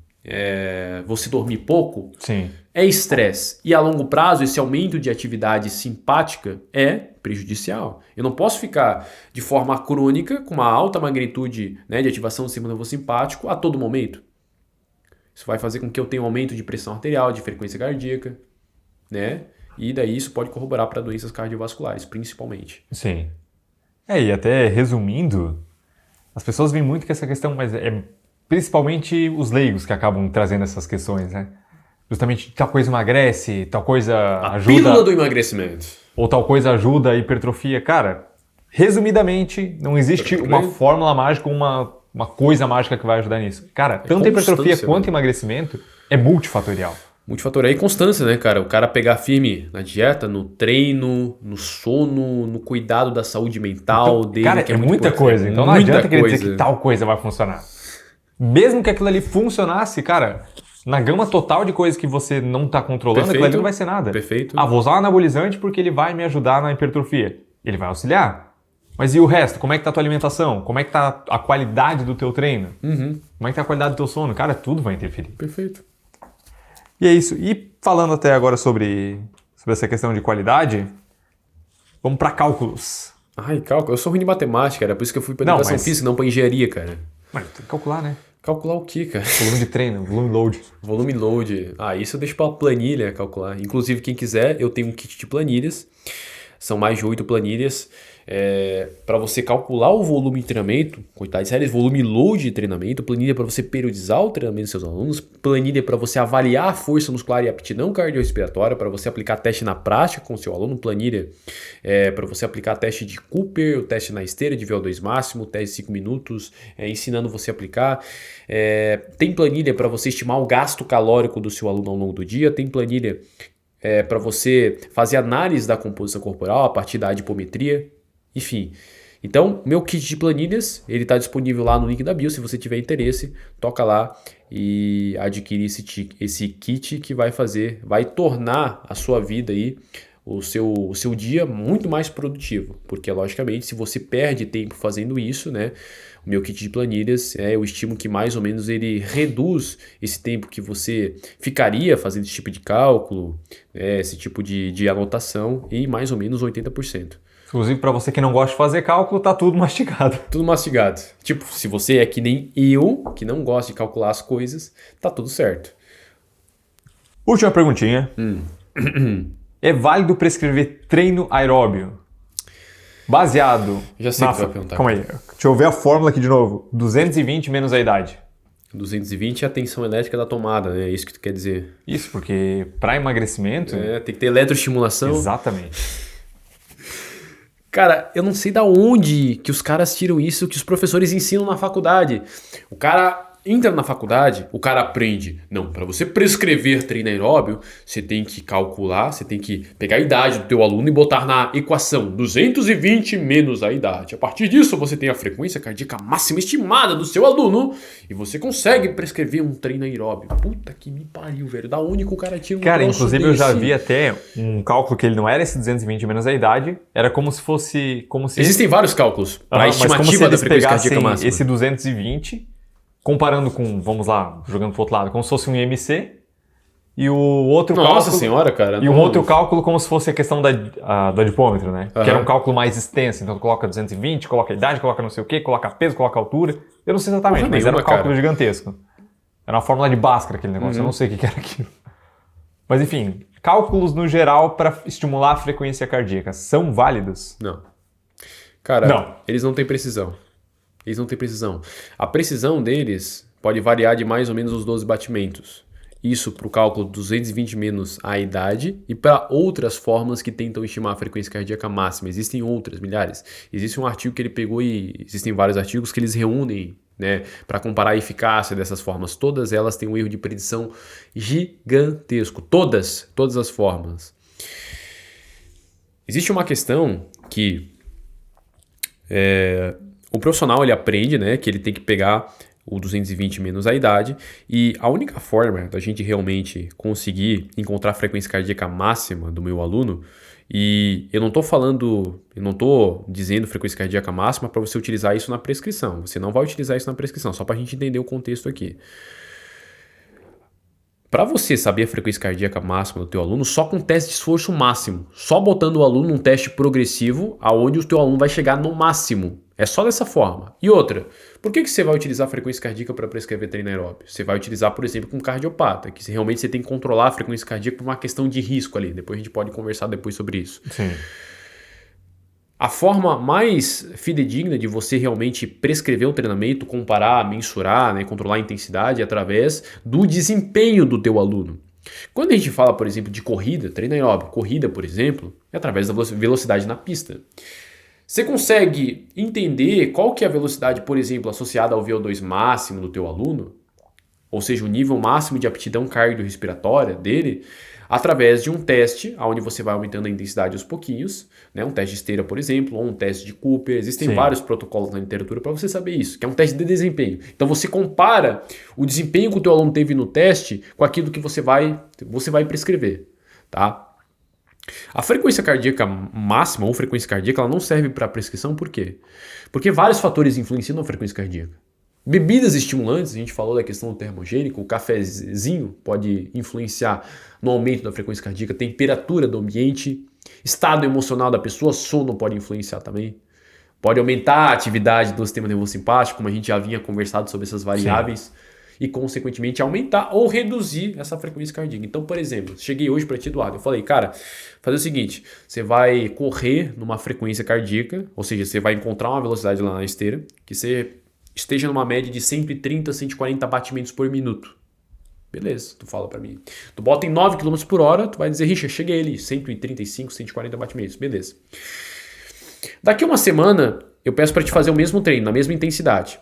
você dormir pouco, sim, é estresse. E a longo prazo, esse aumento de atividade simpática é prejudicial. Eu não posso ficar de forma crônica com uma alta magnitude, né, de ativação do sistema nervoso simpático a todo momento. Isso vai fazer com que eu tenha um aumento de pressão arterial, de frequência cardíaca, né? E daí isso pode corroborar para doenças cardiovasculares, principalmente. Sim. E até resumindo, as pessoas veem muito com essa questão, mas é principalmente os leigos que acabam trazendo essas questões, né? Justamente tal coisa emagrece, tal coisa ajuda... A pílula do emagrecimento. Ou tal coisa ajuda a hipertrofia. Cara, resumidamente, não existe uma fórmula mágica, uma coisa mágica que vai ajudar nisso. Cara, tanto a hipertrofia quanto emagrecimento é multifatorial. Multifatorial e constância, né, cara? O cara pegar firme na dieta, no treino, no sono, no cuidado da saúde mental então, dele. Cara, que é muita coisa. Então não adianta querer dizer que tal coisa vai funcionar. Mesmo que aquilo ali funcionasse, cara, na gama total de coisas que você não tá controlando, aquilo ali não vai ser nada. Perfeito. Vou usar um anabolizante porque ele vai me ajudar na hipertrofia. Ele vai auxiliar. Mas e o resto? Como é que tá a tua alimentação? Como é que tá a qualidade do teu treino? Uhum. Como é que tá a qualidade do teu sono? Cara, tudo vai interferir. Perfeito. E é isso. E falando até agora sobre essa questão de qualidade, vamos para cálculos. Ai, cálculo. Eu sou ruim de matemática, era por isso que eu fui para educação física, não para engenharia, cara. Mas tem que calcular, né? Calcular o quê, cara? Volume de treino, volume load. Volume load. Isso eu deixo para planilha calcular. Inclusive, quem quiser, eu tenho um kit de planilhas. São mais de 8 planilhas. Para você calcular o volume de treinamento, quantidade de séries, volume load de treinamento, planilha para você periodizar o treinamento dos seus alunos, planilha para você avaliar a força muscular e aptidão cardiorrespiratória, para você aplicar teste na prática com o seu aluno, planilha para você aplicar teste de Cooper, o teste na esteira de VO2 máximo, teste de 5 minutos, ensinando você a aplicar. Tem planilha para você estimar o gasto calórico do seu aluno ao longo do dia, tem planilha para você fazer análise da composição corporal a partir da adipometria. Enfim, então meu kit de planilhas, ele está disponível lá no link da bio, se você tiver interesse, toca lá e adquire esse kit que vai tornar a sua vida aí, o seu dia muito mais produtivo, porque logicamente se você perde tempo fazendo isso, né, o meu kit de planilhas, eu estimo que mais ou menos ele reduz esse tempo que você ficaria fazendo esse tipo de cálculo, esse tipo de anotação em mais ou menos 80%. Inclusive, para você que não gosta de fazer cálculo, tá tudo mastigado. Tudo mastigado. Tipo, se você é que nem eu, que não gosta de calcular as coisas, tá tudo certo. Última perguntinha. É válido prescrever treino aeróbio? Baseado... Já sei o que você vai perguntar. Calma aí. Deixa eu ver a fórmula aqui de novo. 220 menos a idade. 220 é a tensão elétrica da tomada, né? É isso que tu quer dizer. Isso, porque para emagrecimento... tem que ter eletroestimulação. Exatamente. Cara, eu não sei da onde que os caras tiram isso, que os professores ensinam na faculdade. O cara entra na faculdade, o cara aprende. Não, para você prescrever treino aeróbio, você tem que calcular, você tem que pegar a idade do teu aluno e botar na equação 220 menos a idade. A partir disso, você tem a frequência cardíaca máxima estimada do seu aluno e você consegue prescrever um treino aeróbio. Puta que me pariu, velho. Da onde que o cara tira um Cara, troço inclusive desse? Eu já vi até um cálculo que ele não era esse 220 menos a idade, era como se fosse... Existem vários cálculos para a estimativa da frequência cardíaca máxima. Esse 220... comparando com, vamos lá, jogando pro outro lado, como se fosse um IMC, e o outro cálculo... Nossa senhora, cara. E um outro cálculo como se fosse a questão do adipômetro, né? Que era um cálculo mais extenso, então tu coloca 220, coloca a idade, coloca não sei o quê, coloca peso, coloca altura. Eu não sei exatamente, mas era um cálculo gigantesco. Era uma fórmula de Bhaskara aquele negócio, eu não sei o que era aquilo. Mas enfim, cálculos no geral para estimular a frequência cardíaca, são válidos? Não. Cara, eles não têm precisão. Eles não têm precisão. A precisão deles pode variar de mais ou menos os 12 batimentos. Isso para o cálculo 220 menos a idade e para outras formas que tentam estimar a frequência cardíaca máxima. Existem outras, milhares. Existe um artigo que ele pegou e existem vários artigos que eles reúnem, né, para comparar a eficácia dessas formas. Todas elas têm um erro de predição gigantesco. Todas as formas. Existe uma questão que o profissional ele aprende, né, que ele tem que pegar o 220 menos a idade, e a única forma da gente realmente conseguir encontrar a frequência cardíaca máxima do meu aluno, e eu não estou dizendo frequência cardíaca máxima para você utilizar isso na prescrição, você não vai utilizar isso na prescrição, só para a gente entender o contexto aqui. Para você saber a frequência cardíaca máxima do teu aluno, só com teste de esforço máximo, só botando o aluno num teste progressivo, aonde o teu aluno vai chegar no máximo. É só dessa forma. E outra, por que você vai utilizar a frequência cardíaca para prescrever treino aeróbio? Você vai utilizar, por exemplo, com cardiopata, que realmente você tem que controlar a frequência cardíaca por uma questão de risco ali. Depois a gente pode conversar depois sobre isso. Sim. A forma mais fidedigna de você realmente prescrever um treinamento, comparar, mensurar, né, controlar a intensidade é através do desempenho do teu aluno. Quando a gente fala, por exemplo, de corrida, treino aeróbico, corrida, por exemplo, é através da velocidade na pista. Você consegue entender qual que é a velocidade, por exemplo, associada ao VO2 máximo do teu aluno, ou seja, o nível máximo de aptidão cardiorrespiratória dele, através de um teste, onde você vai aumentando a intensidade aos pouquinhos, né? Um teste de esteira, por exemplo, ou um teste de Cooper. Existem vários protocolos na literatura para você saber isso, que é um teste de desempenho. Então você compara o desempenho que o teu aluno teve no teste com aquilo que você vai prescrever, tá? A frequência cardíaca máxima ou frequência cardíaca ela não serve para prescrição, por quê? Porque vários fatores influenciam na frequência cardíaca. Bebidas estimulantes, a gente falou da questão do termogênico, o cafezinho pode influenciar no aumento da frequência cardíaca, temperatura do ambiente, estado emocional da pessoa, sono pode influenciar também. Pode aumentar a atividade do sistema nervoso simpático, como a gente já vinha conversado sobre essas variáveis. Sim. E, consequentemente, aumentar ou reduzir essa frequência cardíaca. Então, por exemplo, cheguei hoje para ti, Eduardo, eu falei, cara, fazer o seguinte, você vai correr numa frequência cardíaca, ou seja, você vai encontrar uma velocidade lá na esteira, que você esteja numa média de 130, 140 batimentos por minuto. Beleza, tu fala para mim. Tu bota em 9 km por hora, tu vai dizer, Richard, cheguei ali, 135, 140 batimentos. Beleza. Daqui uma semana, eu peço para te fazer o mesmo treino, na mesma intensidade.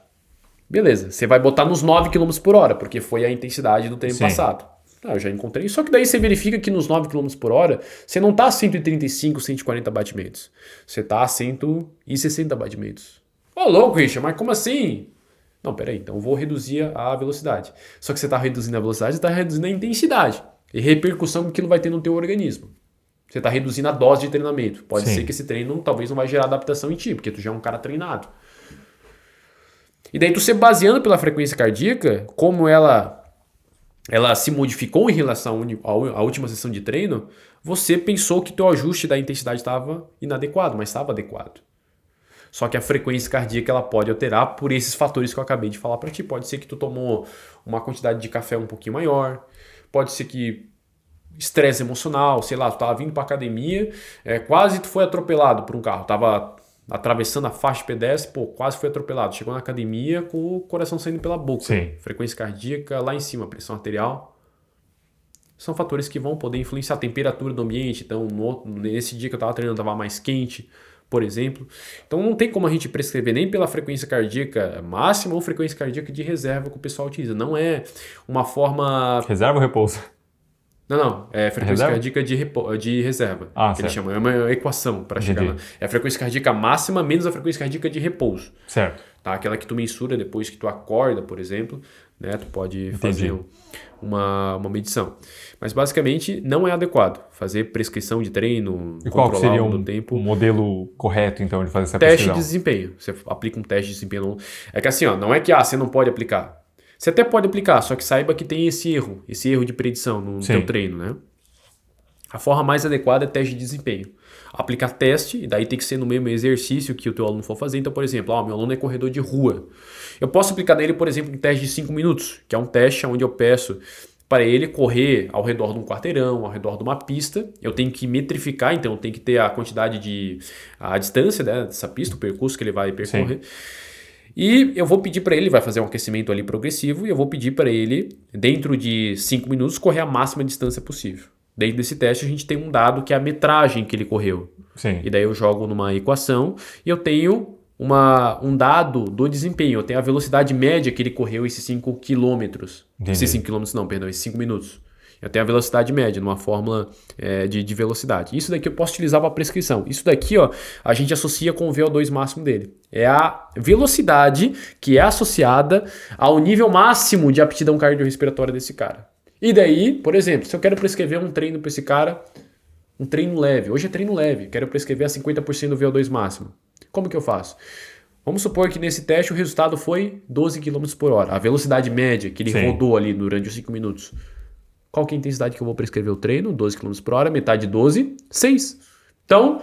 Beleza, você vai botar nos 9 km por hora, porque foi a intensidade do treino passado. Eu já encontrei. Só que daí você verifica que nos 9 km por hora, você não está a 135, 140 batimentos. Você está a 160 batimentos. Ô, louco, Richard, mas como assim? Não, peraí, então eu vou reduzir a velocidade. Só que você está reduzindo a velocidade, você está reduzindo a intensidade. E repercussão que aquilo vai ter no teu organismo. Você está reduzindo a dose de treinamento. Pode ser que esse treino talvez não vai gerar adaptação em ti, porque tu já é um cara treinado. E daí tu se baseando pela frequência cardíaca, como ela se modificou em relação à última sessão de treino, você pensou que teu ajuste da intensidade estava inadequado, mas estava adequado. Só que a frequência cardíaca ela pode alterar por esses fatores que eu acabei de falar para ti. Pode ser que tu tomou uma quantidade de café um pouquinho maior, pode ser que estresse emocional, sei lá, tu estava vindo para academia, quase tu foi atropelado por um carro, tava atravessando a faixa de pedestre, quase foi atropelado. Chegou na academia com o coração saindo pela boca. Sim. Frequência cardíaca lá em cima, pressão arterial. São fatores que vão poder influenciar a temperatura do ambiente. Então, nesse dia que eu estava treinando, estava mais quente, por exemplo. Então, não tem como a gente prescrever nem pela frequência cardíaca máxima ou frequência cardíaca de reserva que o pessoal utiliza. Não é uma forma... Reserva ou repouso? Não. É frequência cardíaca de reserva. Que eles chamam. É uma equação para chegar lá. É a frequência cardíaca máxima menos a frequência cardíaca de repouso. Certo. Tá? Aquela que tu mensura depois que tu acorda, por exemplo. Né? Tu pode fazer uma medição. Mas, basicamente, não é adequado fazer prescrição de treino, e qual seria tempo. O modelo correto, então, de fazer essa prescrição? Teste de desempenho. Você aplica um teste de desempenho. É que assim, não é que você não pode aplicar. Você até pode aplicar, só que saiba que tem esse erro de predição no teu treino, né? A forma mais adequada é teste de desempenho. Aplicar teste, e daí tem que ser no mesmo exercício que o teu aluno for fazer. Então, por exemplo, meu aluno é corredor de rua. Eu posso aplicar nele, por exemplo, um teste de 5 minutos, que é um teste onde eu peço para ele correr ao redor de um quarteirão, ao redor de uma pista. Eu tenho que metrificar, então eu tenho que ter a quantidade a distância, né, dessa pista, o percurso que ele vai percorrer. Sim. E eu vou pedir para ele, vai fazer um aquecimento ali progressivo, e eu vou pedir para ele, dentro de 5 minutos, correr a máxima distância possível. Dentro desse teste a gente tem um dado que é a metragem que ele correu. Sim. E daí eu jogo numa equação e eu tenho um dado do desempenho. Eu tenho a velocidade média que ele correu esses 5 quilômetros. Esses 5 quilômetros não, perdão, esses 5 minutos. Eu tenho a velocidade média numa fórmula de velocidade. Isso daqui eu posso utilizar para prescrição. Isso daqui, ó, a gente associa com o VO2 máximo dele. É a velocidade que é associada ao nível máximo de aptidão cardiorrespiratória desse cara. E daí, por exemplo, se eu quero prescrever um treino para esse cara, um treino leve. Hoje é treino leve. Quero prescrever a 50% do VO2 máximo. Como que eu faço? Vamos supor que nesse teste o resultado foi 12 km por hora. A velocidade média que ele rodou ali durante os 5 minutos. Qual que é a intensidade que eu vou prescrever o treino? 12 km por hora, metade de 12, 6. Então,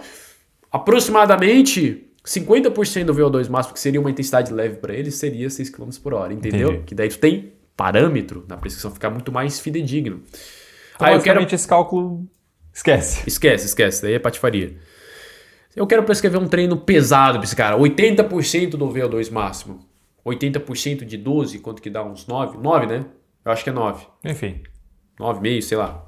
aproximadamente 50% do VO2 máximo, que seria uma intensidade leve para ele, seria 6 km por hora, entendeu? Entendi. Que daí tu tem parâmetro na prescrição, ficar muito mais fidedigno. Então, basicamente, esse cálculo, esquece. Esquece, daí é patifaria. Eu quero prescrever um treino pesado para esse cara, 80% do VO2 máximo. 80% de 12, quanto que dá? Uns 9? 9, né? Eu acho que é 9. Enfim. 9,5, sei lá.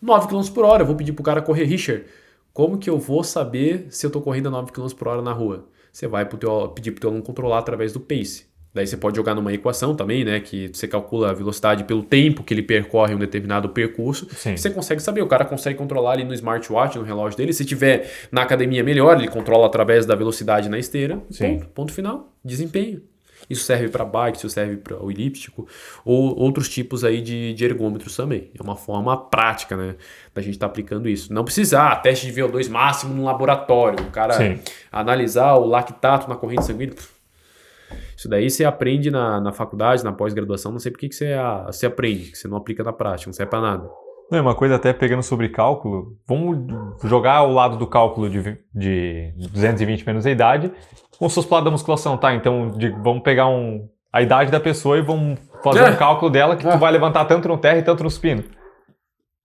9 km por hora, eu vou pedir pro cara correr. Richard, como que eu vou saber se eu tô correndo a 9 km por hora na rua? Você vai pedir pro teu aluno controlar através do pace. Daí você pode jogar numa equação também, né? Que você calcula a velocidade pelo tempo que ele percorre um determinado percurso. Sim. Você consegue saber, o cara consegue controlar ali no smartwatch, no relógio dele. Se tiver na academia melhor, ele controla através da velocidade na esteira. Sim. Ponto final. Desempenho. Isso serve para bike, isso serve para o elíptico ou outros tipos aí de ergômetros também. É uma forma prática, né, da gente estar aplicando isso. Não precisar teste de VO2 máximo no laboratório, o cara analisar o lactato na corrente sanguínea. Isso daí você aprende na faculdade, na pós-graduação, não sei por que você aprende, que você não aplica na prática, não serve para nada. Não, uma coisa até pegando sobre cálculo, vamos jogar ao lado do cálculo de 220 menos a idade, como se fosse pro lado da musculação, tá? Então, vamos pegar a idade da pessoa e vamos fazer um cálculo dela que tu vai levantar tanto no terra e tanto no supino.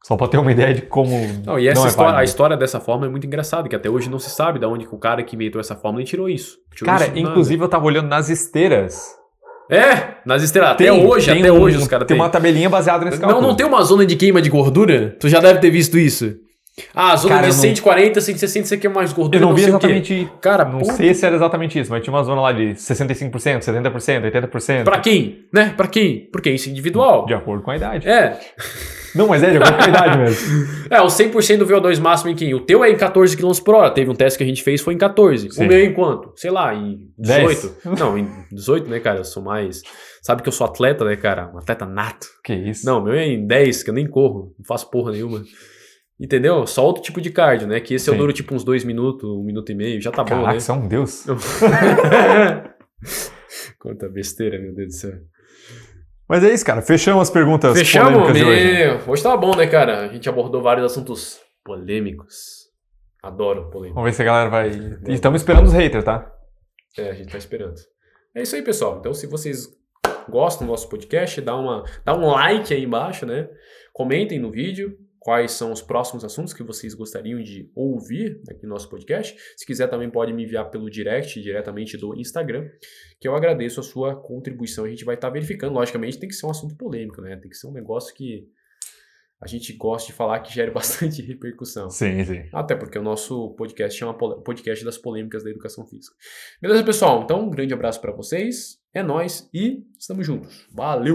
Só pra ter uma ideia de como e a história dessa fórmula é muito engraçada, que até hoje não se sabe de onde que o cara que inventou essa fórmula tirou isso. Cara, inclusive eu tava olhando nas esteiras. Nas esteiras. Até hoje os caras tem uma tabelinha baseada nesse cálculo. Não tem uma zona de queima de gordura? Tu já deve ter visto isso. A zona de 140, 160, você quer mais gordura? Eu não vi exatamente. Cara, não sei se era exatamente isso, mas tinha uma zona lá de 65%, 70%, 80%. Pra quem? Né? Pra quem? Porque é isso individual. De acordo com a idade. Não, mas de acordo com a idade mesmo. O 100% do VO2 máximo em quem? O teu é em 14 km por hora. Teve um teste que a gente fez, foi em 14. Sim. O meu é em quanto? Sei lá, em 18. 10. Não, em 18, né, cara? Eu sou mais... Sabe que eu sou atleta, né, cara? Um atleta nato. Que isso? Não, o meu é em 10, que eu nem corro. Não faço porra nenhuma. Entendeu? Só outro tipo de cardio, né? Que esse eu duro tipo uns 2 minutos, 1 minuto e meio. Já tá bom, né? Caraca, você é um deus. Quanta besteira, meu Deus do céu. Mas é isso, cara. Fechamos as perguntas polêmicas de hoje. Hoje tava bom, né, cara? A gente abordou vários assuntos polêmicos. Adoro polêmica. Vamos ver se a galera vai... E estamos esperando os haters, tá? A gente tá esperando. É isso aí, pessoal. Então, se vocês gostam do nosso podcast, dá um like aí embaixo, né? Comentem no vídeo quais são os próximos assuntos que vocês gostariam de ouvir aqui no nosso podcast. Se quiser, também pode me enviar pelo direct, diretamente do Instagram, que eu agradeço a sua contribuição. A gente vai estar verificando. Logicamente, tem que ser um assunto polêmico, né? Tem que ser um negócio que a gente gosta de falar, que gere bastante repercussão. Sim. Até porque o nosso podcast chama Podcast das Polêmicas da Educação Física. Beleza, pessoal? Então, um grande abraço para vocês. É nóis e estamos juntos. Valeu!